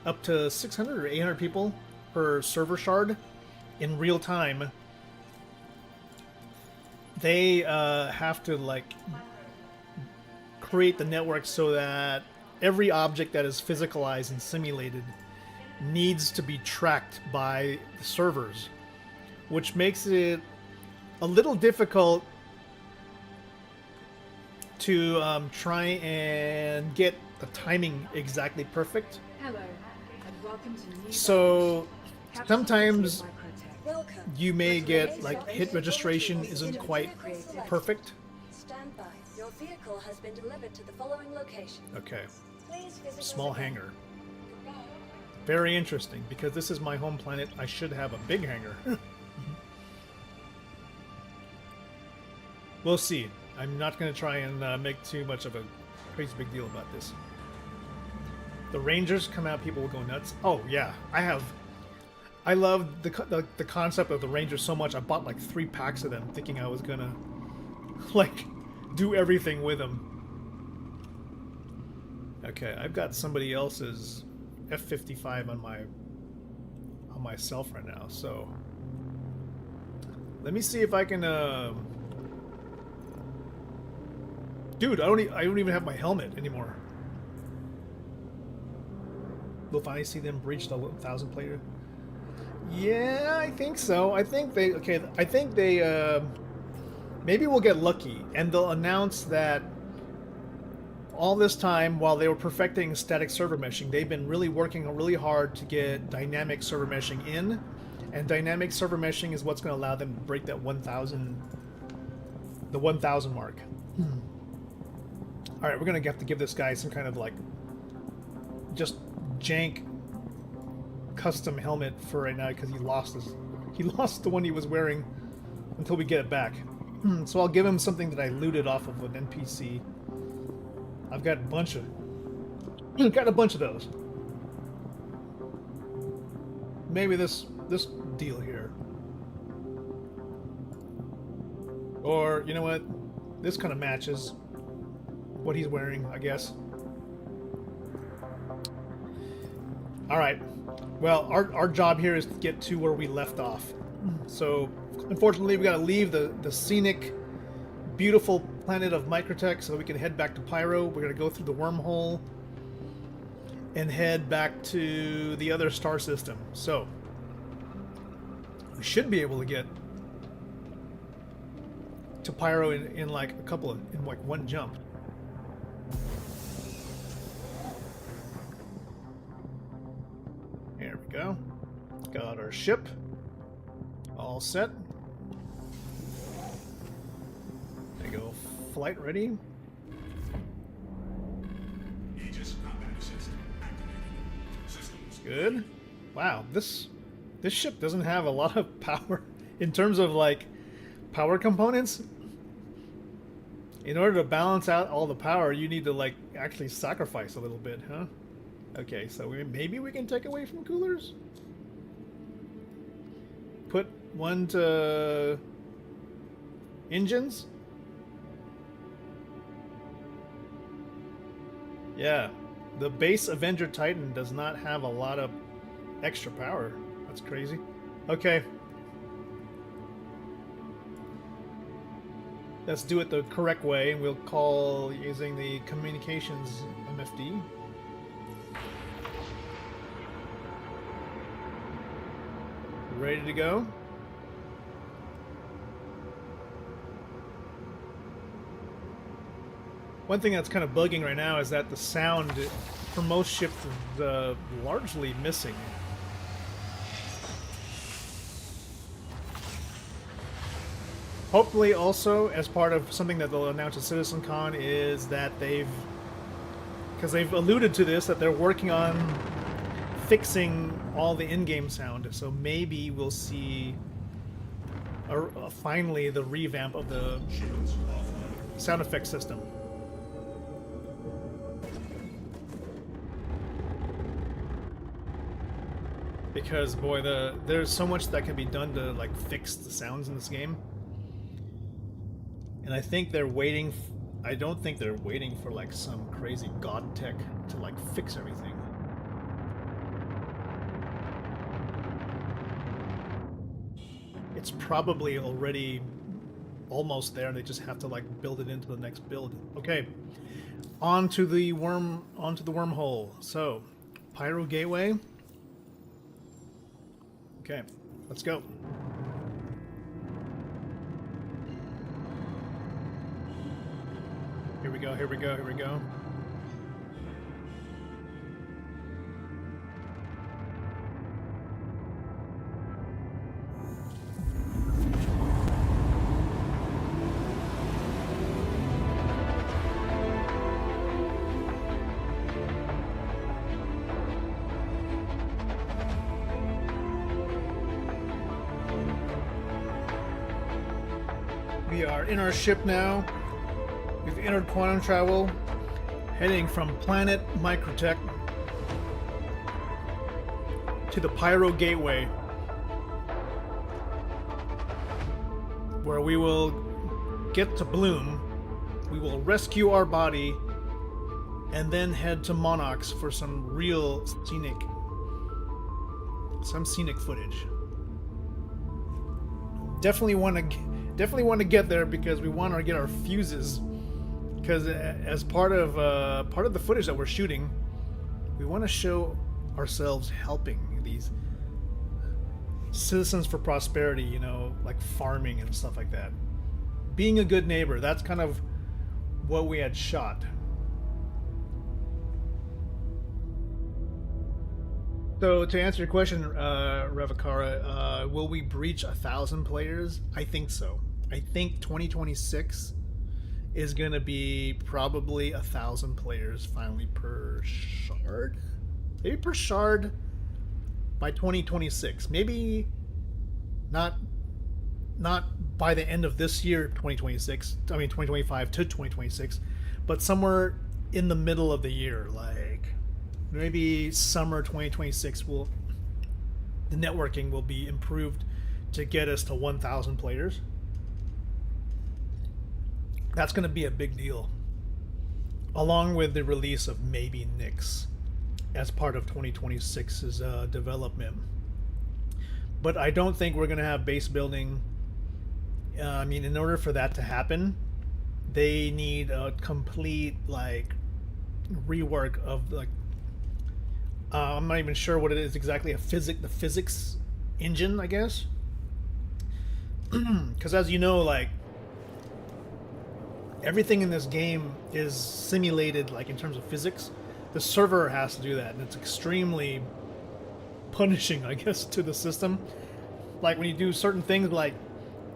up to 600 or 800 people per server shard in real time. They have to like create the network so that every object that is physicalized and simulated needs to be tracked by the servers, which makes it a little difficult to try and get the timing exactly perfect. Hello, and welcome to New So Baggage. sometimes Welcome. you may get like hit registration isn't quite perfect. Stand by. Your vehicle has been delivered to the following location. Okay, Please visit small us again. hangar. Very interesting, because this is my home planet. I should have a big hangar. We'll see. I'm not going to try and make too much of a crazy big deal about this. The Rangers come out, people will go nuts. Oh yeah, I love the concept of the Rangers so much. I bought like 3 packs of them, thinking I was gonna like do everything with them. Okay, I've got somebody else's F-55 on myself right now, so let me see if I can. Dude, I don't even have my helmet anymore. We'll finally see them breach the 1,000 player. Yeah, I think so. I think they maybe we'll get lucky and they'll announce that all this time while they were perfecting static server meshing, they've been really working really hard to get dynamic server meshing in, and dynamic server meshing is what's going to allow them to break that 1,000 mark. All right, we're going to have to give this guy some kind of like just jank custom helmet for right now because he lost the one he was wearing until we get it back. So I'll give him something that I looted off of an NPC. I've got a bunch of those. Maybe this deal here. Or you know what? This kind of matches what he's wearing, I guess. Alright, well, our job here is to get to where we left off. So, unfortunately, we gotta leave the scenic, beautiful planet of Microtech so we can head back to Pyro. We're gonna go through the wormhole and head back to the other star system. So, we should be able to get to Pyro in like one jump. There we go. Got our ship all set. There you go. Flight ready. Good. Wow, this ship doesn't have a lot of power in terms of like power components. In order to balance out all the power, you need to like actually sacrifice a little bit, huh? Okay, so maybe we can take away from coolers? Put one to engines? Yeah, the base Avenger Titan does not have a lot of extra power. That's crazy. Okay. Let's do it the correct way, and we'll call using the communications MFD. Ready to go? One thing that's kind of bugging right now is that the sound for most ships is largely missing. Hopefully also, as part of something that they'll announce at CitizenCon, is that because they've alluded to this, that they're working on fixing all the in-game sound, so maybe we'll see finally the revamp of the sound effect system. Because boy, there's so much that can be done to like fix the sounds in this game, and I think they're waiting. I don't think they're waiting for like some crazy god tech to like fix everything. It's probably already almost there, and they just have to like build it into the next build. Okay, onto the wormhole. So, Pyro Gateway. Okay, let's go. Here we go, here we go, here we go. We are in our ship now. We've entered quantum travel, heading from planet Microtech to the Pyro Gateway, where we will get to Bloom. We will rescue our body and then head to Monarchs for some real scenic footage. Definitely want to get there because we want to get our fuses. Because as part of the footage that we're shooting, we want to show ourselves helping these citizens for prosperity. You know, like farming and stuff like that. Being a good neighbor. That's kind of what we had shot. So to answer your question, Revakara, will we breach 1,000 players? I think so. I think 2026 is going to be probably 1,000 players finally per shard. Maybe per shard by 2026. Maybe not by the end of this year, 2026. I mean 2025 to 2026, but somewhere in the middle of the year, like. Maybe summer 2026 the networking will be improved to get us to 1,000 players. That's going to be a big deal. Along with the release of maybe Nyx as part of 2026's development. But I don't think we're going to have base building. I mean, in order for that to happen, they need a complete like rework of like I'm not even sure what it is exactly. The physics engine, I guess. Because as you know, like everything in this game is simulated, like in terms of physics. The server has to do that, and it's extremely punishing, I guess, to the system. Like when you do certain things, like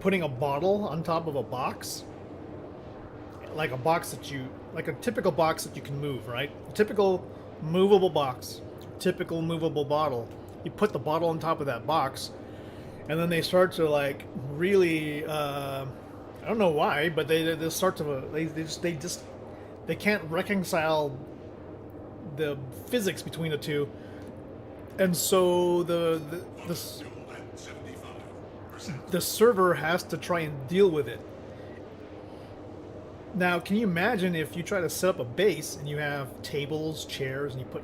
putting a bottle on top of a box, like a typical box that you can move, right? A typical movable box. Typical movable bottle. You put the bottle on top of that box, and then they start to like really I don't know why, but they start to they can't reconcile the physics between the two, and so the server has to try and deal with it. Now, can you imagine if you try to set up a base and you have tables, chairs, and you put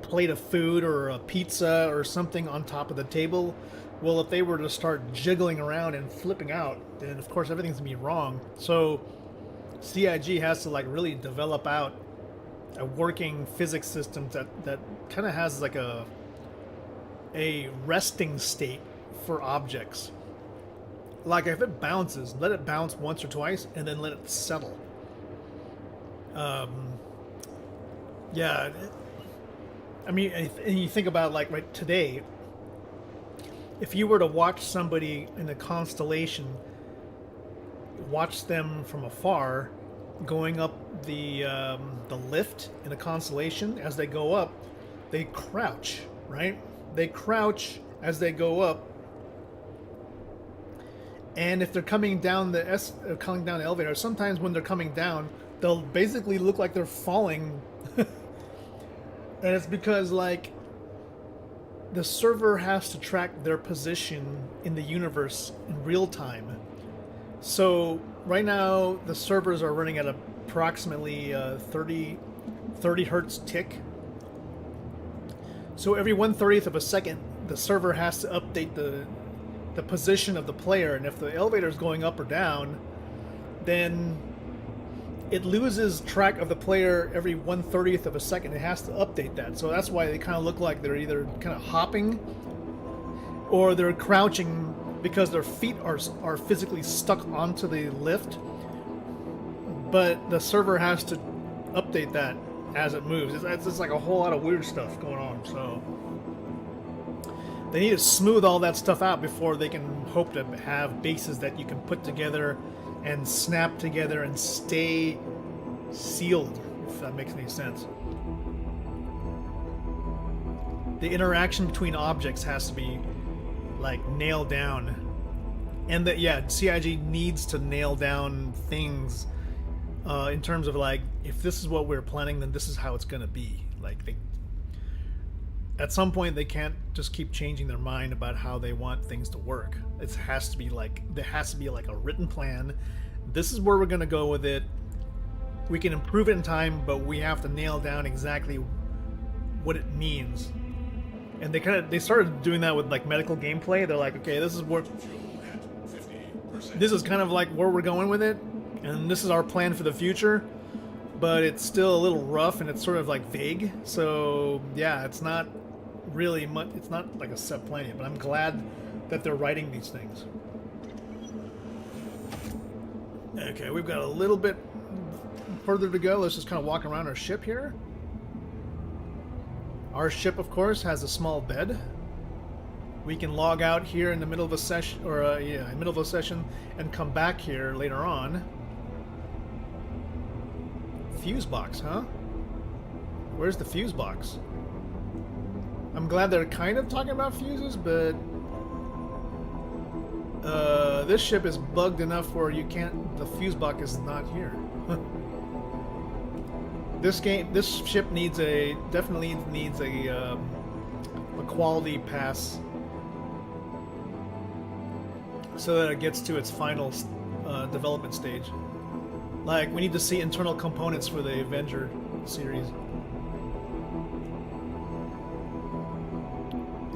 plate of food or a pizza or something on top of the table? Well, if they were to start jiggling around and flipping out, then of course everything's gonna be wrong. So CIG has to like really develop out a working physics system that kind of has like a resting state for objects. Like if it bounces, let it bounce once or twice and then let it settle. Yeah. I mean, and you think about like right today, if you were to watch somebody in a constellation, watch them from afar, going up the lift in a constellation, as they go up, they crouch, right? They crouch as they go up, and if they're coming down the elevator, sometimes when they're coming down, they'll basically look like they're falling. And it's because, like, the server has to track their position in the universe in real time. So, right now, the servers are running at approximately 30 hertz tick. So, every 1/30th of a second, the server has to update the position of the player. And if the elevator is going up or down, then it loses track of the player every 1/30th of a second. It has to update that. So that's why they kind of look like they're either kind of hopping or they're crouching because their feet are physically stuck onto the lift. But the server has to update that as it moves. It's just like a whole lot of weird stuff going on. So they need to smooth all that stuff out before they can hope to have bases that you can put together and snap together and stay sealed, if that makes any sense. The interaction between objects has to be like nailed down And that, yeah, CIG needs to nail down things in terms of like, if this is what we're planning, then this is how it's going to be. Like, at some point, they can't just keep changing their mind about how they want things to work. It has to be like, there has to be like a written plan. This is where we're going to go with it. We can improve it in time, but we have to nail down exactly what it means. And they started doing that with like medical gameplay. They're like, okay, this is kind of like where we're going with it, and this is our plan for the future, but it's still a little rough and it's sort of like vague. So yeah, it's not really much, it's not like a set plan yet, but I'm glad that they're writing these things. Okay, we've got a little bit further to go. Let's just kind of walk around our ship here. Our ship, of course, has a small bed. We can log out here in the middle of a session, or in the middle of a session, and come back here later on. Fuse box, huh? Where's the fuse box? I'm glad they're kind of talking about fuses, but this ship is bugged enough where you can't. The fuse box is not here. This ship definitely needs a quality pass so that it gets to its final development stage. Like, we need to see internal components for the Avenger series.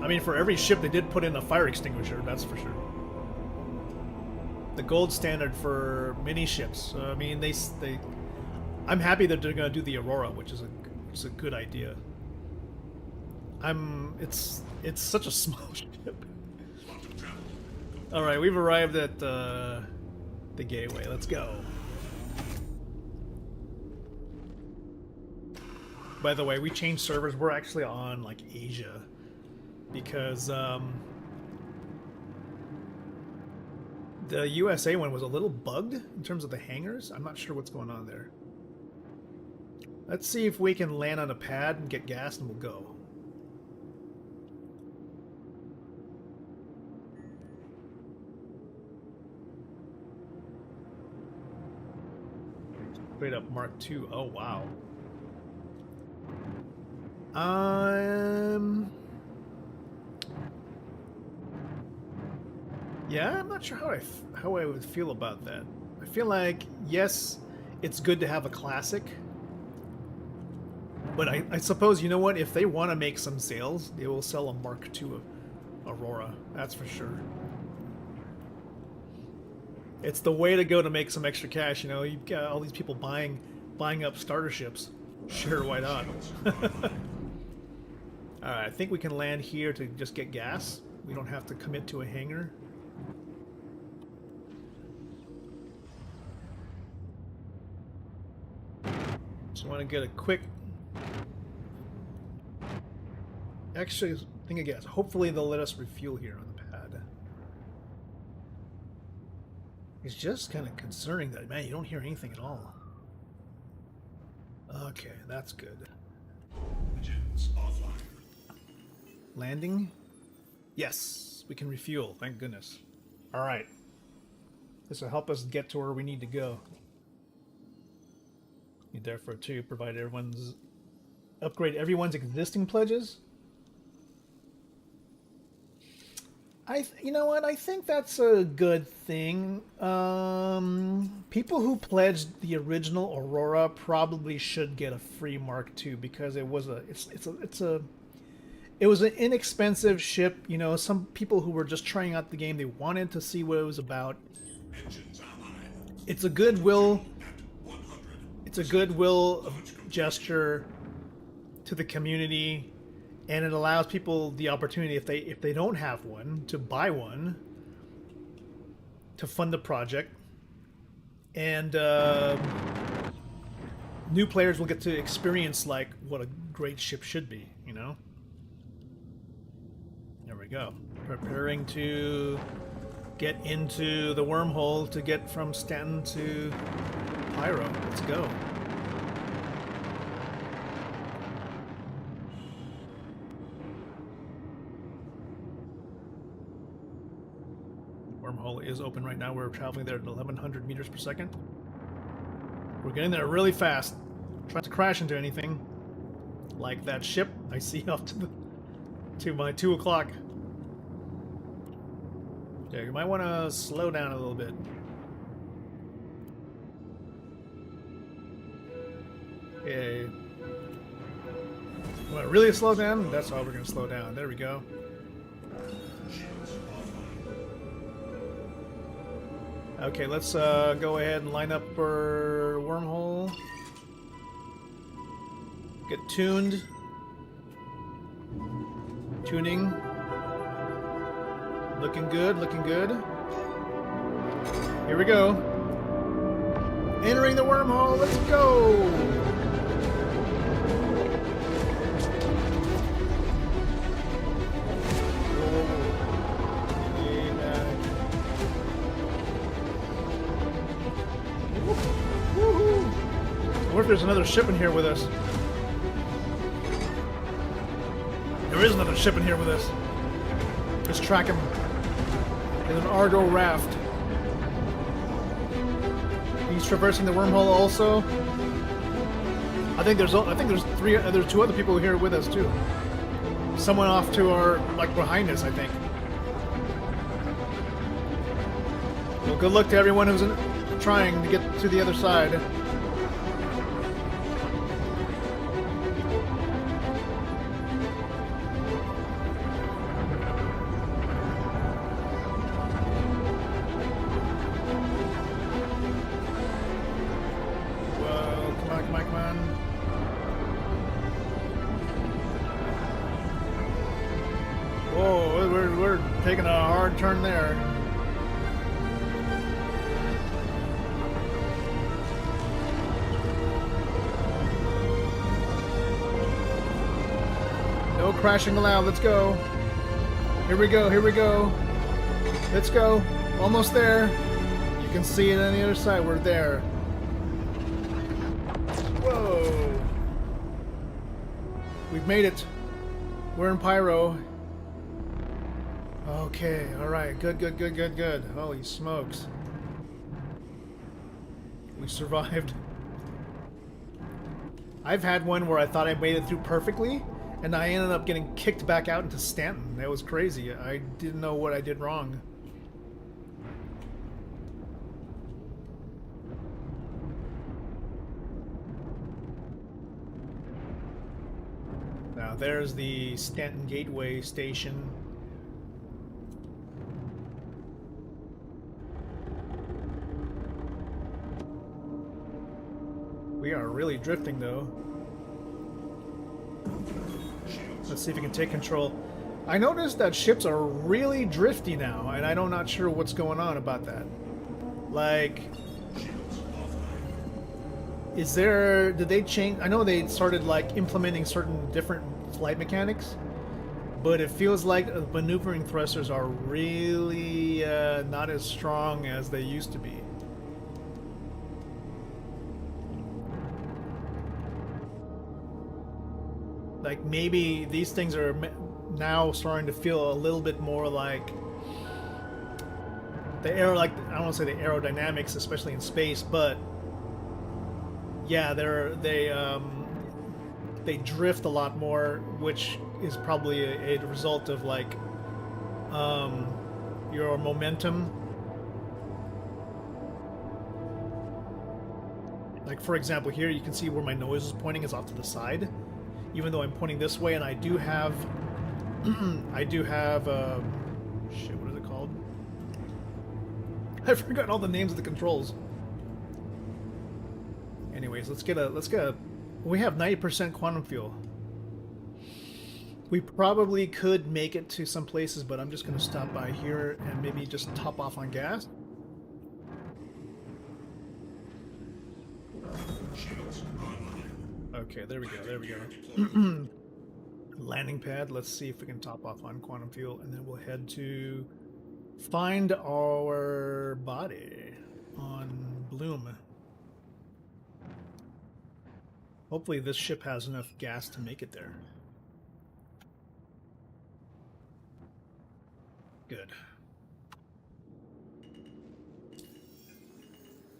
I mean, for every ship they did put in a fire extinguisher, that's for sure. The gold standard for mini ships. I mean, I'm happy that they're going to do the Aurora, which is a good idea. It's such a small ship. All right, we've arrived at the gateway. Let's go. By the way, we changed servers. We're actually on like Asia because the USA one was a little bugged in terms of the hangars. I'm not sure what's going on there. Let's see if we can land on a pad and get gas, and we'll go. Straight up Mark II. Oh, wow. Yeah, I'm not sure how I would feel about that. I feel like, yes, it's good to have a classic. But I suppose, you know what, if they want to make some sales, they will sell a Mark II Aurora. That's for sure. It's the way to go to make some extra cash, you know. You've got all these people buying up starter ships. Sure, why not? Alright, I think we can land here to just get gas. We don't have to commit to a hangar. Just want to get a quick... Actually, I think I guess. Hopefully they'll let us refuel here on the pad. It's just kind of concerning that, man, you don't hear anything at all. Okay, that's good. Landing? Yes, we can refuel, thank goodness. Alright. This will help us get to where we need to go. Need therefore to provide upgrade everyone's existing pledges. You know what? I think that's a good thing. People who pledged the original Aurora probably should get a free Mark II because it was an inexpensive ship. You know, some people who were just trying out the game, they wanted to see what it was about. It's a goodwill. It's a goodwill gesture to the community. And it allows people the opportunity, if they don't have one, to buy one, to fund the project, and new players will get to experience like what a great ship should be. You know. There we go. Preparing to get into the wormhole to get from Stanton to Pyro. Let's go. Wormhole is open right now. We're traveling there at 1100 meters per second. We're getting there really fast. Trying to crash into anything. Like that ship I see off to my 2 o'clock. Yeah, you might want to slow down a little bit. Okay. Want to really slow down? That's how we're going to slow down. There we go. Okay, let's go ahead and line up for wormhole. Get tuned. Tuning. Looking good, looking good. Here we go. Entering the wormhole, let's go! I wonder if there's another ship in here with us. There is another ship in here with us. Let's track him. In an Argo raft. He's traversing the wormhole also. I think there's two other people here with us too. Someone off to our behind us, I think. Well, good luck to everyone who's trying to get to the other side. Taking a hard turn there. No crashing allowed. Let's go. Here we go. Here we go. Let's go. Almost there. You can see it on the other side. We're there. Whoa. We've made it. We're in Pyro. Okay, alright, good. Holy smokes. We survived. I've had one where I thought I made it through perfectly, and I ended up getting kicked back out into Stanton. That was crazy. I didn't know what I did wrong. Now there's the Stanton Gateway station. We are really drifting, though. Let's see if we can take control. I noticed that ships are really drifty now, and I'm not sure what's going on about that. Like, did they change? I know they started, implementing certain different flight mechanics, but it feels like maneuvering thrusters are really not as strong as they used to be. Like, maybe these things are now starting to feel a little bit more like the I don't want to say the aerodynamics, especially in space, but yeah, they drift a lot more, which is probably a result of your momentum. Like, for example, here you can see where my nose is pointing is off to the side. Even though I'm pointing this way, and I do have, shit, what is it called? I forgot all the names of the controls. Anyways, let's get a, we have 90% quantum fuel. We probably could make it to some places, but I'm just going to stop by here and maybe just top off on gas. Okay, there we go. Landing pad. Let's see if we can top off on quantum fuel, and then we'll head to find our body on Bloom. Hopefully this ship has enough gas to make it there. Good.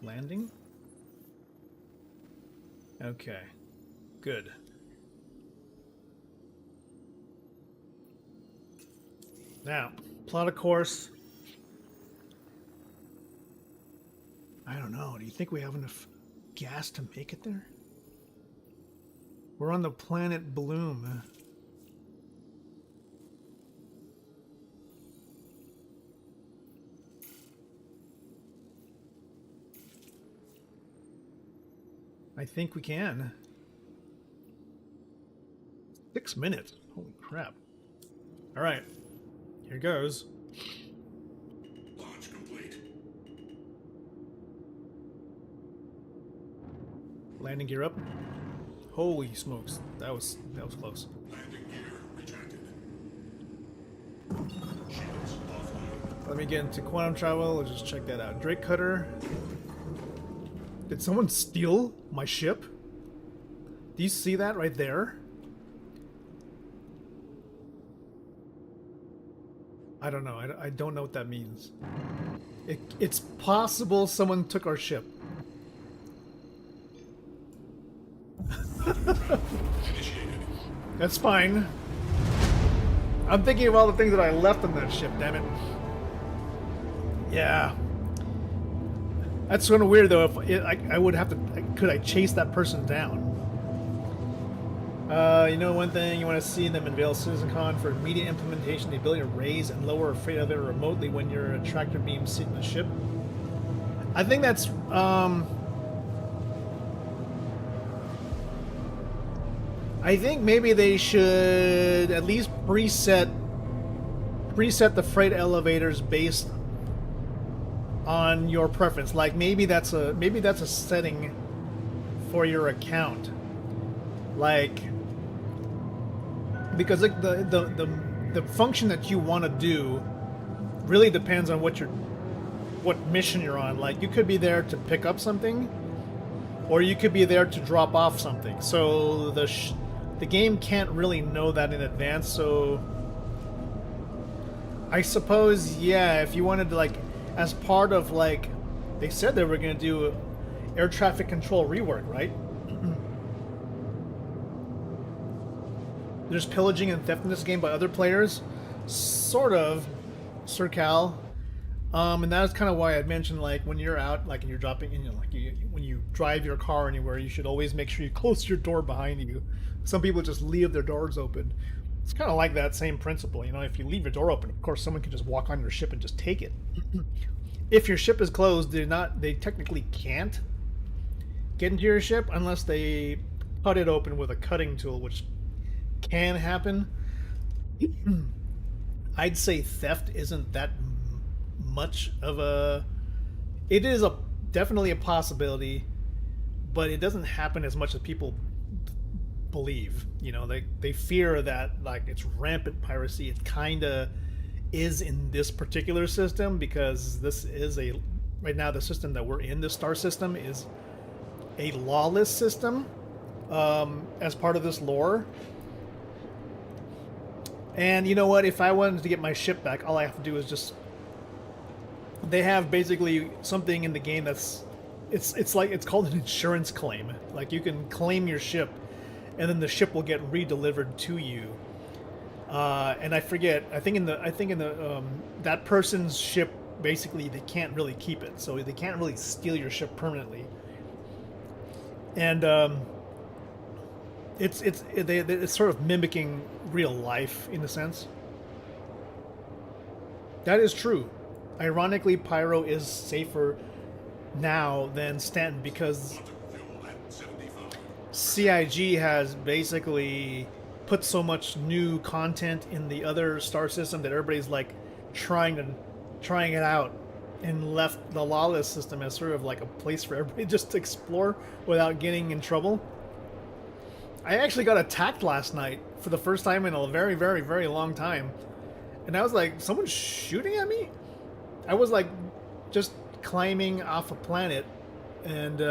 Landing? Okay. Good. Now, plot a course. I don't know. Do you think we have enough gas to make it there? We're on the planet Bloom. I think we can. 6 minutes. Holy crap. All right. Here goes. Launch complete. Landing gear up. Holy smokes. That was close. Landing gear retracted. Let me get into quantum travel. Let's just check that out. Drake Cutter. Did someone steal my ship? Do you see that right there? I don't know. I don't know what that means. It's possible someone took our ship. That's fine. I'm thinking of all the things that I left on that ship, damn it. Yeah. That's sort of weird, though. If I would have to... Could I chase that person down? You know one thing you want to see them unveil CitizenCon for immediate implementation, the ability to raise and lower a freight elevator remotely when your tractor beam sit in the ship. I think that's... I think maybe they should at least preset the freight elevators based on your preference. Like maybe that's a setting for your account. Like because like the function that you want to do really depends on what mission you're on. Like you could be there to pick up something, or you could be there to drop off something. So the game can't really know that in advance. So I suppose, yeah, if you wanted to, like, as part of, like, they said they were going to do air traffic control rework, right? There's pillaging and theft in this game by other players, sort of, Sir Cal. And that's kind of why I mentioned, like, when you're out, like, and you're dropping, you know, like, when you drive your car anywhere, you should always make sure you close your door behind you. Some people just leave their doors open. It's kind of like that same principle, you know. If you leave your door open, of course, someone can just walk on your ship and just take it. If your ship is closed, they technically can't get into your ship unless they cut it open with a cutting tool, which can happen. I'd say theft isn't that much of a... It is definitely a possibility, but it doesn't happen as much as people believe. You know, they fear that, like, it's rampant piracy. It kind of is in this particular system, because this is right now the system that we're in, the star system, is a lawless system as part of this lore. And you know what, if I wanted to get my ship back, all I have to do is just... They have basically something in the game that's... It's like, it's called an insurance claim. Like, you can claim your ship, and then the ship will get re-delivered to you. And I forget. I think in the that person's ship, basically they can't really keep it, so they can't really steal your ship permanently. And it's sort of mimicking real life in a sense. That is true. Ironically, Pyro is safer now than Stanton, because CIG has basically put so much new content in the other star system that everybody's like trying it out, and left the lawless system as sort of like a place for everybody just to explore without getting in trouble. I actually got attacked last night for the first time in a very, very, very long time, and I was like, someone's shooting at me? I was like just climbing off a planet, and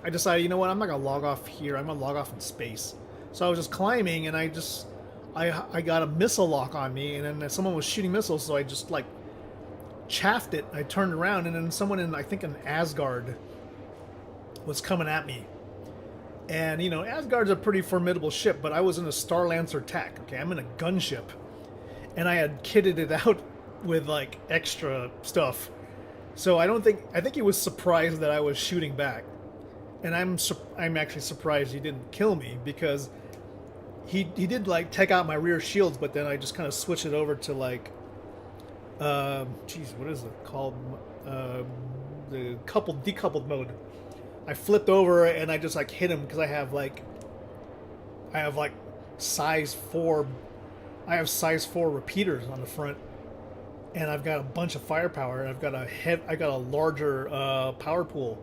I decided, you know what, I'm not gonna log off here, I'm gonna log off in space. So I was just climbing, and I got a missile lock on me, and then someone was shooting missiles, so I just like chaffed it. I turned around, and then someone in, I think, an Asgard was coming at me. And, you know, Asgard's a pretty formidable ship, but I was in a Star Lancer TAC. Okay, I'm in a gunship. And I had kitted it out with, like, extra stuff. So I think he was surprised that I was shooting back. And I'm actually surprised he didn't kill me, because he did, like, take out my rear shields, but then I just kind of switched it over to, like, geez, what is it called? The decoupled mode. I flipped over and I just, like, hit him because I have size 4 repeaters on the front, and I've got a bunch of firepower, and I got a larger power pool.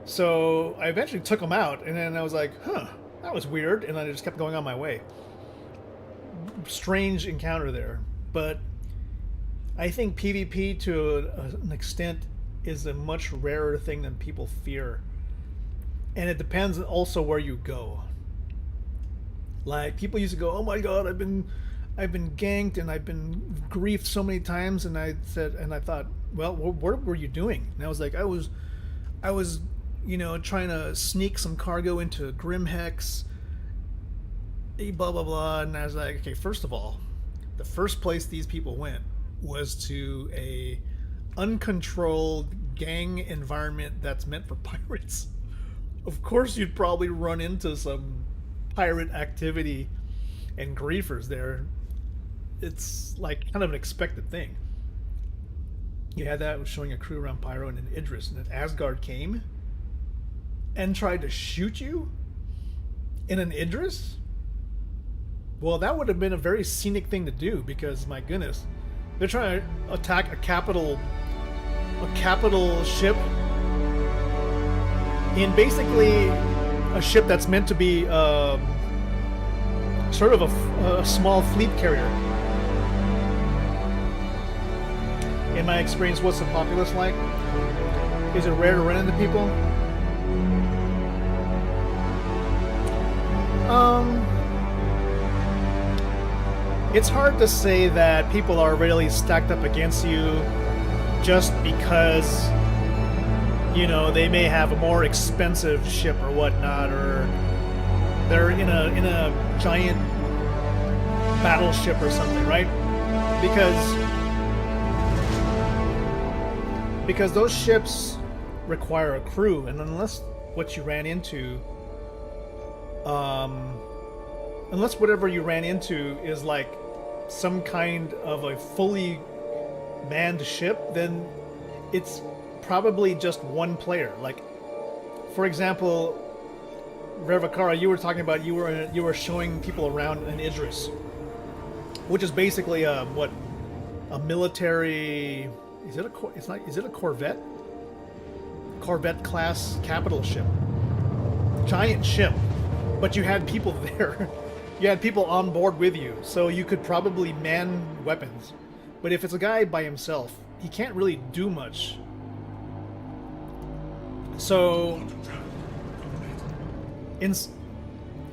So I eventually took him out, and then I was like, huh, that was weird, and I just kept going on my way. Strange encounter there, but I think PvP to an extent is a much rarer thing than people fear. And it depends also where you go. Like, people used to go, oh my god, I've been ganked and I've been griefed so many times, and I thought, well, what were you doing? And I was like, I was, you know, trying to sneak some cargo into Grimhex, blah blah blah. And I was like, okay, first of all, the first place these people went was to a uncontrolled gang environment that's meant for pirates. Of course you'd probably run into some pirate activity and griefers there. It's like kind of an expected thing. You had that, was showing a crew around Pyro and an Idris, and then Asgard came and tried to shoot you in an Idris? Well, that would have been a very scenic thing to do, because my goodness, they're trying to attack a capital ship in basically a ship that's meant to be sort of a small fleet carrier. In my experience, what's the populace like? Is it rare to run into people? It's hard to say that people are really stacked up against you just because, you know, they may have a more expensive ship or whatnot, or they're in a giant battleship or something, right? Because those ships require a crew, and unless what you ran into, unless whatever you ran into is like some kind of a fully manned ship, then it's probably just one player. Like, for example, Revakara, you were talking about you were showing people around an Idris, which is basically a military. Is it a Corvette? Corvette class capital ship. Giant ship, but you had people there. You had people on board with you, so you could probably man weapons. But if it's a guy by himself, he can't really do much. So,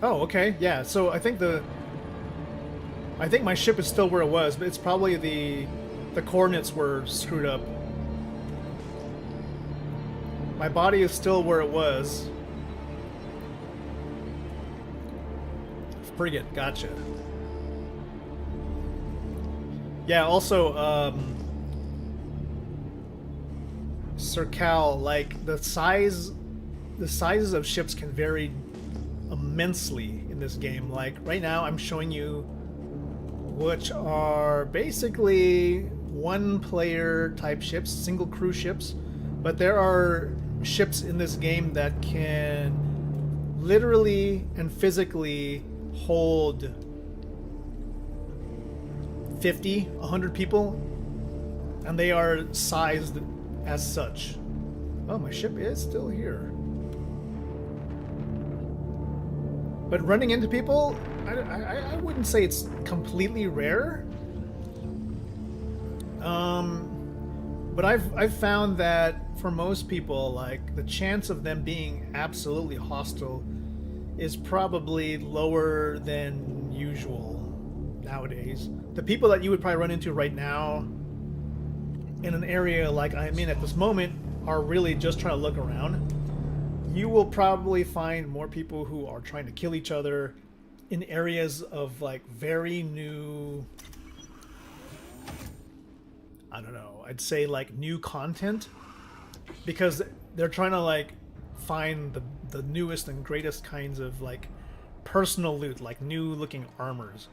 oh, okay, yeah. So I think my ship is still where it was, but it's probably the coordinates were screwed up. My body is still where it was. Frigate, gotcha. Yeah, also, Sir Cal, like, the sizes of ships can vary immensely in this game. Like, right now I'm showing you which are basically one-player type ships, single crew ships, but there are ships in this game that can literally and physically hold 50, 100 people, and they are sized as such. Oh, my ship is still here. But running into people, I wouldn't say it's completely rare. But I've found that for most people, like, the chance of them being absolutely hostile is probably lower than usual nowadays. The people that you would probably run into right now, in an area like I'm in at this moment are really just trying to look around, you will probably find more people who are trying to kill each other in areas of like very new, I don't know, I'd say like new content, because they're trying to like find the newest and greatest kinds of like personal loot, like new looking armors.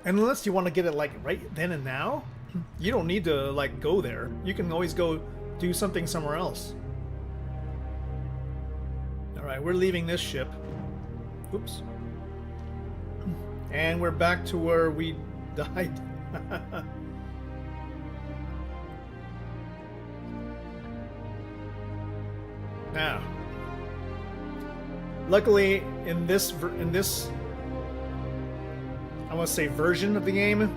And unless you want to get it like right then and now, you don't need to like go there. You can always go do something somewhere else. Alright, we're leaving this ship. Oops. And we're back to where we died. Now, luckily in this I want to say version of the game,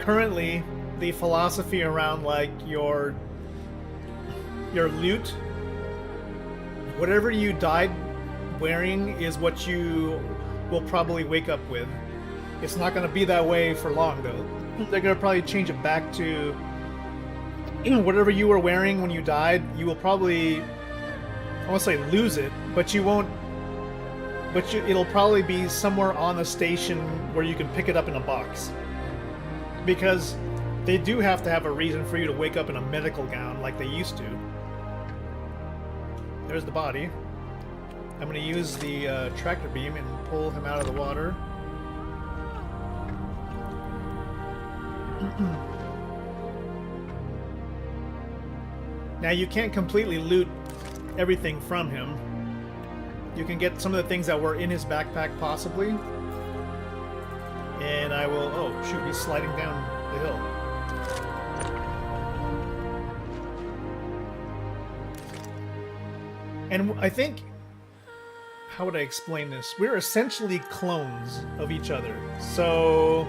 currently the philosophy around like your loot, whatever you died wearing is what you will probably wake up with. It's not going to be that way for long though. They're going to probably change it back to whatever you were wearing when you died. You will probably, I won't say lose it, but you won't. But it'll probably be somewhere on the station where you can pick it up in a box. Because they do have to have a reason for you to wake up in a medical gown like they used to. There's the body. I'm going to use the tractor beam and pull him out of the water. Now you can't completely loot everything from him. You can get some of the things that were in his backpack, possibly. And I will... Oh, shoot, he's sliding down the hill. And I think... How would I explain this? We're essentially clones of each other. So...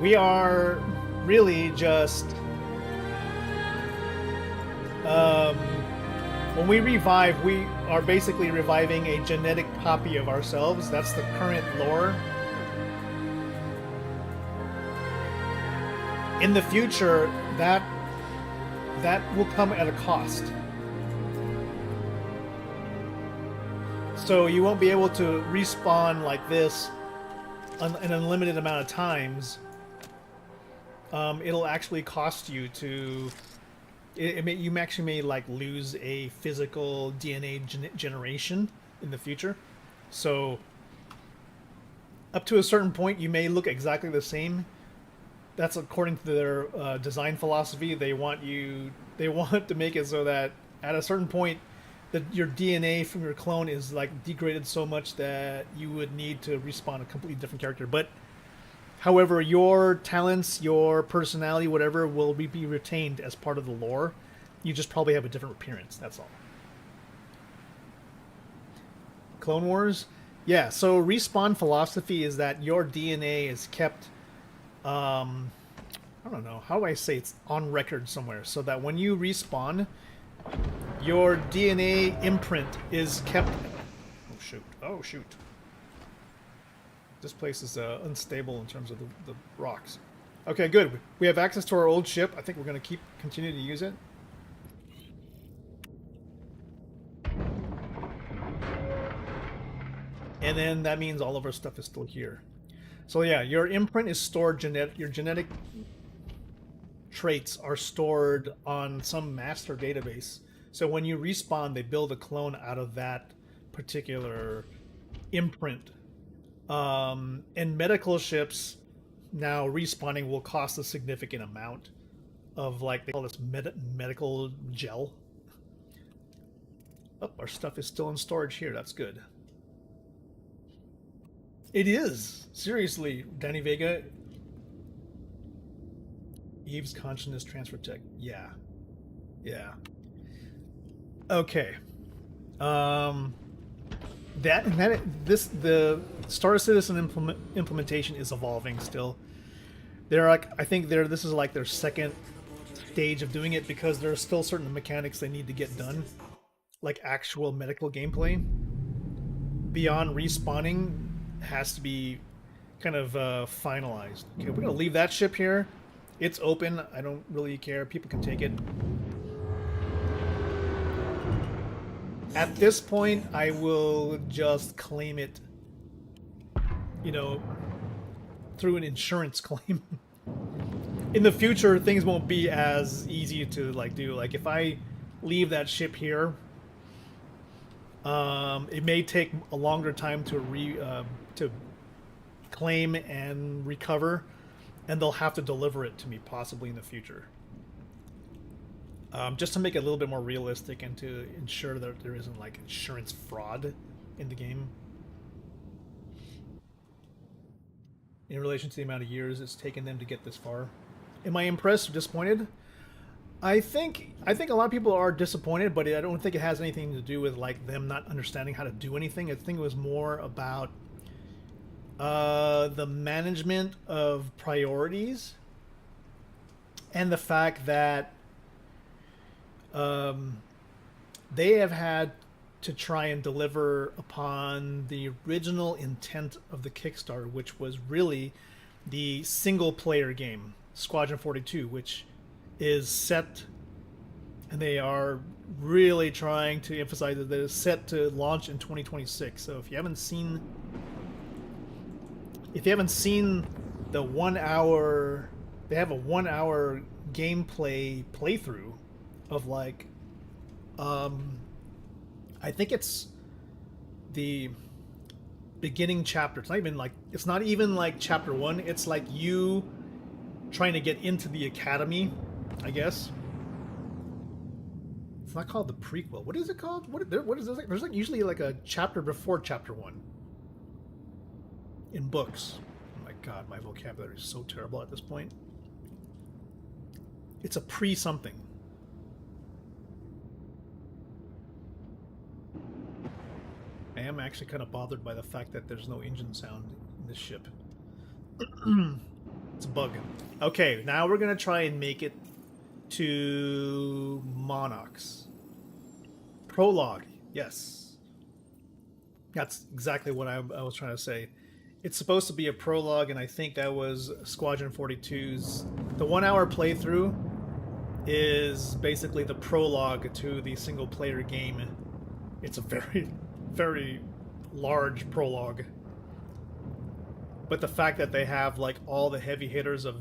We are really just... when we revive, we are basically reviving a genetic copy of ourselves. That's the current lore. In the future, that will come at a cost. So you won't be able to respawn like this an unlimited amount of times. It'll actually cost you to... you actually may like lose a physical DNA generation in the future. So up to a certain point you may look exactly the same. That's according to their design philosophy. They want to make it so that at a certain point that your DNA from your clone is like degraded so much that you would need to respawn a completely different character. But however, your talents, your personality, whatever, will be retained as part of the lore. You just probably have a different appearance, that's all. Clone Wars? Yeah, so respawn philosophy is that your DNA is kept, I don't know, how do I say it's on record somewhere, so that when you respawn, your DNA imprint is kept... Oh, shoot. Oh, shoot. This place is unstable in terms of the rocks. Okay, good. We have access to our old ship. I think we're going to continue to use it. And then that means all of our stuff is still here. So yeah, your imprint is stored, your genetic traits are stored on some master database. So when you respawn, they build a clone out of that particular imprint. And medical ships now respawning will cost a significant amount of, like, they call this medical gel. Oh, our stuff is still in storage here. That's good. It is. Seriously, Danny Vega. Eve's consciousness transfer tech. Yeah. Yeah. Okay. The Star Citizen implementation is evolving still. They're like, I think this is like their second stage of doing it, because there are still certain mechanics they need to get done, like actual medical gameplay. Beyond respawning has to be kind of finalized. Okay, we're gonna leave that ship here. It's open. I don't really care. People can take it. At this point, I will just claim it, you know, through an insurance claim. In the future, things won't be as easy to like do. Like if I leave that ship here, it may take a longer time to claim and recover, and they'll have to deliver it to me possibly in the future. Just to make it a little bit more realistic and to ensure that there isn't like insurance fraud in the game. In relation to the amount of years it's taken them to get this far. Am I impressed or disappointed? I think a lot of people are disappointed, but I don't think it has anything to do with like them not understanding how to do anything. I think it was more about the management of priorities and the fact that they have had to try and deliver upon the original intent of the Kickstarter, which was really the single-player game, Squadron 42, which is set, and they are really trying to emphasize that it is set to launch in 2026. So if you haven't seen the 1 hour, they have a 1 hour gameplay playthrough of like I think it's the beginning chapter. It's not even like chapter 1. It's like you trying to get into the academy, I guess. It's not called the prequel. What is it called? What is this? There's like usually like a chapter before chapter 1 in books. Oh my god, my vocabulary is so terrible at this point. It's a pre-something. I am actually kind of bothered by the fact that there's no engine sound in this ship. It's a bug. Okay, now we're going to try and make it to Monarchs. Prologue, yes. That's exactly what I was trying to say. It's supposed to be a prologue, and I think that was Squadron 42's... The 1 hour playthrough is basically the prologue to the single-player game. It's a very, very large prologue. But the fact that they have like all the heavy hitters of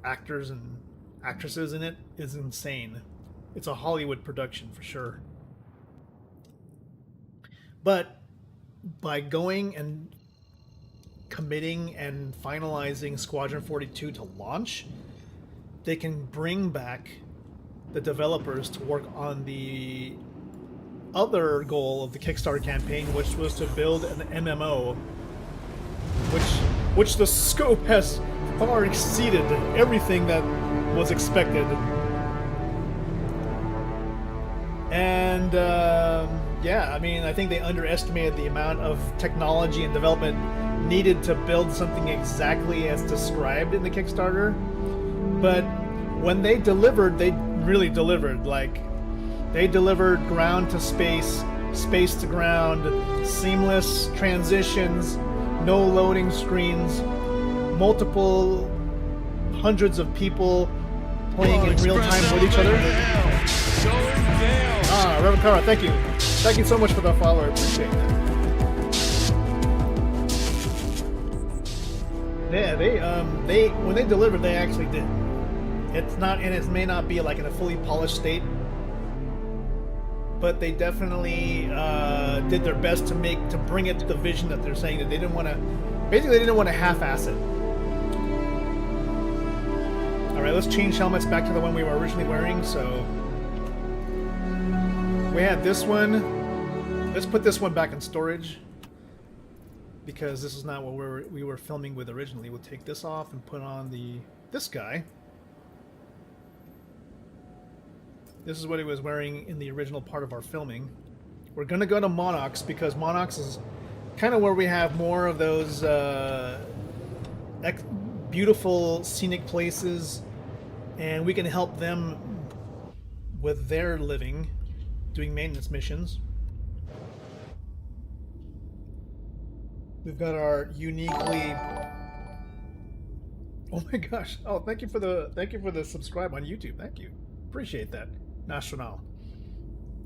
actors and actresses in it is insane. It's a Hollywood production for sure. But by going and committing and finalizing Squadron 42 to launch, they can bring back the developers to work on the other goal of the Kickstarter campaign, which was to build an MMO, which the scope has far exceeded everything that was expected. And yeah, I mean, I think they underestimated the amount of technology and development needed to build something exactly as described in the Kickstarter. But when they delivered, they really delivered. Like, they delivered ground to space, space to ground, seamless transitions, no loading screens, multiple hundreds of people playing in real time with each other. Ah, Reverend Kara, thank you. Thank you so much for the follow. I appreciate that. Yeah, they when they delivered, they actually did. It's not, and it may not be like in a fully polished state, but they definitely did their best to bring it to the vision that they're saying, that they didn't want to. Basically, they didn't want to half-ass it. All right, let's change helmets back to the one we were originally wearing. So we had this one. Let's put this one back in storage, because this is not what we were filming with originally. We'll take this off and put on this guy. This is what he was wearing in the original part of our filming. We're gonna go to Monarchs, because Monarchs is kind of where we have more of those beautiful scenic places, and we can help them with their living, doing maintenance missions. We've got our uniquely Oh my gosh! Oh, thank you for the subscribe on YouTube. Thank you, appreciate that, National.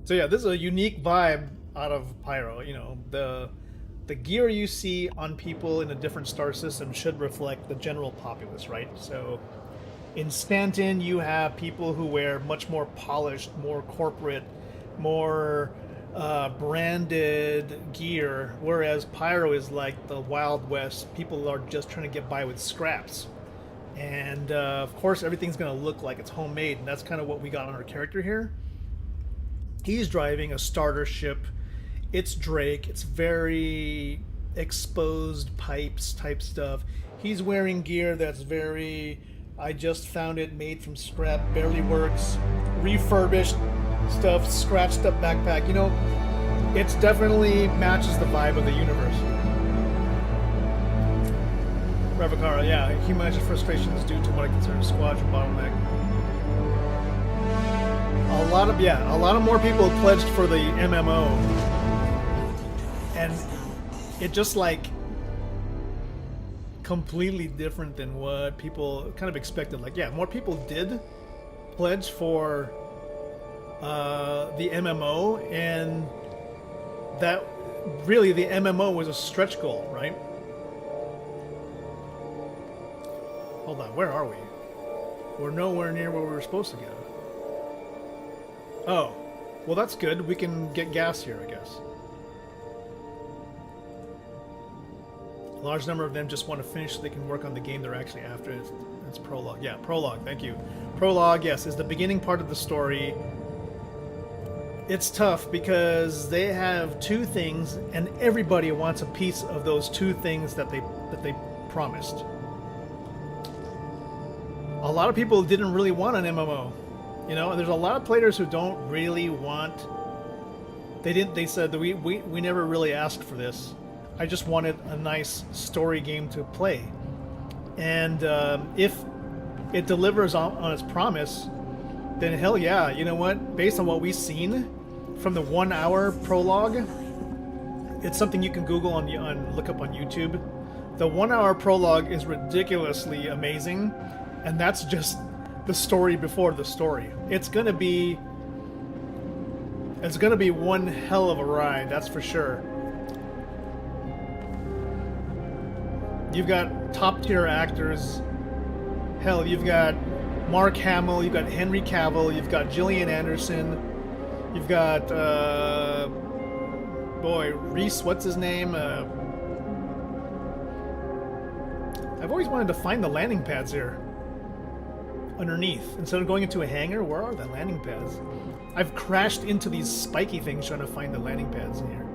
So yeah, this is a unique vibe out of Pyro. You know, the gear you see on people in a different star system should reflect the general populace, right? So in Stanton, you have people who wear much more polished, more corporate, more branded gear, whereas Pyro is like the Wild West. People are just trying to get by with scraps. And of course, everything's going to look like it's homemade, and that's kind of what we got on our character here. He's driving a starter ship. It's Drake. It's very exposed pipes type stuff. He's wearing gear that's very, I just found it, made from scrap, barely works, refurbished stuff, scratched up backpack. You know, it's definitely matches the vibe of the universe. Ravakara, yeah, he manages frustrations due to what I consider a squadron bottleneck. A lot of more people pledged for the MMO, and it just like completely different than what people kind of expected. Like, yeah, more people did pledge for the MMO, and that really the MMO was a stretch goal, right? Hold on, where are we? We're nowhere near where we were supposed to go. Oh, well that's good. We can get gas here, I guess. A large number of them just want to finish so they can work on the game they're actually after. It's prologue. Yeah, prologue, thank you. Prologue, yes, is the beginning part of the story. It's tough because they have two things and everybody wants a piece of those two things that they promised. A lot of people didn't really want an MMO. You know, there's a lot of players who don't really want... They said that we never really asked for this. I just wanted a nice story game to play. And if it delivers on its promise, then hell yeah, you know what? Based on what we've seen from the 1 hour prologue, it's something you can Google look up on YouTube. The 1 hour prologue is ridiculously amazing, and that's just the story before the story. It's gonna be one hell of a ride, that's for sure. You've got top tier actors. Hell, you've got Mark Hamill, you've got Henry Cavill, you've got Gillian Anderson, you've got Reese, what's his name? I've always wanted to find the landing pads here. Underneath. Instead of going into a hangar, where are the landing pads? I've crashed into these spiky things trying to find the landing pads in here.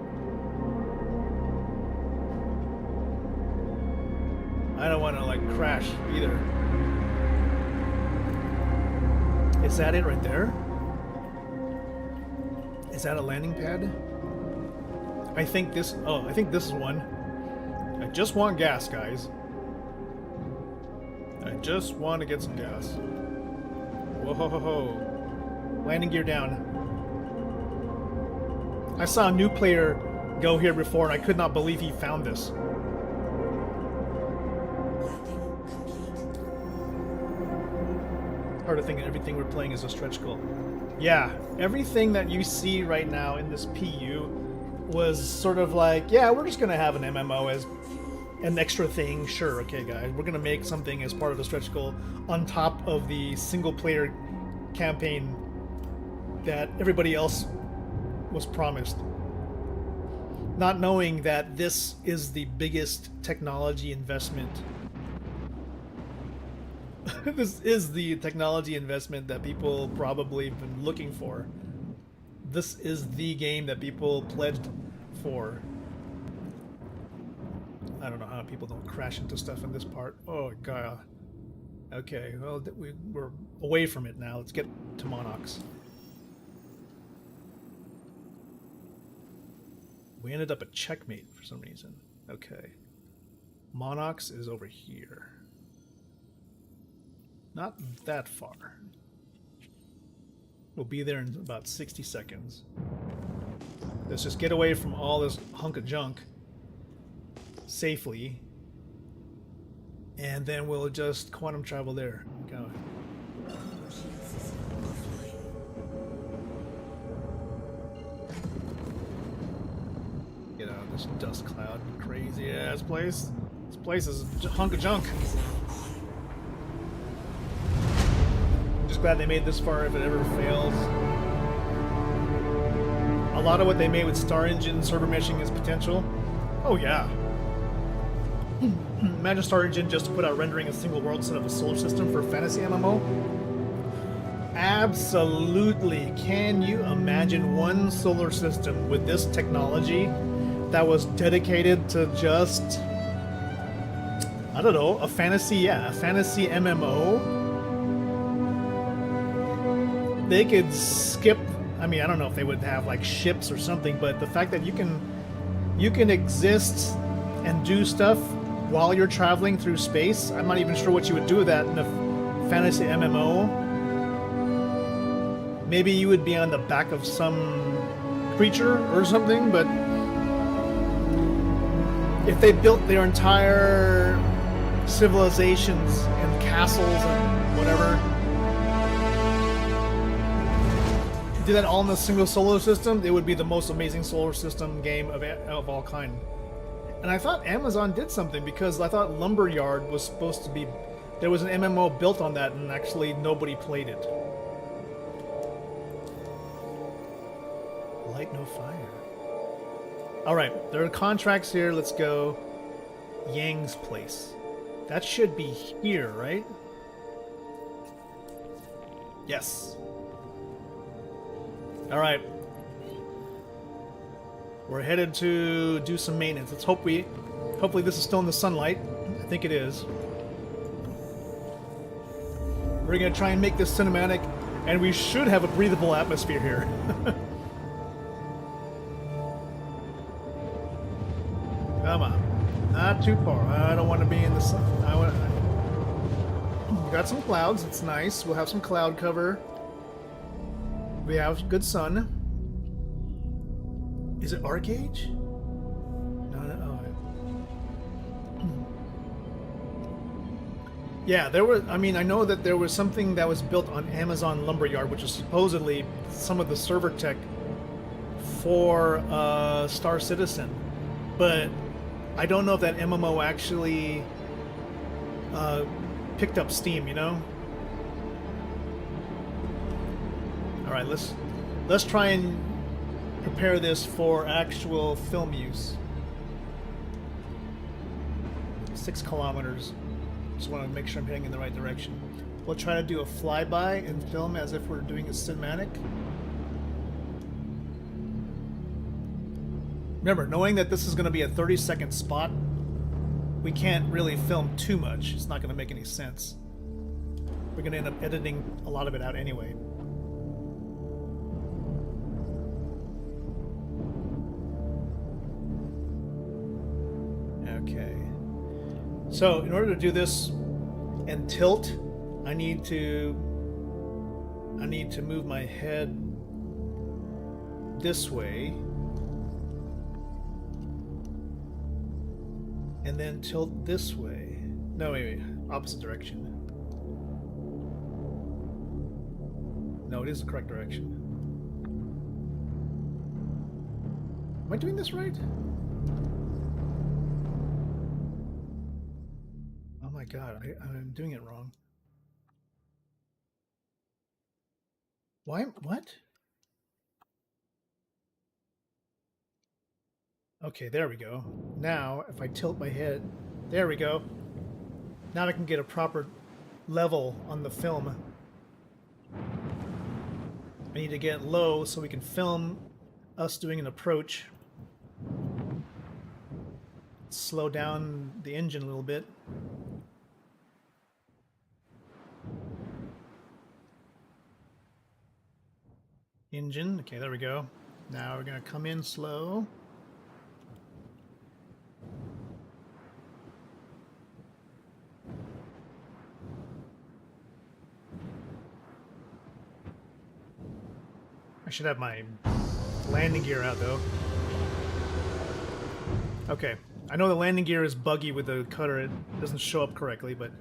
I don't want to like crash either. Is that it right there? Is that a landing pad? I think this is one. I just want gas, guys. I just want to get some gas. Whoa ho ho ho. Landing gear down. I saw a new player go here before and I could not believe he found this. Hard to think that everything we're playing is a stretch goal. Yeah, everything that you see right now in this PU was sort of like, yeah, we're just gonna have an MMO as an extra thing. Sure, okay guys, we're gonna make something as part of the stretch goal on top of the single player campaign that everybody else was promised, not knowing that this is the biggest technology investment. This is the technology investment that people probably have been looking for. This is the game that people pledged for. I don't know how people don't crash into stuff in this part. Oh god. Okay, well we're away from it now. Let's get to Monox. We ended up at checkmate for some reason. Okay. Monox is over here. Not that far. We'll be there in about 60 seconds. Let's just get away from all this hunk of junk safely. And then we'll just quantum travel there. Go. Get out of this dust cloud. Crazy ass place. This place is a hunk of junk. Just glad they made this far if it ever fails. A lot of what they made with Star Engine server meshing is potential. Oh yeah. Imagine Star Engine just to put out rendering a single world instead of a solar system for fantasy MMO. Absolutely. Can you imagine one solar system with this technology that was dedicated to just, I don't know, a fantasy MMO? They could skip, I mean, I don't know if they would have like ships or something, but the fact that you can exist and do stuff while you're traveling through space, I'm not even sure what you would do with that in a fantasy MMO. Maybe you would be on the back of some creature or something, but if they built their entire civilizations and castles and whatever, did that all in a single solar system, it would be the most amazing solar system game of all kind. And I thought Amazon did something, because I thought Lumberyard was supposed to be, there was an MMO built on that, and actually nobody played it. Light no fire. Alright, there are contracts here. Let's go. Yang's place. That should be here, right? Yes. Alright. We're headed to do some maintenance. Let's hope hopefully this is still in the sunlight. I think it is. We're gonna try and make this cinematic, and we should have a breathable atmosphere here. Come on. Not too far. I don't want to be in the sun. We got some clouds. It's nice. We'll have some cloud cover. We have good sun. Is it our gauge? No. Yeah, there was. I mean, I know that there was something that was built on Amazon Lumberyard, which is supposedly some of the server tech for Star Citizen, but I don't know if that MMO actually picked up steam. You know. All right, let's try and prepare this for actual film use. 6 kilometers. Just want to make sure I'm heading in the right direction. We'll try to do a flyby and film as if we're doing a cinematic. Remember, knowing that this is going to be a 30-second spot, we can't really film too much. It's not going to make any sense. We're going to end up editing a lot of it out anyway. Okay. So, in order to do this and tilt, I need to move my head this way and then tilt this way. No, wait, opposite direction. No, it is the correct direction. Am I doing this right? Oh my god, I'm doing it wrong. Why? What? Okay, there we go. Now, if I tilt my head, there we go. Now I can get a proper level on the film. I need to get low so we can film us doing an approach. Slow down the engine a little bit. Engine, okay, there we go. Now we're gonna come in slow. I should have my landing gear out though. Okay, I know the landing gear is buggy with the cutter. It doesn't show up correctly, but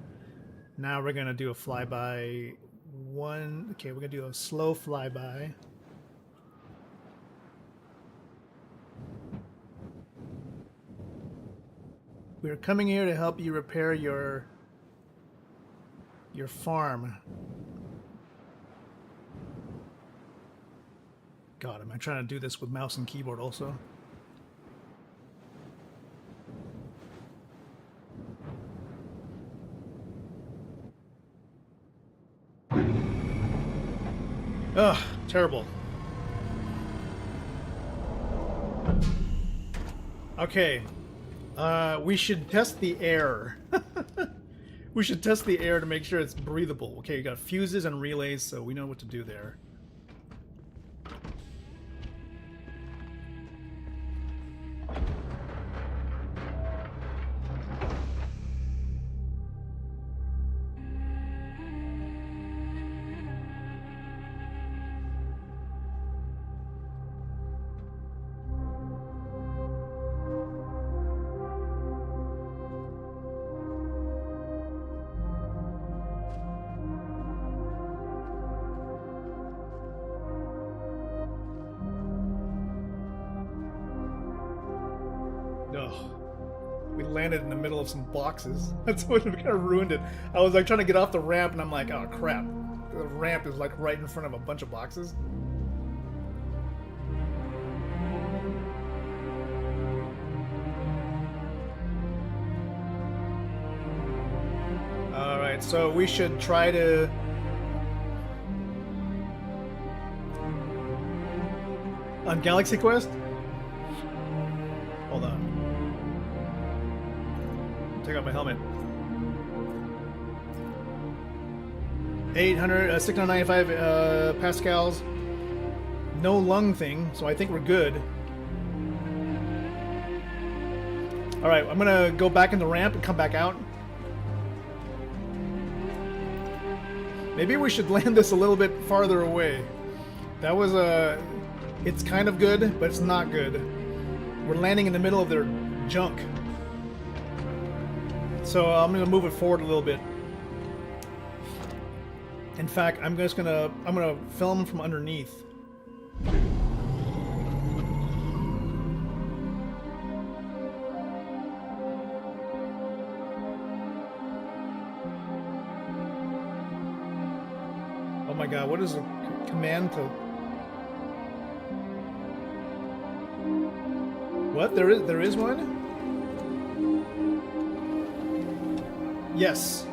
now we're going to do a flyby one. Okay, we're going to do a slow flyby. We're coming here to help you repair your farm. God, am I trying to do this with mouse and keyboard also? Ugh, terrible. Okay. We should test the air. We should test the air to make sure it's breathable. Okay, we got fuses and relays, so we know what to do there. We landed in the middle of some boxes. That's what kind of ruined it. I was like trying to get off the ramp and I'm like, oh crap. The ramp is like right in front of a bunch of boxes. Alright, so we should try to... On Galaxy Quest? Hold on. Take off my helmet. 695 pascals. No lung thing, so I think we're good. Alright, I'm gonna go back in the ramp and come back out. Maybe we should land this a little bit farther away. That was a... It's kind of good, but it's not good. We're landing in the middle of their junk. So I'm gonna move it forward a little bit. In fact, I'm gonna film from underneath. Oh my god, what is the command to... What? There is one? Yes.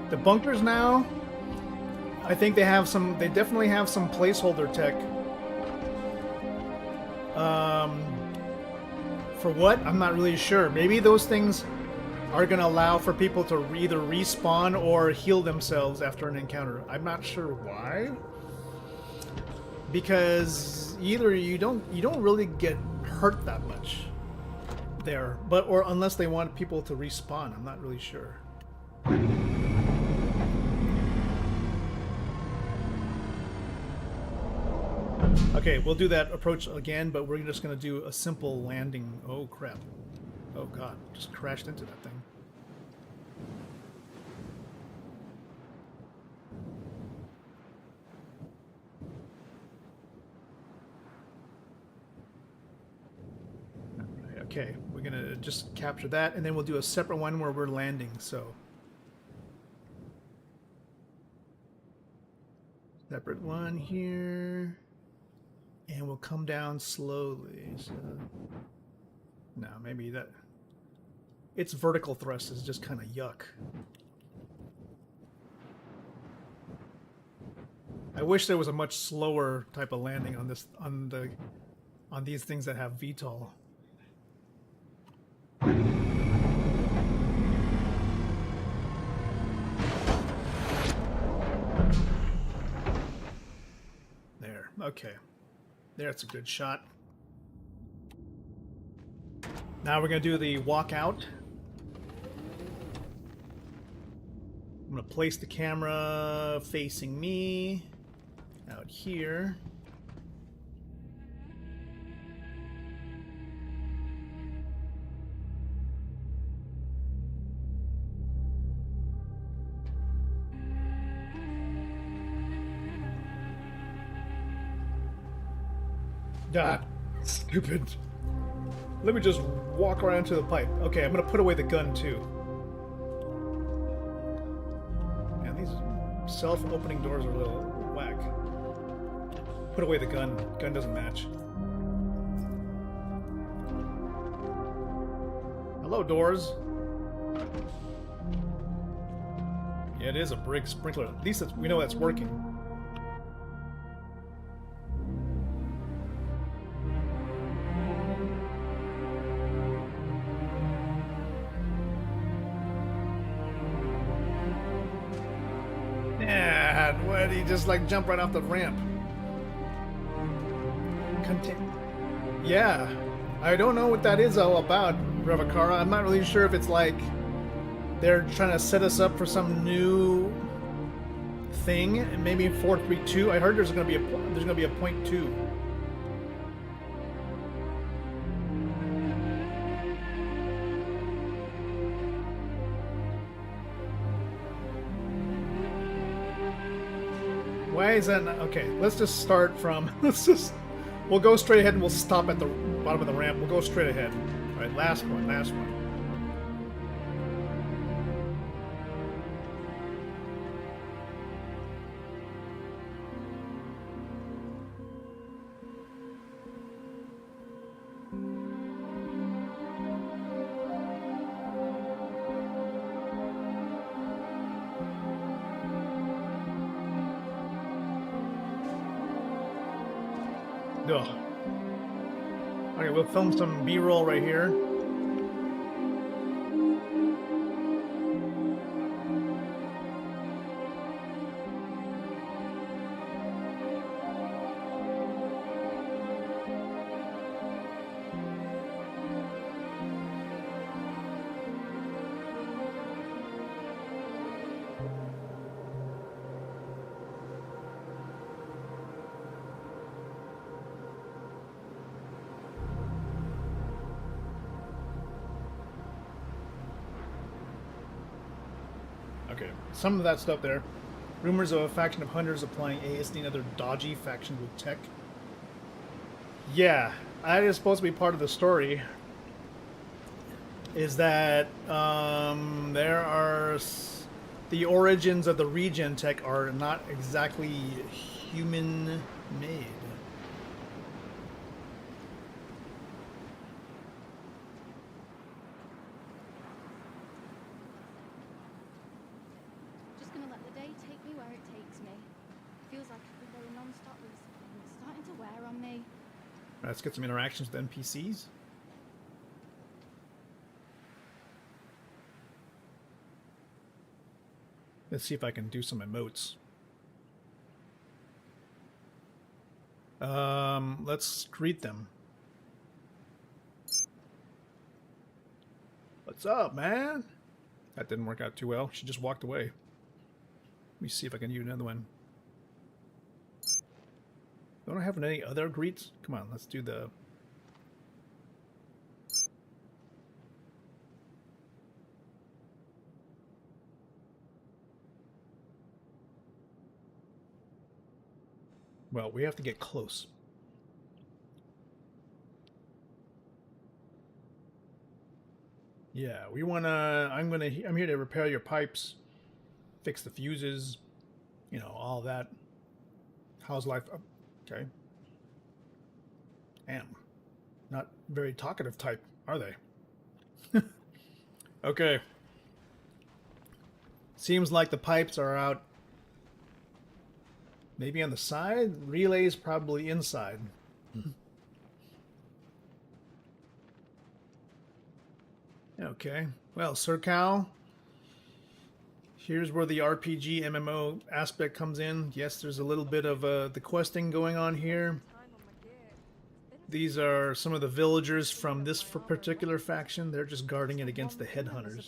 The bunkers now, I think they definitely have some placeholder tech. For what? I'm not really sure. Maybe those things are going to allow for people to either respawn or heal themselves after an encounter. I'm not sure why. Because either you don't really get hurt that much there, or unless they want people to respawn. I'm not really sure. Okay, we'll do that approach again, but we're just going to do a simple landing. Oh crap. Oh god, just crashed into that thing. Okay, we're going to just capture that, and then we'll do a separate one where we're landing, so... Separate one here, and we'll come down slowly. So, no, maybe that... Its vertical thrust is just kind of yuck. I wish there was a much slower type of landing on this, on these things that have VTOL. There, okay. There's a good shot. Now we're going to do the walk out. I'm going to place the camera facing me out here. God, stupid. Let me just walk around to the pipe. Okay, I'm gonna put away the gun too. Man, these self-opening doors are a little whack. Put away the gun. Gun doesn't match. Hello, doors. Yeah, it is a brick sprinkler. At least we know that's working. Yeah, what? He just like jump right off the ramp. Yeah, I don't know what that is all about, Revakara. I'm not really sure if it's like they're trying to set us up for some new thing, and maybe 432. I heard there's gonna be a point 2. Why is that not, okay, let's just start from, we'll go straight ahead and we'll stop at the bottom of the ramp. We'll go straight ahead. All right, last one. Ugh. Okay, we'll film some B-roll right here. Okay, some of that stuff there. Rumors of a faction of hunters applying ASD and other dodgy factions with tech. Yeah, that is supposed to be part of the story. Is that there are the origins of the regen tech are not exactly human-made. Let's get some interactions with NPCs. Let's see if I can do some emotes. Let's greet them. What's up, man? That didn't work out too well. She just walked away. Let me see if I can use another one. Don't I have any other greets? Come on, let's do the... Well, we have to get close. Yeah, we wanna... I'm here to repair your pipes, fix the fuses, you know, all that. How's life? Oh, okay. Damn. Not very talkative type, are they? Okay. Seems like the pipes are out. Maybe on the side? Relays probably inside. Okay. Well, Sir Cal, here's where the RPG MMO aspect comes in. Yes, there's a little bit of the questing going on here. These are some of the villagers from this particular faction. They're just guarding it against the headhunters.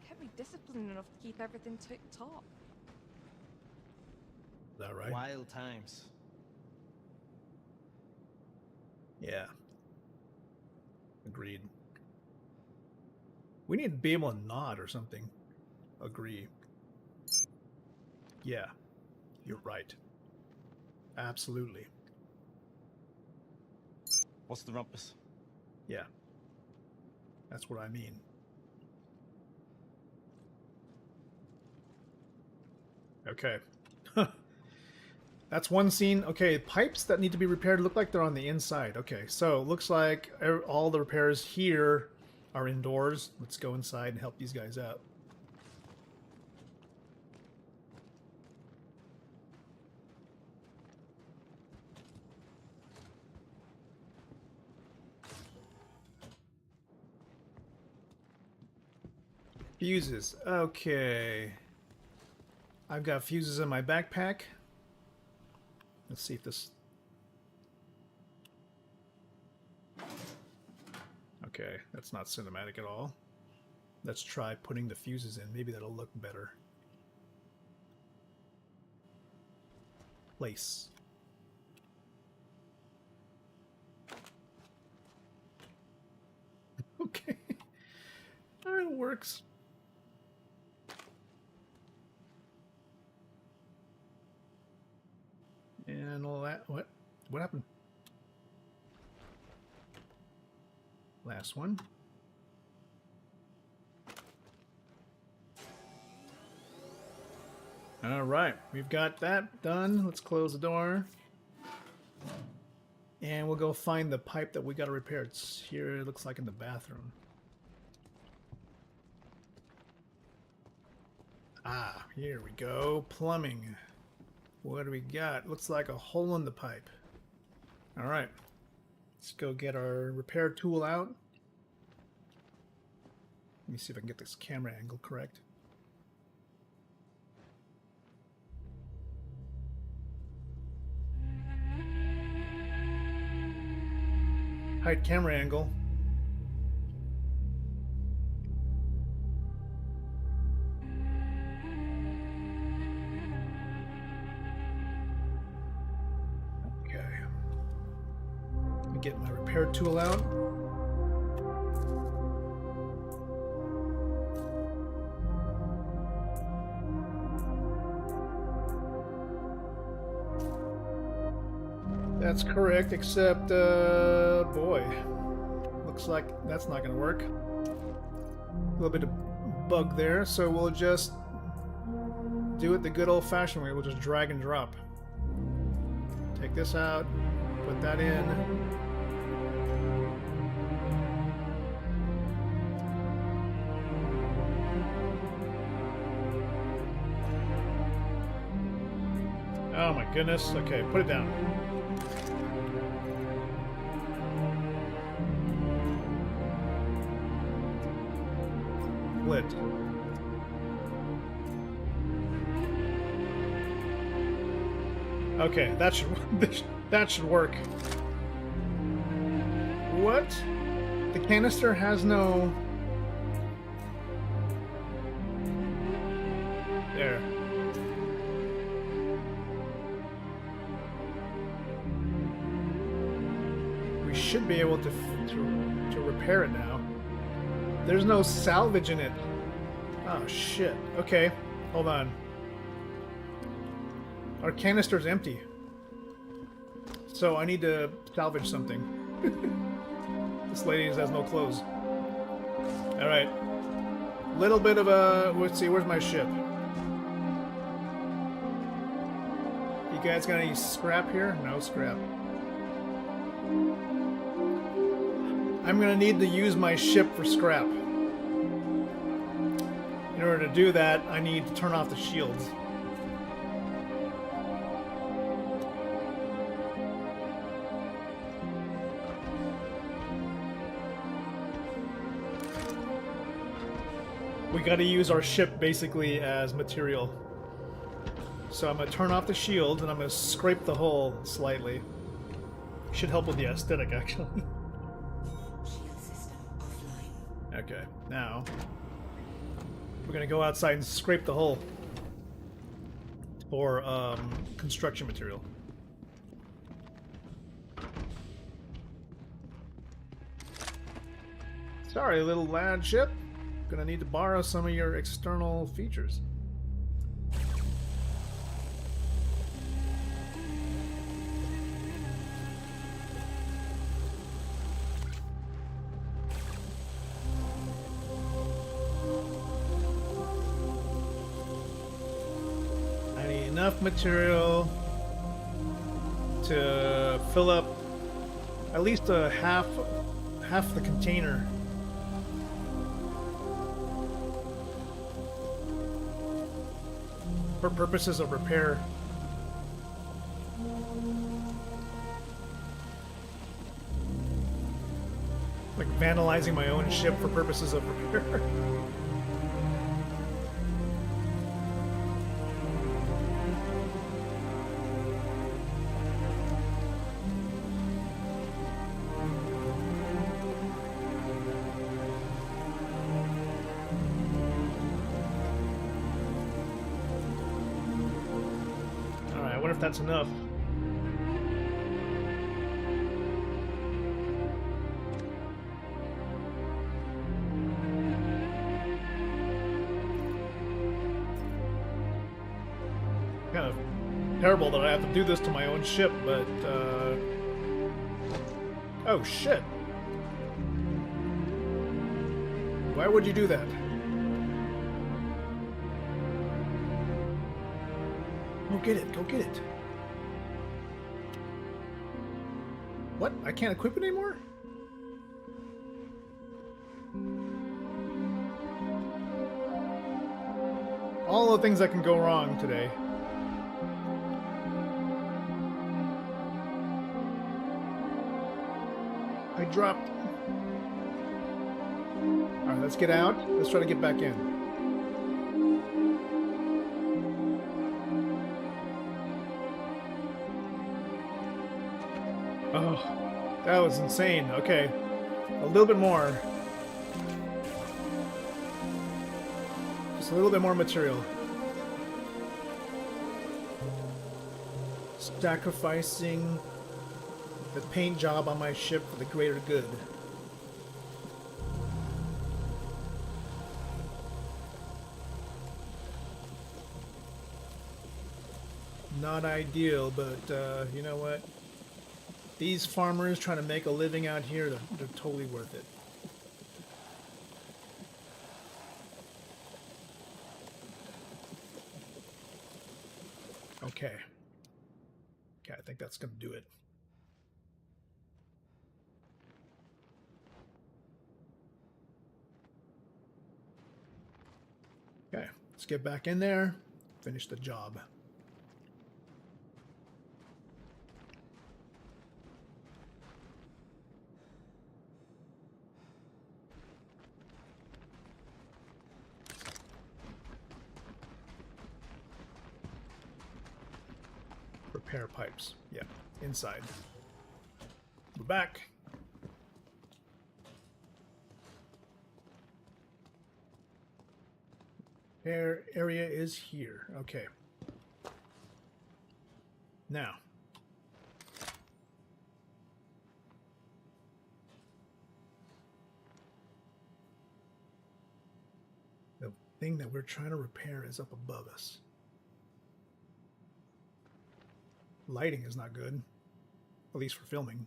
Kept me disciplined enough to keep everything tip-top. Is that right? Wild times. Yeah. Agreed. We need to be able to nod or something. Agree. Yeah. You're right. Absolutely. What's the rumpus? Yeah. That's what I mean. Okay. That's one scene. Okay, pipes that need to be repaired look like they're on the inside. Okay, so looks like all the repairs here are indoors. Let's go inside and help these guys out. Fuses. Okay. I've got fuses in my backpack. Let's see if this... Okay, that's not cinematic at all. Let's try putting the fuses in. Maybe that'll look better. Place. Okay. It works. And all that. What happened? Last one. All right, we've got that done. Let's close the door. And we'll go find the pipe that we got to repair. It's here, it looks like in the bathroom. Ah, here we go. Plumbing. What do we got? Looks like a hole in the pipe. All right. Let's go get our repair tool out. Let me see if I can get this camera angle correct. Height camera angle. Okay. Let me get my repair tool out. That's correct, except, boy, looks like that's not going to work. A little bit of bug there, so we'll just do it the good old-fashioned way. We'll just drag and drop. Take this out, put that in. Oh my goodness. Okay, put it down. Split. Okay, that should work. What? The canister has no... There. We should be able to repair it now. There's no salvage in it. Oh shit. Okay, hold on. Our canister's empty. So I need to salvage something. This lady has no clothes. Alright. Little bit of a... Let's see, where's my ship? You guys got any scrap here? No scrap. I'm gonna need to use my ship for scrap. In order to do that, I need to turn off the shields. We gotta use our ship basically as material. So I'm gonna turn off the shield and I'm gonna scrape the hull slightly. Should help with the aesthetic, actually. Okay, now we're gonna go outside and scrape the hull for construction material. Sorry, little lad ship. Gonna need to borrow some of your external features. enough material to fill up at least a half the container. For purposes of repair. Like vandalizing my own ship for purposes of repair. Alright, I wonder if that's enough. Kind of terrible that I have to do this to my own ship, but oh shit. Why would you do that? Go get it, go get it. What? I can't equip it anymore? All the things that can go wrong today. I dropped. Alright, let's get out. Let's try to get back in. Oh, that was insane. Okay. A little bit more. Just a little bit more material. Sacrificing the paint job on my ship for the greater good. Not ideal, but you know what? These farmers trying to make a living out here, they're totally worth it. Okay. Okay, I think that's going to do it. Okay, let's get back in there, finish the job. Repair pipes. Yeah, inside. We're back. Repair area is here. Okay. Now. The thing that we're trying to repair is up above us. Lighting is not good, at least for filming.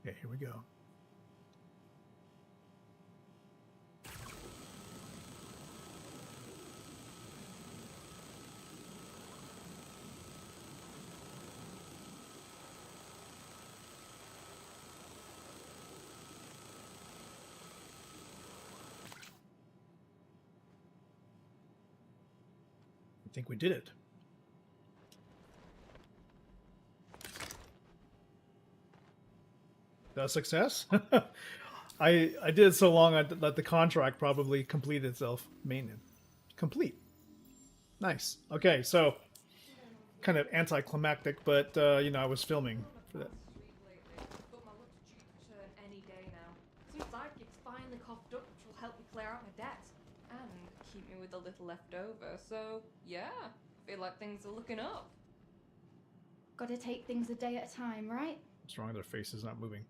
Okay, here we go. I think we did it. A success? I did it so long that the contract probably completed itself. Maintenance. Complete. Nice. Okay, so kind of anticlimactic, but you know, I was filming for that. But my luck's due to turn any day now. Seems like it's finally coughed up, which will help me clear out my debt. And keep me with a little left over. So, yeah, I feel like things are looking up. Gotta take things a day at a time, right? What's wrong? Their face is not moving.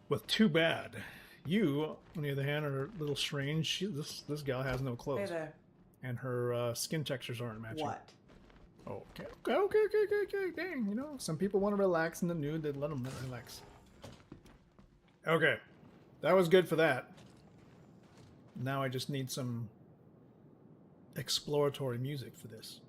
Well, too bad. You, on the other hand, are a little strange. This gal has no clothes. Hey there. And her skin textures aren't matching. What? Oh, okay. Dang, you know, some people want to relax in the nude. They let them relax. Okay, that was good for that. Now I just need some exploratory music for this.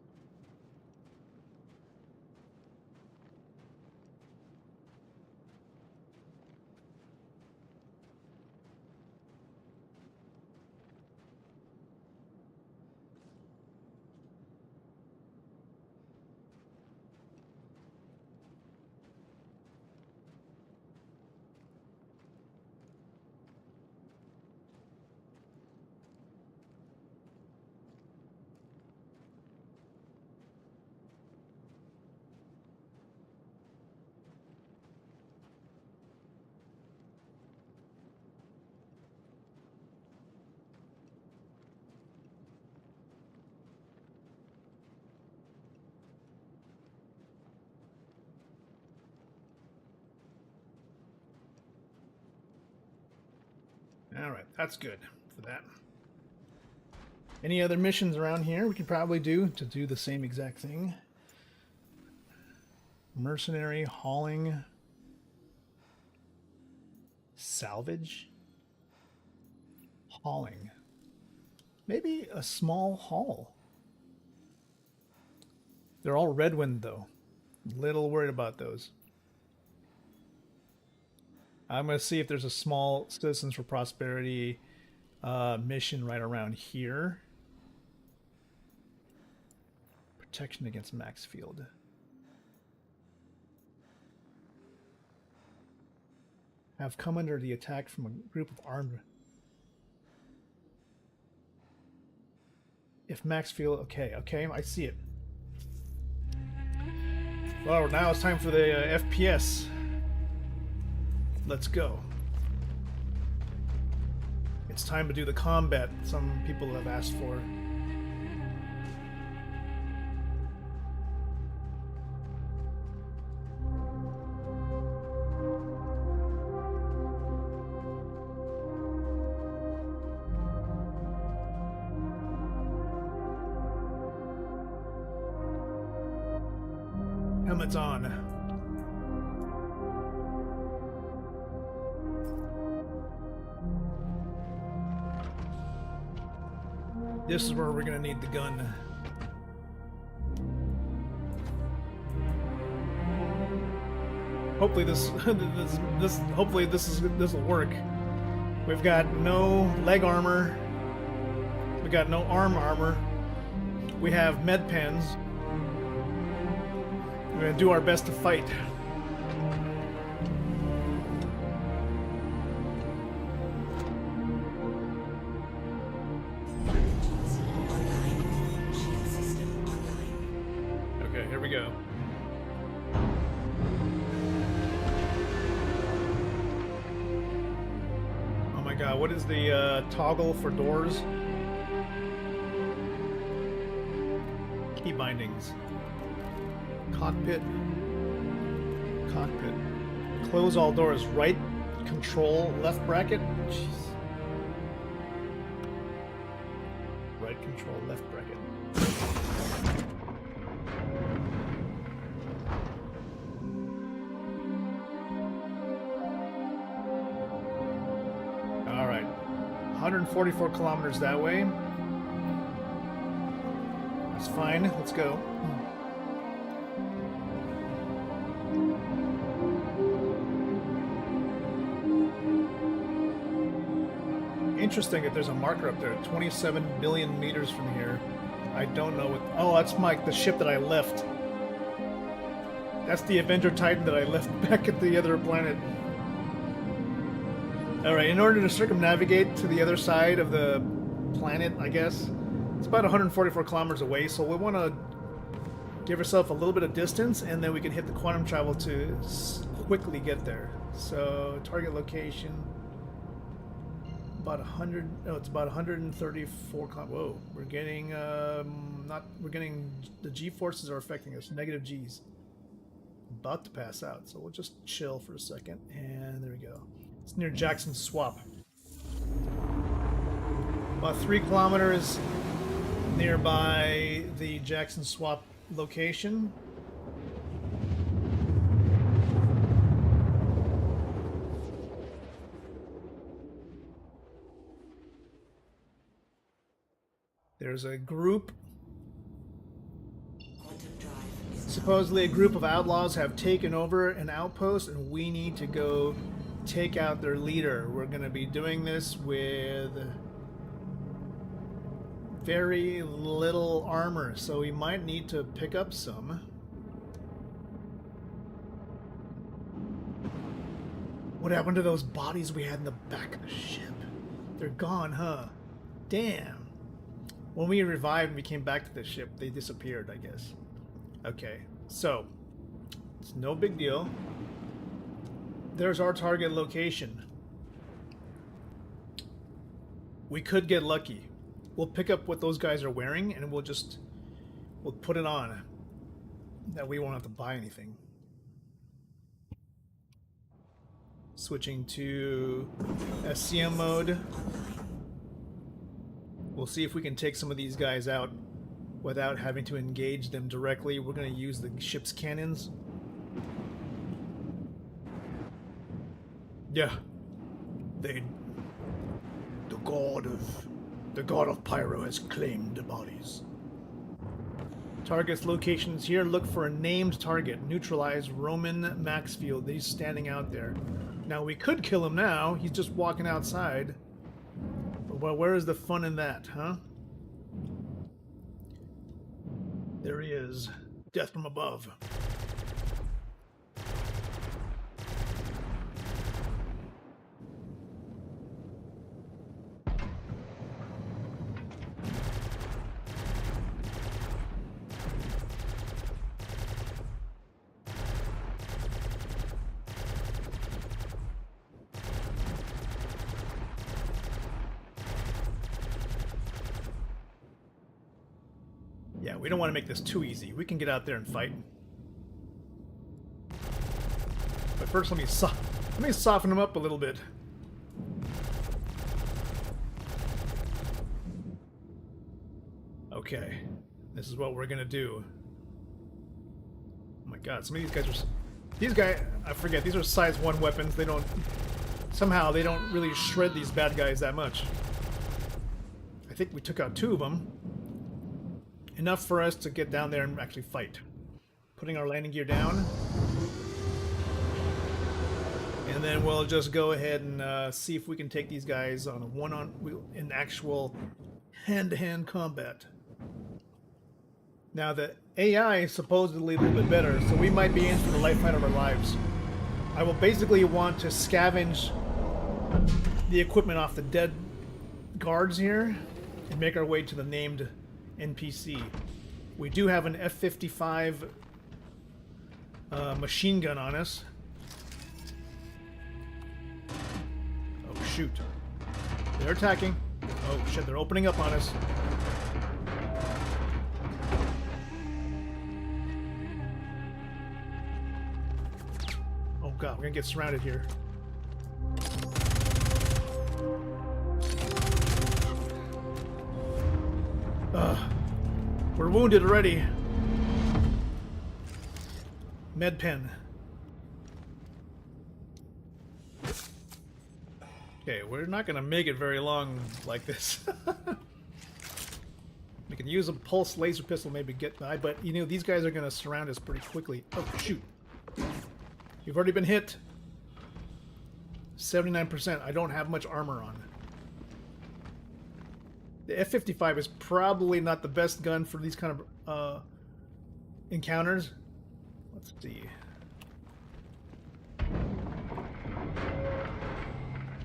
Alright, that's good for that. Any other missions around here we could probably do to do the same exact thing? Mercenary, hauling, salvage, hauling. Maybe a small haul. They're all Redwind though. Little worried about those. I'm going to see if there's a small Citizens for Prosperity mission right around here. Protection against Maxfield. Have come under the attack from a group of armed... If Maxfield... Okay, I see it. Well, now it's time for the FPS. Let's go. It's time to do the combat some people have asked for. Helmets on. This is where we're gonna need the gun. Hopefully this will work. We've got no leg armor. We got no arm armor. We have med pens. We're gonna do our best to fight. Okay, here we go. Oh my god, what is the toggle for doors? Key bindings. Cockpit. Cockpit. Close all doors. Right control, left bracket. Jeez. Right control, left bracket. All right. 144 kilometers that way. That's fine. Let's go. Interesting that there's a marker up there, 27 billion meters from here. I don't know what... Oh, that's the ship that I left. That's the Avenger Titan that I left back at the other planet. Alright, in order to circumnavigate to the other side of the planet, I guess, it's about 144 kilometers away, so we want to give ourselves a little bit of distance, and then we can hit the quantum travel to quickly get there. So, target location... About 100. No, it's about 134. Whoa, we're getting we're getting the G forces are affecting us. Negative G's. About to pass out, so we'll just chill for a second, and there we go. It's near Jackson Swap. About 3 kilometers nearby the Jackson Swap location. There's a group. Supposedly a group of outlaws have taken over an outpost and we need to go take out their leader. We're going to be doing this with very little armor, so we might need to pick up some. What happened to those bodies we had in the back of the ship? They're gone, huh? Damn. When we revived and we came back to the ship, they disappeared, I guess. Okay, so it's no big deal. There's our target location. We could get lucky. We'll pick up what those guys are wearing and we'll put it on. That we won't have to buy anything. Switching to SCM mode. We'll see if we can take some of these guys out without having to engage them directly. We're going to use the ship's cannons. Yeah. The god of Pyro has claimed the bodies. Target's locations here. Look for a named target. Neutralize Roman Maxfield. He's standing out there. Now we could kill him now. He's just walking outside. Well, where is the fun in that, huh? There he is. Death from above. Yeah, we don't want to make this too easy. We can get out there and fight. But first, let me soften him up a little bit. Okay, this is what we're gonna do. Oh my God, some of these guys are... I forget, these are size 1 weapons. They don't... Somehow, they don't really shred these bad guys that much. I think we took out 2 of them. Enough for us to get down there and actually fight. Putting our landing gear down. And then we'll just go ahead and see if we can take these guys on in actual hand-to-hand combat. Now the AI is supposedly a little bit better, so we might be in for the life fight of our lives. I will basically want to scavenge the equipment off the dead guards here and make our way to the named NPC. We do have an F-55 machine gun on us. Oh shoot. They're attacking. Oh shit, they're opening up on us. Oh god, we're gonna get surrounded here. We're wounded already. Med pen. Okay, we're not gonna make it very long like this. We can use a pulse laser pistol, maybe get by, but you know these guys are gonna surround us pretty quickly. Oh shoot! You've already been hit. 79%. I don't have much armor on. The F-55 is probably not the best gun for these kind of encounters. Let's see.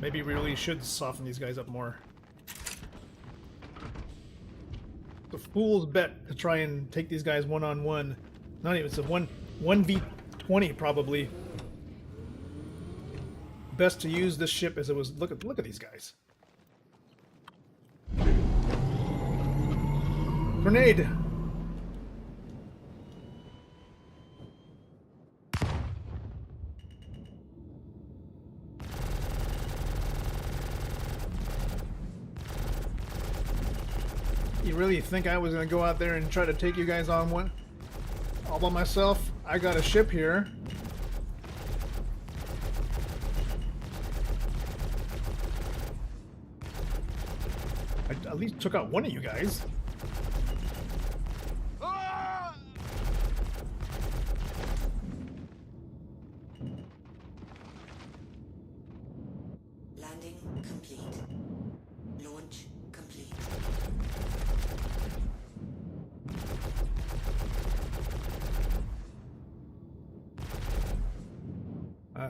Maybe we really should soften these guys up more. The fool's bet to try and take these guys one-on-one. Not even, it's a 1v20 probably. Best to use this ship as it was. Look at these guys. Grenade! You really think I was gonna go out there and try to take you guys on one? All by myself? I got a ship here. I at least took out one of you guys.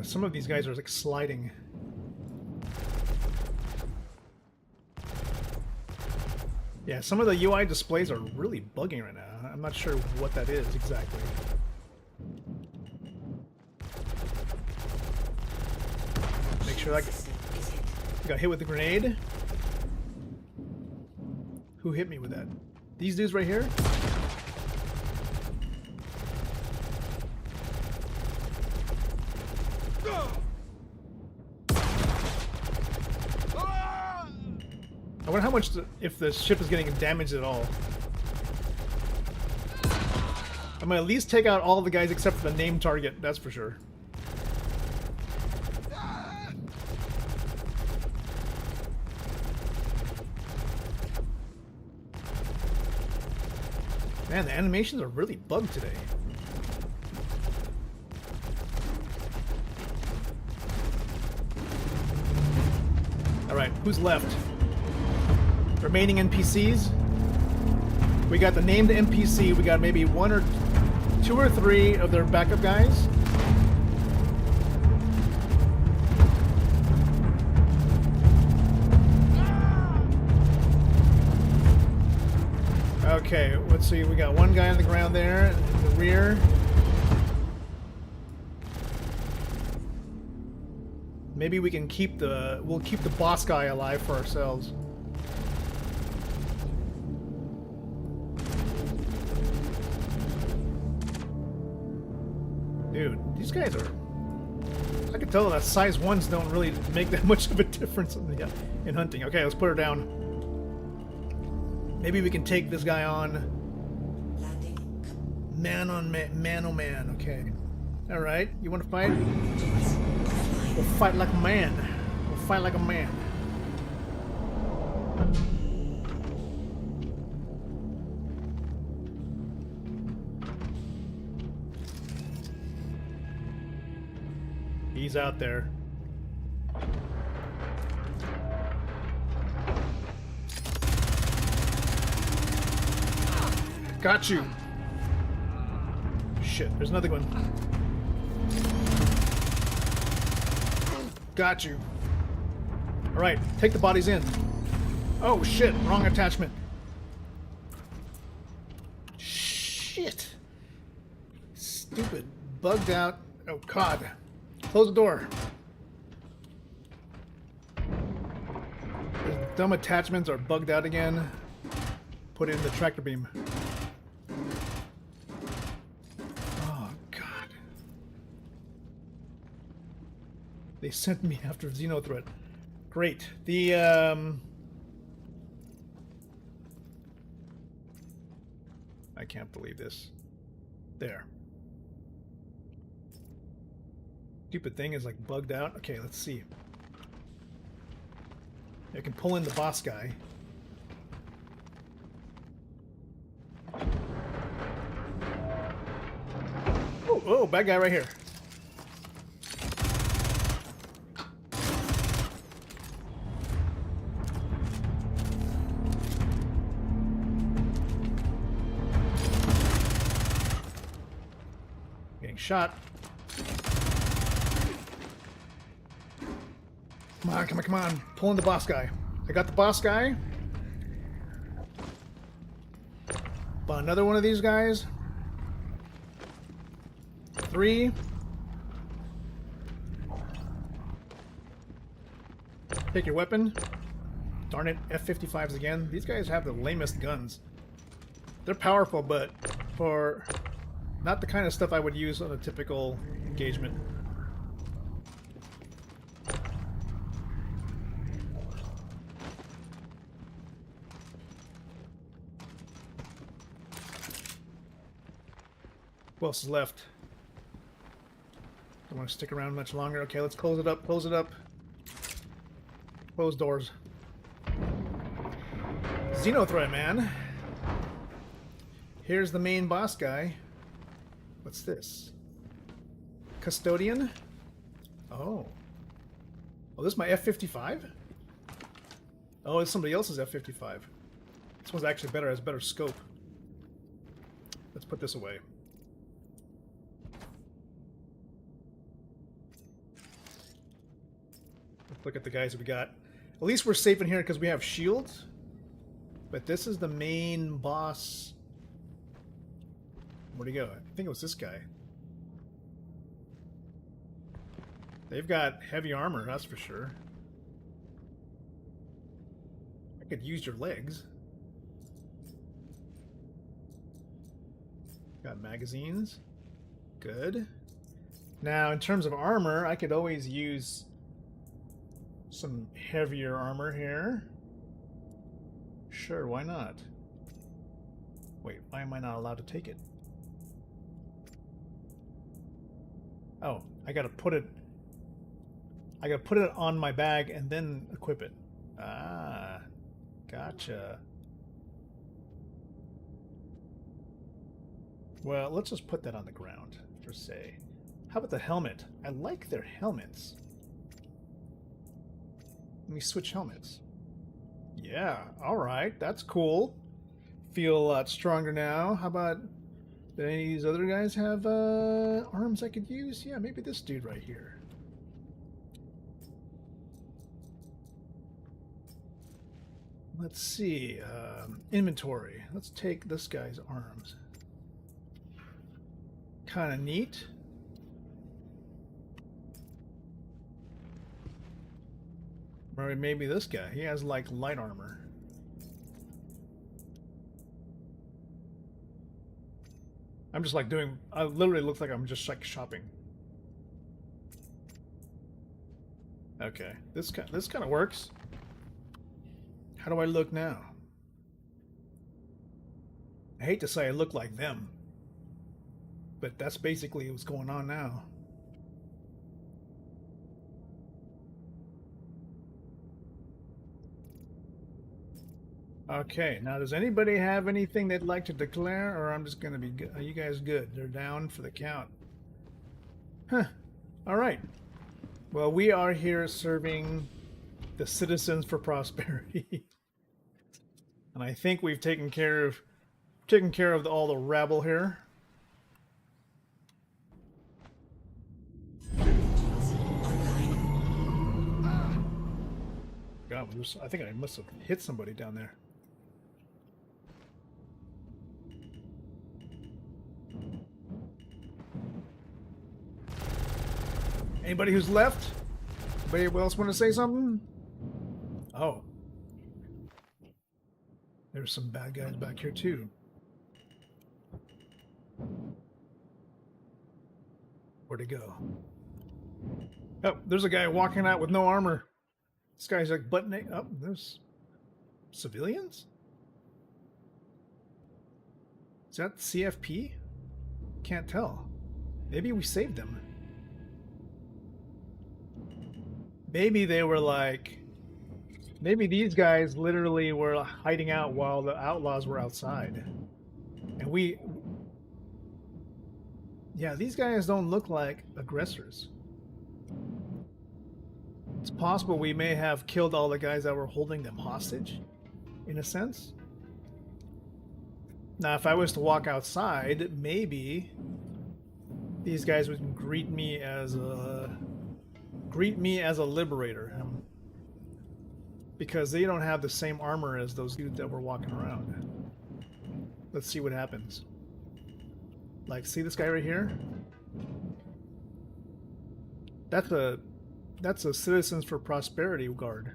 Some of these guys are like sliding. Yeah, some of the UI displays are really bugging right now. I'm not sure what that is exactly. Make sure I got hit with the grenade. Who hit me with that? These dudes right here? I wonder how much, if the ship is getting damaged at all. I'm gonna at least take out all the guys except for the named target, that's for sure. Man, the animations are really bugged today. Alright, who's left? Remaining NPCs? We got the named NPC, we got maybe 1 or 2 or 3 of their backup guys. Okay, let's see, we got 1 guy on the ground there, in the rear. Maybe we can keep we'll keep the boss guy alive for ourselves. Dude, these guys are... I can tell that size 1s don't really make that much of a difference in hunting. Okay, let's put her down. Maybe we can take this guy on. Man on man, oh man. Okay. Alright, you want to fight? We'll fight like a man. We'll fight like a man. He's out there. Got you. Shit, there's another one. Got you. Alright, take the bodies in. Oh shit, wrong attachment. Shit. Stupid. Bugged out. Oh god. Close the door. The dumb attachments are bugged out again. Put in the tractor beam. Oh god. They sent me after Xenothreat. Great. The I can't believe this. There. Stupid thing is like bugged out. Okay, let's see. I can pull in the boss guy. Oh, oh, bad guy right here. Getting shot. Come on, come on, come on. Pulling the boss guy. I got the boss guy. But another one of these guys. 3. Take your weapon. Darn it, F-55s again. These guys have the lamest guns. They're powerful, but for not the kind of stuff I would use on a typical engagement. Who else is left? Don't want to stick around much longer. Okay, let's close it up. Close it up. Close doors. Xenothreat, man. Here's the main boss guy. What's this? Custodian? Oh. Oh, this is my F-55? Oh, it's somebody else's F-55. This one's actually better, has better scope. Let's put this away. look at the guys we got. At least we're safe in here because we have shields. But this is the main boss. Where'd he go? I think it was this guy. They've got heavy armor, that's for sure. I could use your legs. Got magazines. Good. Now, in terms of armor, I could always use some heavier armor here. Sure, why not? Wait, why am I not allowed to take it? Oh, I gotta put it on my bag and then equip it. Ah, gotcha. Well, let's just put that on the ground, for say. How about the helmet? I like their helmets. Let me switch helmets. Yeah, alright, that's cool. Feel a lot stronger now. How about, do any of these other guys have arms I could use? Yeah, maybe this dude right here. Let's see, inventory. Let's take this guy's arms. Kind of neat. Or maybe this guy. He has like light armor. I'm just like doing. I literally look like I'm just like shopping. Okay, this kind of works. How do I look now? I hate to say I look like them, but that's basically what's going on now. Okay, now does anybody have anything they'd like to declare, or I'm just gonna be good? Are you guys good? They're down for the count. Huh. Alright. Well, we are here serving the Citizens for Prosperity. And I think we've taken care of all the rabble here. God, I think I must have hit somebody down there. Anybody who's left? Anybody else want to say something? Oh. There's some bad guys back here too. Where'd he go? Oh, there's a guy walking out with no armor. This guy's like buttoning up. Oh, there's civilians? Is that CFP? Can't tell. Maybe we saved them. Maybe they were like... Maybe these guys literally were hiding out while the outlaws were outside. And we... Yeah, these guys don't look like aggressors. It's possible we may have killed all the guys that were holding them hostage, in a sense. Now, if I was to walk outside, maybe these guys would greet me as a liberator, because they don't have the same armor as those dudes that were walking around. Let's see what happens. Like, see this guy right here? That's a Citizens for Prosperity guard.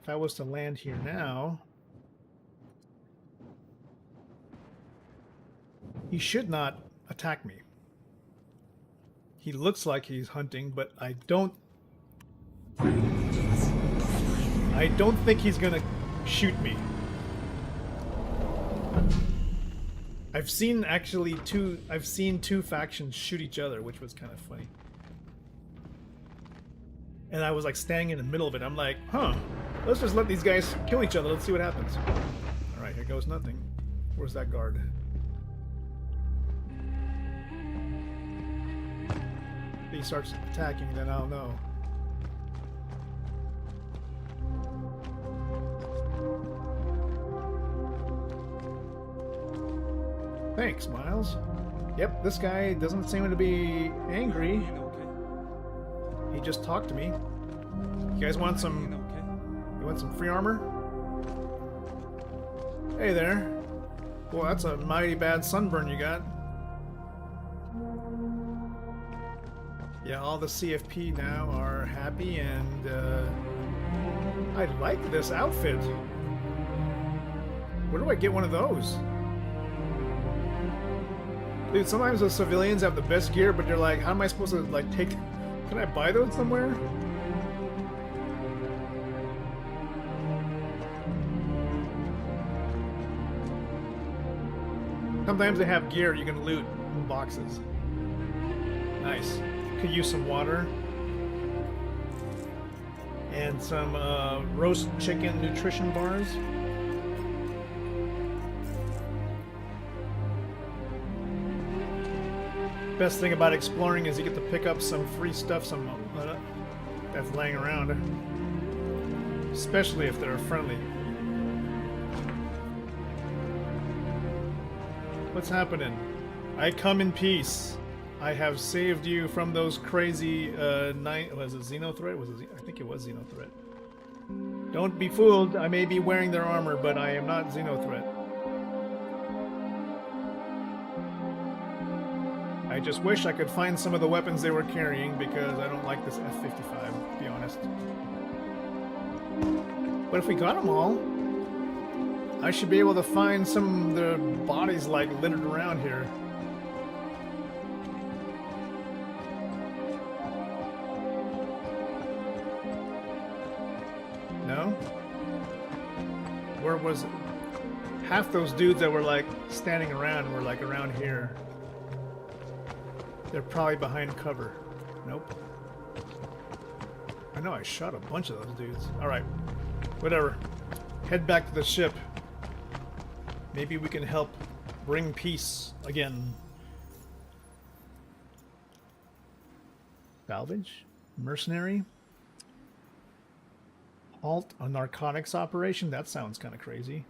If I was to land here now, he should not attack me. He looks like he's hunting, but I don't think he's gonna shoot me. I've seen two factions shoot each other, which was kind of funny. And I was like standing in the middle of it. I'm like, huh, let's just let these guys kill each other. Let's see what happens. Alright, here goes nothing. Where's that guard? If he starts attacking, then I'll know. Thanks, Miles. Yep, this guy doesn't seem to be angry. He just talked to me. You guys want some? You want some free armor? Hey there. Boy, that's a mighty bad sunburn you got. Yeah, all the CFP now are happy, and I like this outfit. Where do I get one of those? Dude, sometimes the civilians have the best gear, but you're like, how am I supposed to, like, take... Can I buy those somewhere? Sometimes they have gear you can loot in boxes. Nice. Could use some water. And some roast chicken nutrition bars. Best thing about exploring is you get to pick up some free stuff that's laying around. Especially if they're friendly. What's happening? I come in peace. I have saved you from those crazy was it Xenothreat? I think it was Xenothreat. Don't be fooled. I may be wearing their armor, but I am not Xenothreat. I just wish I could find some of the weapons they were carrying because I don't like this F-55, to be honest. But if we got them all, I should be able to find some of the bodies like littered around here. No? Where was it? Half those dudes that were like standing around were like around here. They're probably behind cover. Nope. I know I shot a bunch of those dudes. Alright. Whatever. Head back to the ship. Maybe we can help bring peace again. Salvage? Mercenary? Halt a narcotics operation? That sounds kind of crazy.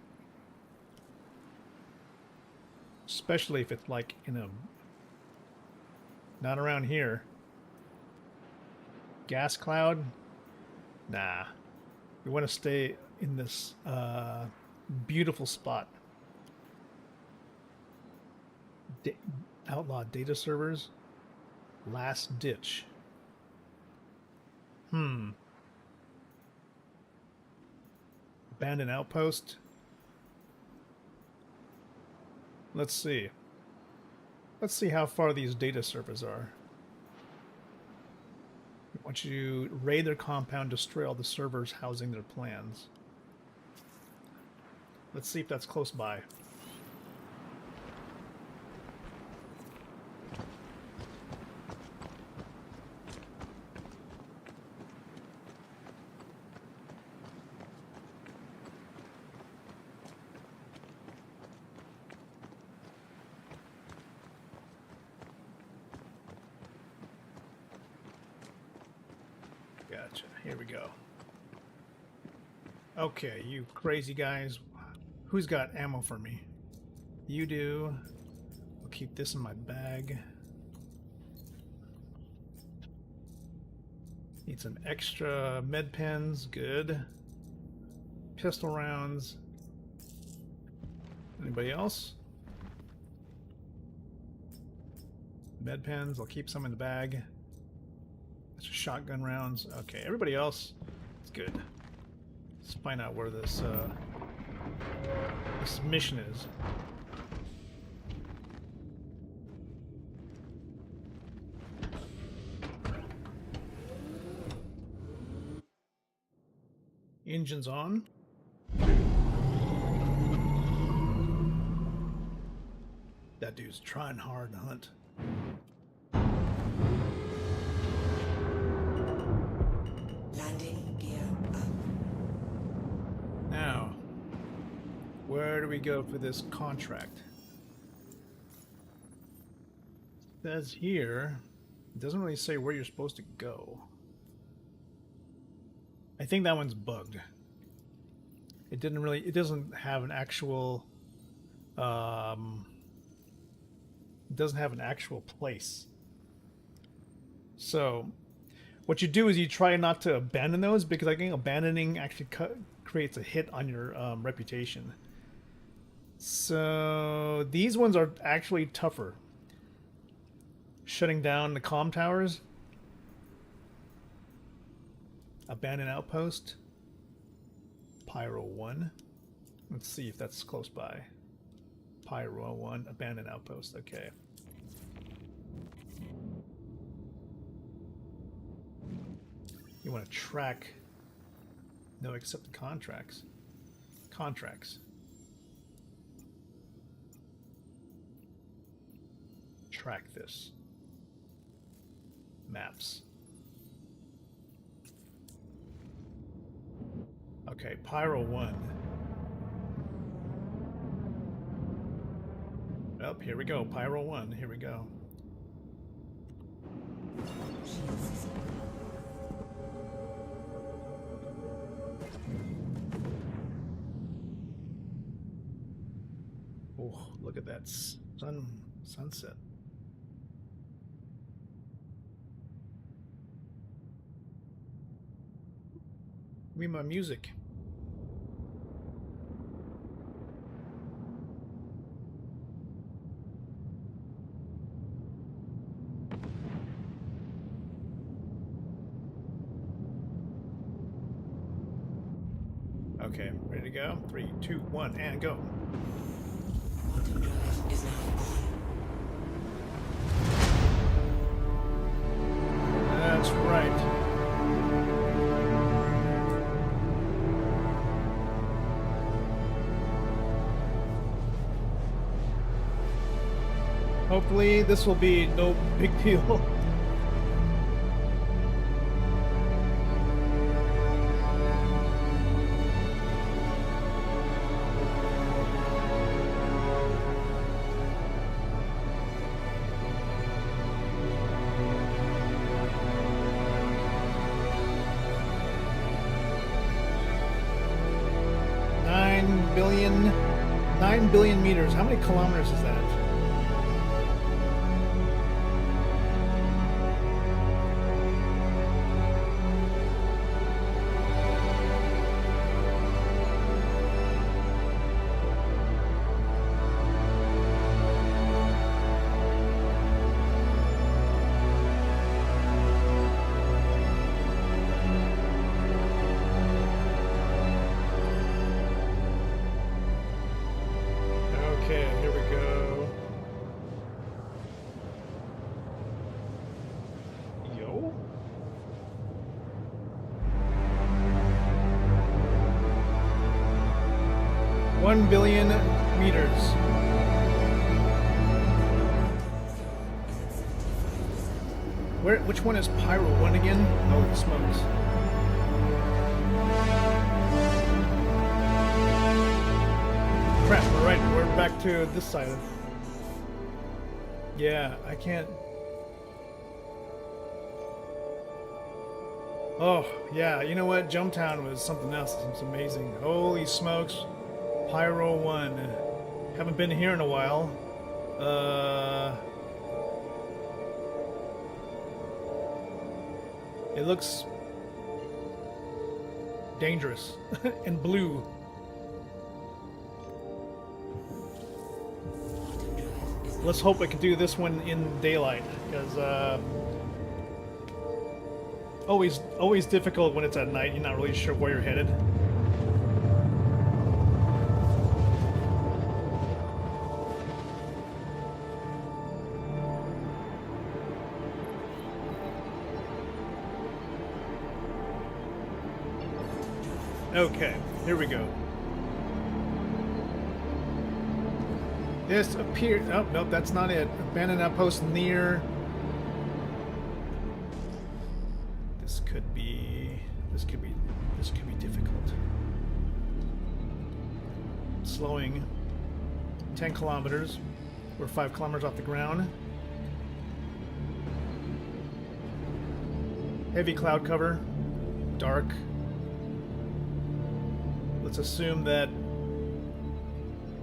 Especially if it's like in a... Not around here. Gas cloud? Nah. We want to stay in this beautiful spot. Outlaw data servers. Last ditch. Abandoned outpost. Let's see. Let's see how far these data servers are. I want you to raid their compound, destroy all the servers housing their plans. Let's see if that's close by. Gotcha. Here we go. Okay, you crazy guys. Who's got ammo for me? You do. I'll keep this in my bag. Need some extra med pens. Good. Pistol rounds. Anybody else? Med pens. I'll keep some in the bag. That's just shotgun rounds. Okay, everybody else, it's good. Let's find out where this mission is. Engines on. That dude's trying hard to hunt. Landing gear up. Now, where do we go for this contract? It says here, it doesn't really say where you're supposed to go. I think that one's bugged. It doesn't have an actual, it doesn't have an actual place. So, What you do is you try not to abandon those, because I think abandoning actually creates a hit on your reputation. So these ones are actually tougher. Shutting down the comm towers. Abandoned outpost. Pyro 1. Let's see if that's close by. Pyro 1, abandoned outpost. Okay. You want to track. No accepted contracts. Contracts. Track this. Maps. Okay, Pyro 1. Oh, here we go. Pyro 1. Here we go. Oh, look at that sunset. Give me my music. Okay, ready to go? 3, 2, 1, and go. That's right. Hopefully this will be no big deal. Nine billion meters. How many kilometers is that? Okay, here we go. Yo. $1 billion meters. Which one is Pyro 1 again? Holy smokes. Crap, alright, we're back to this side of... Yeah, I can't... Oh, yeah, you know what? Jumptown was something else. It's amazing. Holy smokes. Pyro 1. Haven't been here in a while. It looks... dangerous. And blue. Let's hope I can do this one in daylight, because always difficult when it's at night. You're not really sure where you're headed. Okay, here we go. This appears... Oh, nope, that's not it. Abandoned outpost near... This could be difficult. Slowing 10 kilometers. We're 5 kilometers off the ground. Heavy cloud cover. Dark. Let's assume that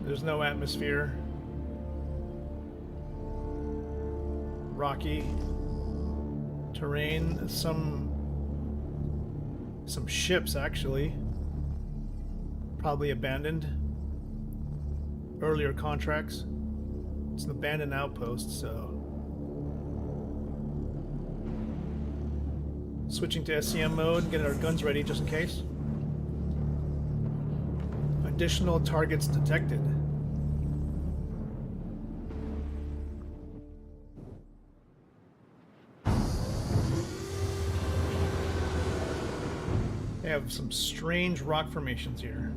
there's no atmosphere. Rocky terrain, some Some ships, actually. Probably abandoned. Earlier contracts. It's an abandoned outpost, so... Switching to SCM mode and getting our guns ready just in case. Additional targets detected. They have some strange rock formations here.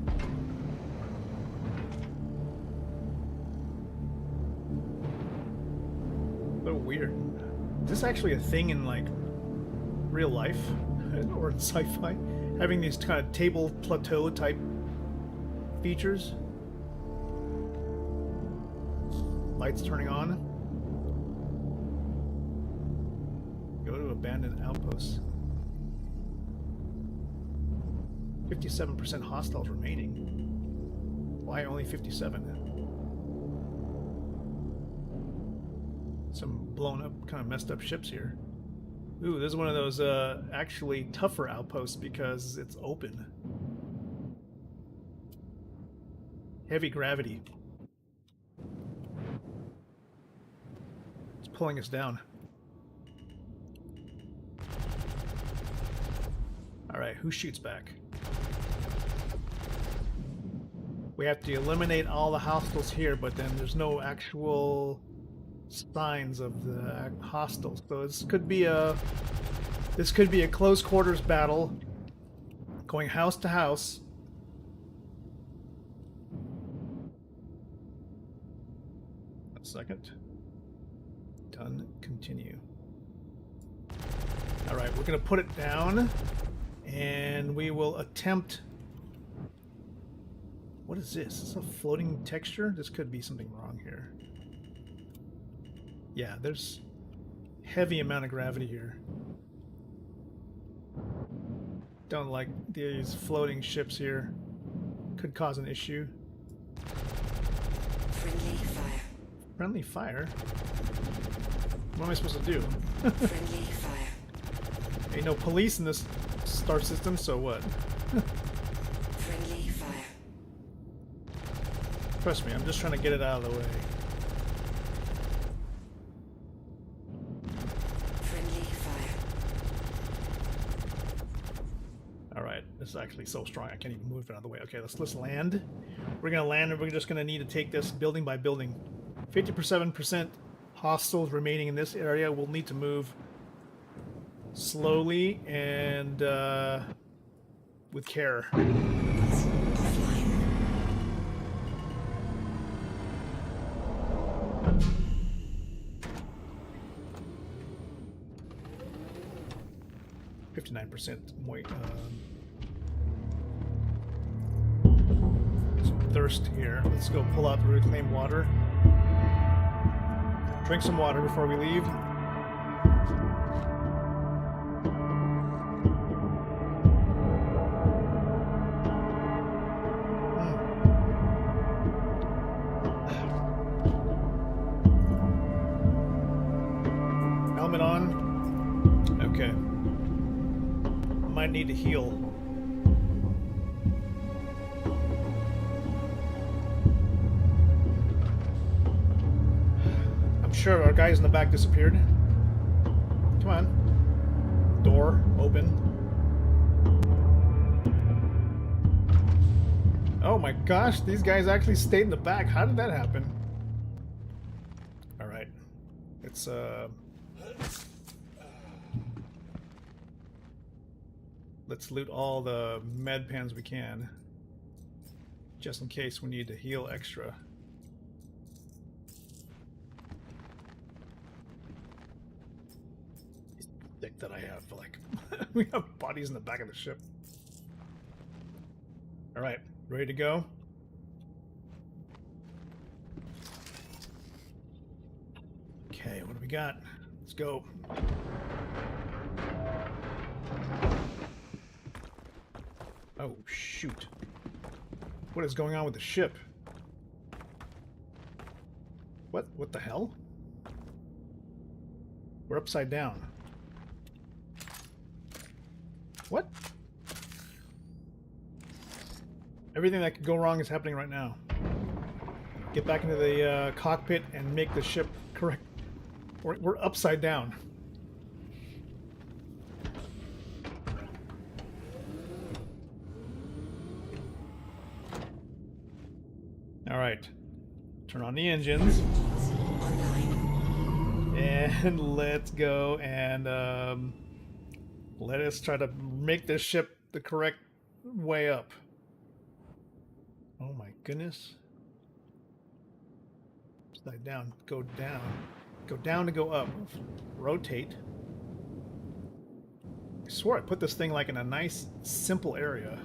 So weird. Is this actually a thing in, like, real life? Or in sci-fi? Having these kind of table plateau type features? Lights turning on. Go to abandoned outposts. 57% hostiles remaining. Why only 57? Some blown up, kind of messed up ships here. Ooh, this is one of those actually tougher outposts because it's open. Heavy gravity. It's pulling us down. Alright, who shoots back? We have to eliminate all the hostiles here, but then there's no actual signs of the hostiles. So this could be a close quarters battle, going house to house. A second. Done. Continue. All right, we're gonna put it down, and we will attempt. What is this? Is this a floating texture? This could be something wrong here. Yeah, there's heavy amount of gravity here. Don't like these floating ships here. Could cause an issue. Friendly fire. Friendly fire? What am I supposed to do? Friendly fire. Ain't no police in this star system, so what? Friendly fire. Trust me, I'm just trying to get it out of the way. This is actually so strong I can't even move it out of the way. Okay, let's land. We're gonna land and we're just gonna need to take this building by building. 57% hostiles remaining in this area. We'll need to move slowly and with care. Offline. 59% some thirst here. Let's go pull out the reclaimed water. Drink some water before we leave. Helmet on. Okay. Might need to heal. I'm sure our guys in the back disappeared. Come on. Door open. Oh my gosh, these guys actually stayed in the back. How did that happen? Alright. It's let's loot all the med pans we can, just in case we need to heal extra. Thick that I have, like, we have bodies in the back of the ship. All right, ready to go? Okay, what do we got? Let's go. Oh, shoot. What is going on with the ship? What the hell? We're upside down. What? Everything that could go wrong is happening right now. Get back into the cockpit and make the ship correct. We're upside down. All right. Turn on the engines. And let's go and let us try to make this ship the correct way up. Oh my goodness. Upside down. Go down. Go down to go up. Rotate. I swore I put this thing like in a nice, simple area.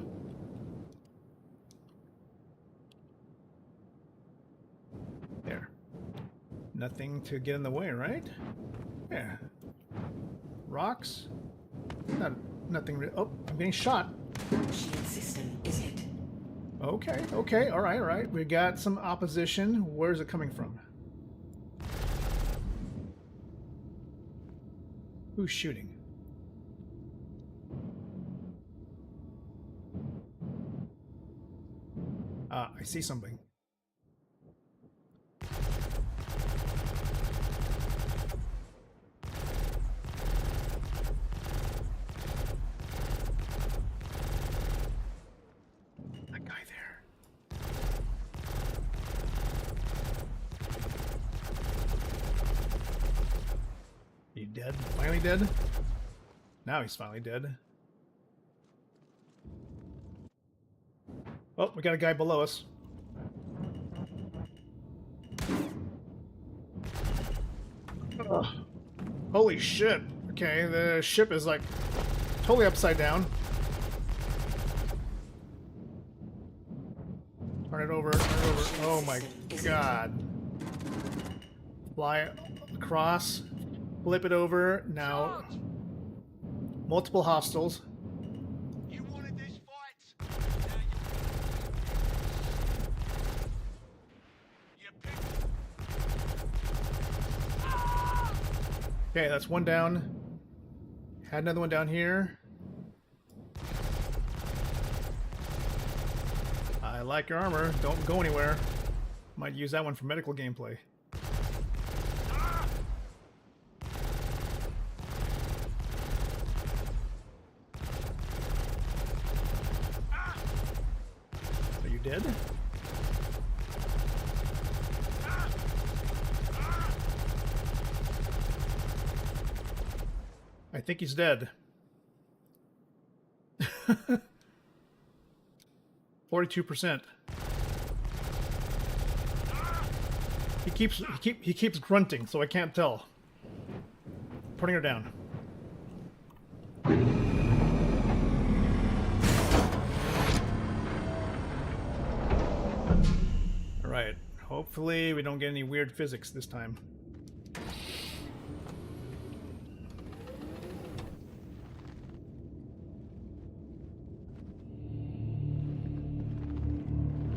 There. Nothing to get in the way, right? Yeah. Rocks. Nothing. Oh, I'm getting shot. Shield system is hit. Okay, okay, all right, all right. We got some opposition. Where's it coming from? Who's shooting? Ah, I see something. That guy there. You dead? Finally dead? Now he's finally dead. Oh, we got a guy below us. Ugh. Holy shit. Okay, the ship is like totally upside down. Turn it over, turn it over. Oh my god. Fly across, flip it over. Now, multiple hostiles. Okay, that's one down. Had another one down here. I like your armor. Don't go anywhere. Might use that one for medical gameplay. Are you dead? I think he's dead. 42%. He keeps grunting, so I can't tell. Putting her down. All right. Hopefully we don't get any weird physics this time.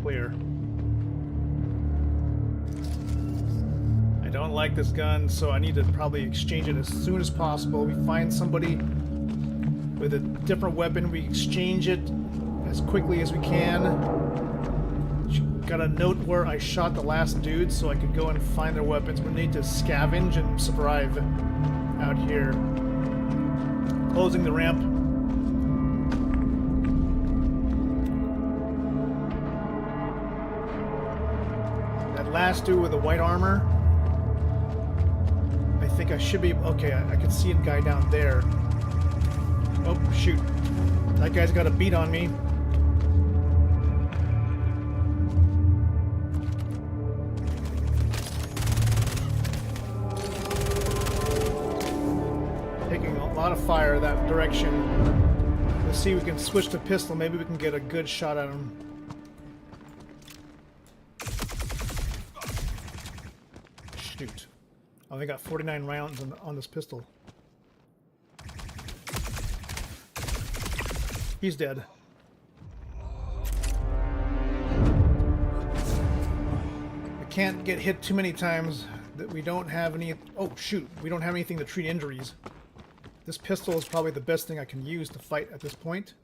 Clear. I don't like this gun, so I need to probably exchange it as soon as possible. We find somebody with a different weapon, we exchange it as quickly as we can. Got a note where I shot the last dude so I could go and find their weapons. We need to scavenge and survive out here. Closing the ramp. Last dude with the white armor. I think I should be okay. I can see a guy down there. Oh shoot! That guy's got a beat on me. Taking a lot of fire that direction. Let's see if we can switch to pistol. Maybe we can get a good shot at him. Shoot. I only got 49 rounds on this pistol. He's dead. I can't get hit too many times that we don't have any... Oh, shoot. We don't have anything to treat injuries. This pistol is probably the best thing I can use to fight at this point.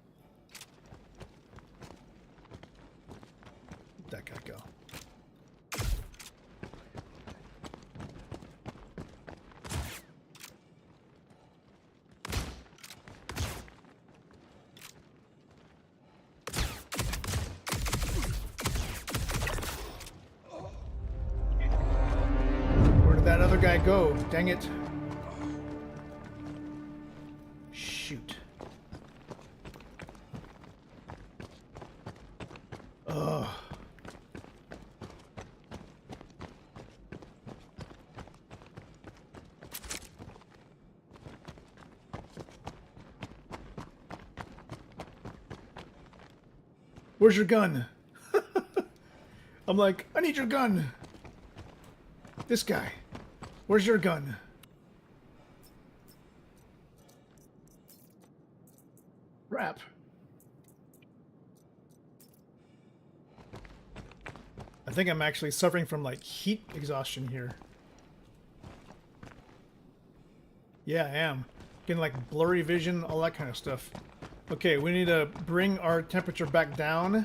that other guy go? Dang it. Shoot. Ugh. Where's your gun? I'm like, I need your gun. This guy. Where's your gun? Crap. I think I'm actually suffering from like heat exhaustion here. Yeah, I am. Getting like blurry vision, all that kind of stuff. Okay, we need to bring our temperature back down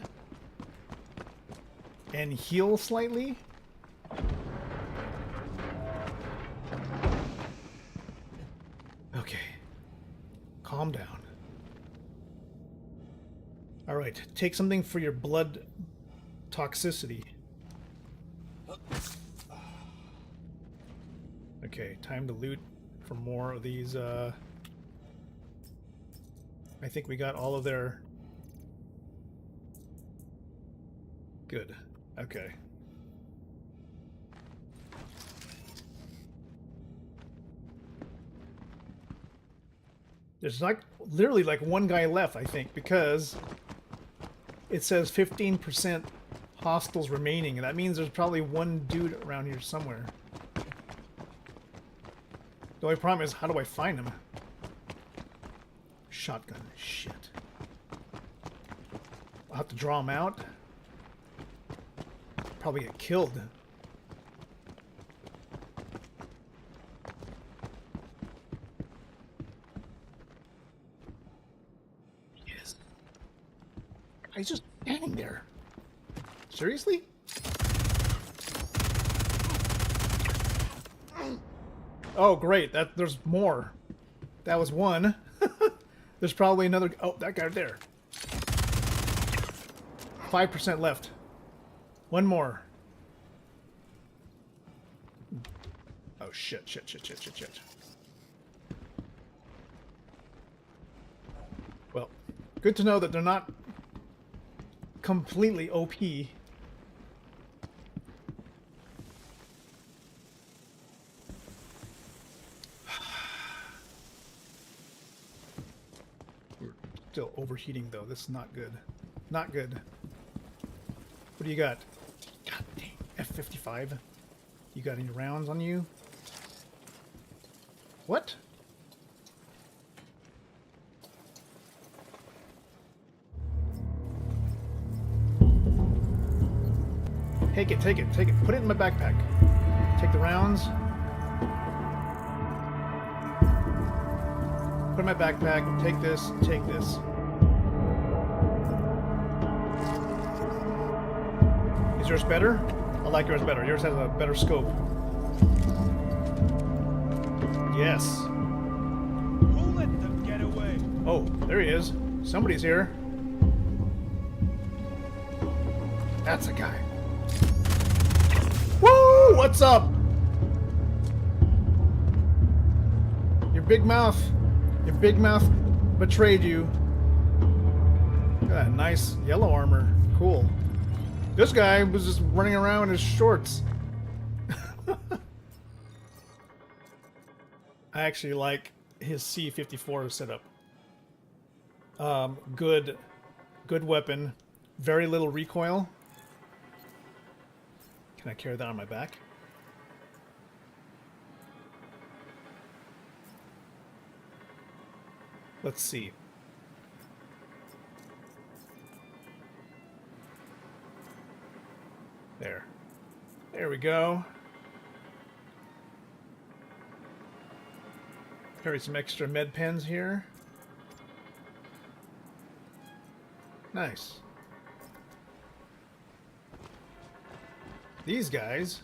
and heal slightly. Okay. Calm down. All right, take something for your blood toxicity. Okay, time to loot for more of these. I think we got all of their... Good. Okay. There's like literally like one guy left, I think, because it says 15% hostiles remaining, and that means there's probably one dude around here somewhere. The only problem is, how do I find him? Shotgun. Shit. I'll have to draw him out. Probably get killed. Yes. He's just standing there. Seriously? Oh, great. There's more. That was one. There's probably another... Oh, that guy there. 5% left. One more. Oh, shit. Well, good to know that they're not completely OP. Still overheating though. This is not good. Not good. What do you got? God dang. F-55. You got any rounds on you? What? Take it. Put it in my backpack. Take the rounds. Put it in my backpack. Take this. Take this. Is yours better? I like yours better. Yours has a better scope. Yes. Who let them get away? Oh, there he is. Somebody's here. That's a guy. Woo! What's up? Your big mouth betrayed you. Look at that nice yellow armor. Cool. This guy was just running around in his shorts. I actually like his C-54 setup. Good weapon. Very little recoil. Can I carry that on my back? Let's see. There we go. Carry some extra med pens here. Nice. These guys.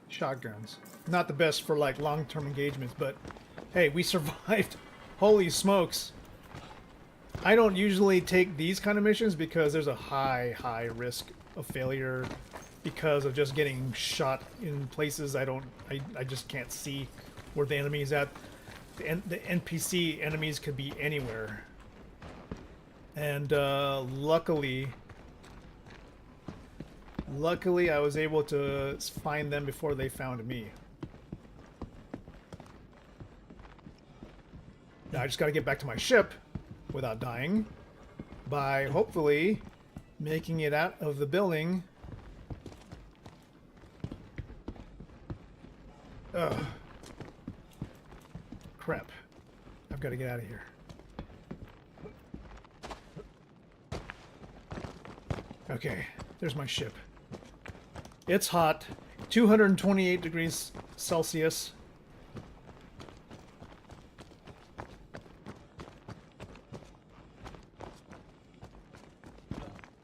Shotguns. Not the best for like long-term engagements, but hey, we survived. Holy smokes. I don't usually take these kind of missions because there's a high risk of failure because of just getting shot in places I just can't see where the enemy is at. The NPC enemies could be anywhere. And luckily I was able to find them before they found me. Now I just got to get back to my ship without dying by hopefully making it out of the building. Ugh. Crap. I've got to get out of here. Okay, there's my ship. It's hot. 228 degrees Celsius.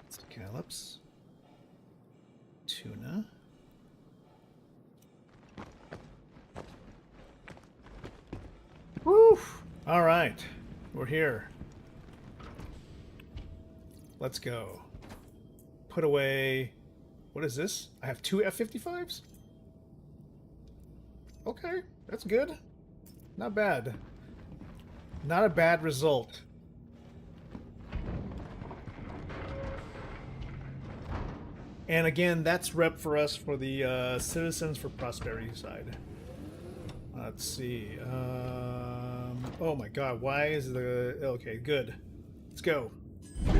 Scallops. Tuna. Woo! All right, we're here. Let's go. Put away. What is this? I have 2 F-55s? Okay, that's good. Not bad. Not a bad result. And again, that's rep for us for the Citizens for Prosperity side. Let's see. Oh my god, why is the... Okay, good. Let's go.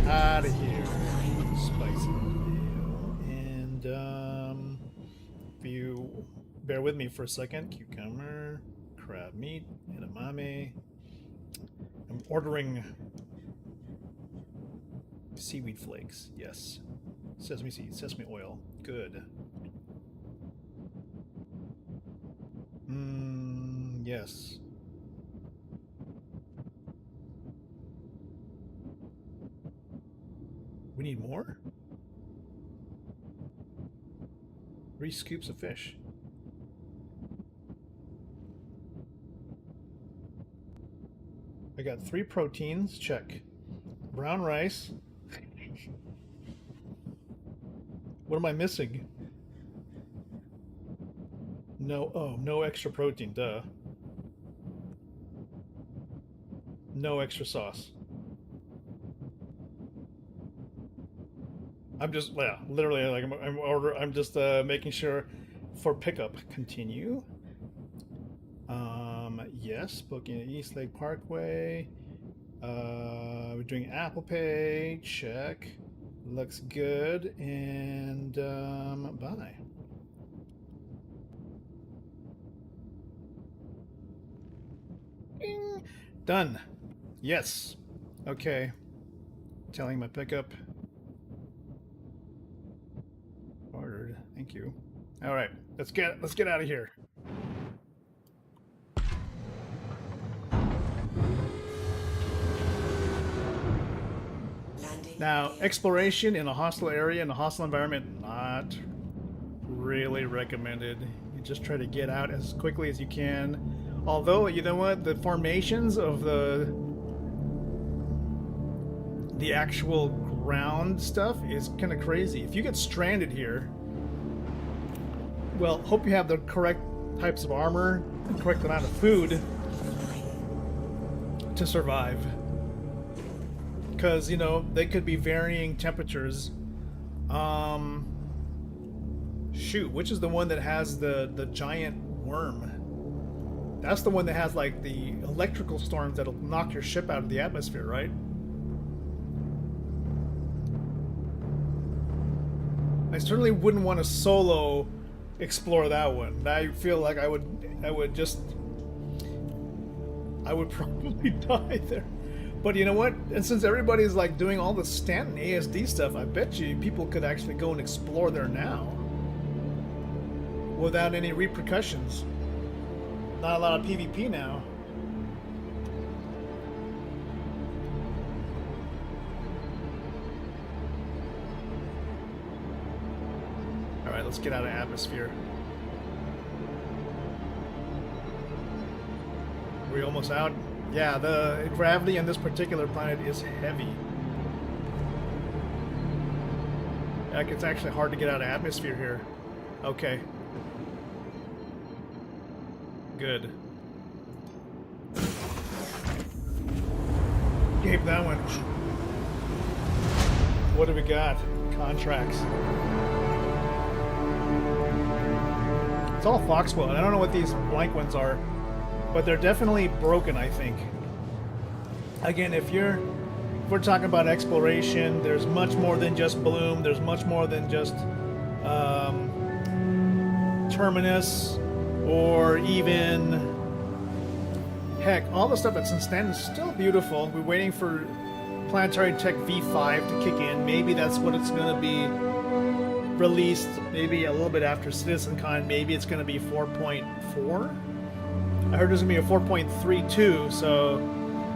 Out of here. Spicy. And, if you bear with me for a second, cucumber, crab meat, edamame. I'm ordering seaweed flakes. Yes. Sesame seeds, sesame oil. Good. Yes. We need more? 3 scoops of fish. I got 3 proteins, check. Brown rice. What am I missing? No, oh, no extra protein, duh. No extra sauce. I'm just, yeah, literally, like, I'm just making sure for pickup. Continue. Yes, booking at East Lake Parkway. We're doing Apple Pay. Check. Looks good. And bye. Ding. Done. Yes. Okay. Telling my pickup. Ordered. Thank you. All right. Let's get out of here. Now, exploration in a hostile area, in a hostile environment, not really recommended. You just try to get out as quickly as you can. Although, you know what? The formations of the actual ground stuff is kind of crazy. If you get stranded here, well, hope you have the correct types of armor, the correct amount of food to survive. Because, you know, they could be varying temperatures. Shoot, which is the one that has the giant worm? That's the one that has, like, the electrical storms that'll knock your ship out of the atmosphere, right? I certainly wouldn't want to solo explore that one. I feel like I would probably die there. But you know what? And since everybody's like doing all the Stanton ASD stuff, I bet you people could actually go and explore there now without any repercussions. Not a lot of PvP now. Alright, let's get out of atmosphere. Are we almost out? Yeah, the gravity on this particular planet is heavy. Heck, it's actually hard to get out of atmosphere here. Okay. Good. Gave that one. What do we got? Contracts. It's all Foxwell, and I don't know what these blank ones are, but they're definitely broken, I think. Again, if we're talking about exploration, there's much more than just Bloom. There's much more than just Terminus, or even, heck, all the stuff that's in Stanton is still beautiful. We're waiting for Planetary Tech V5 to kick in. Maybe that's what it's going to be released, maybe a little bit after CitizenCon. Maybe it's going to be 4.4. I heard there's going to be a 4.32, so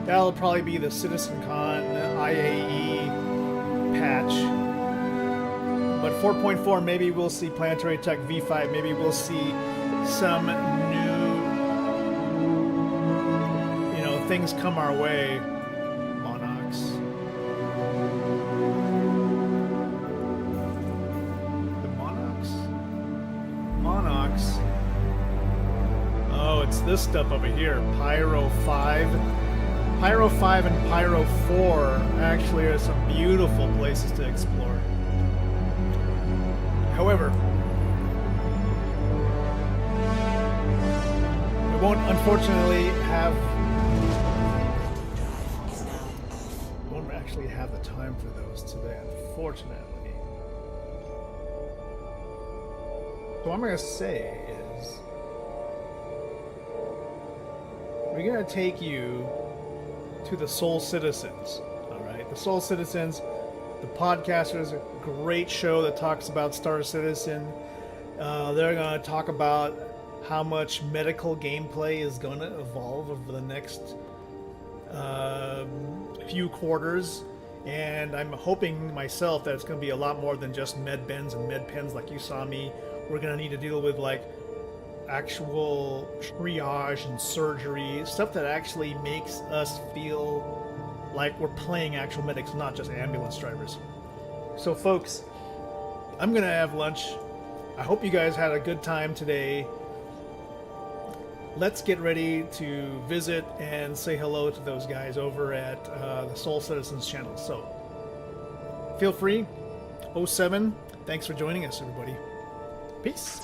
that'll probably be the CitizenCon IAE patch. But 4.4, maybe we'll see Planetary Tech V5. Maybe we'll see some new, things come our way. Monarchs. The Monarchs? Monarchs. Oh, it's this stuff over here. Pyro 5. Pyro 5 and Pyro 4 actually are some beautiful places to explore. However, we won't unfortunately have actually have the time for those today, unfortunately. So what I'm going to say is we're going to take you to the Soul Citizens. Alright, the Soul Citizens, the podcasters, a great show that talks about Star Citizen. They're going to talk about how much medical gameplay is going to evolve over the next few quarters, and I'm hoping myself that it's going to be a lot more than just med bends and med pens like you saw me. We're going to need to deal with like actual triage and surgery, stuff that actually makes us feel like we're playing actual medics, not just ambulance drivers. So folks, I'm going to have lunch. I hope you guys had a good time today. Let's get ready to visit and say hello to those guys over at the Soul Citizens channel. So, feel free. 07, thanks for joining us, everybody. Peace.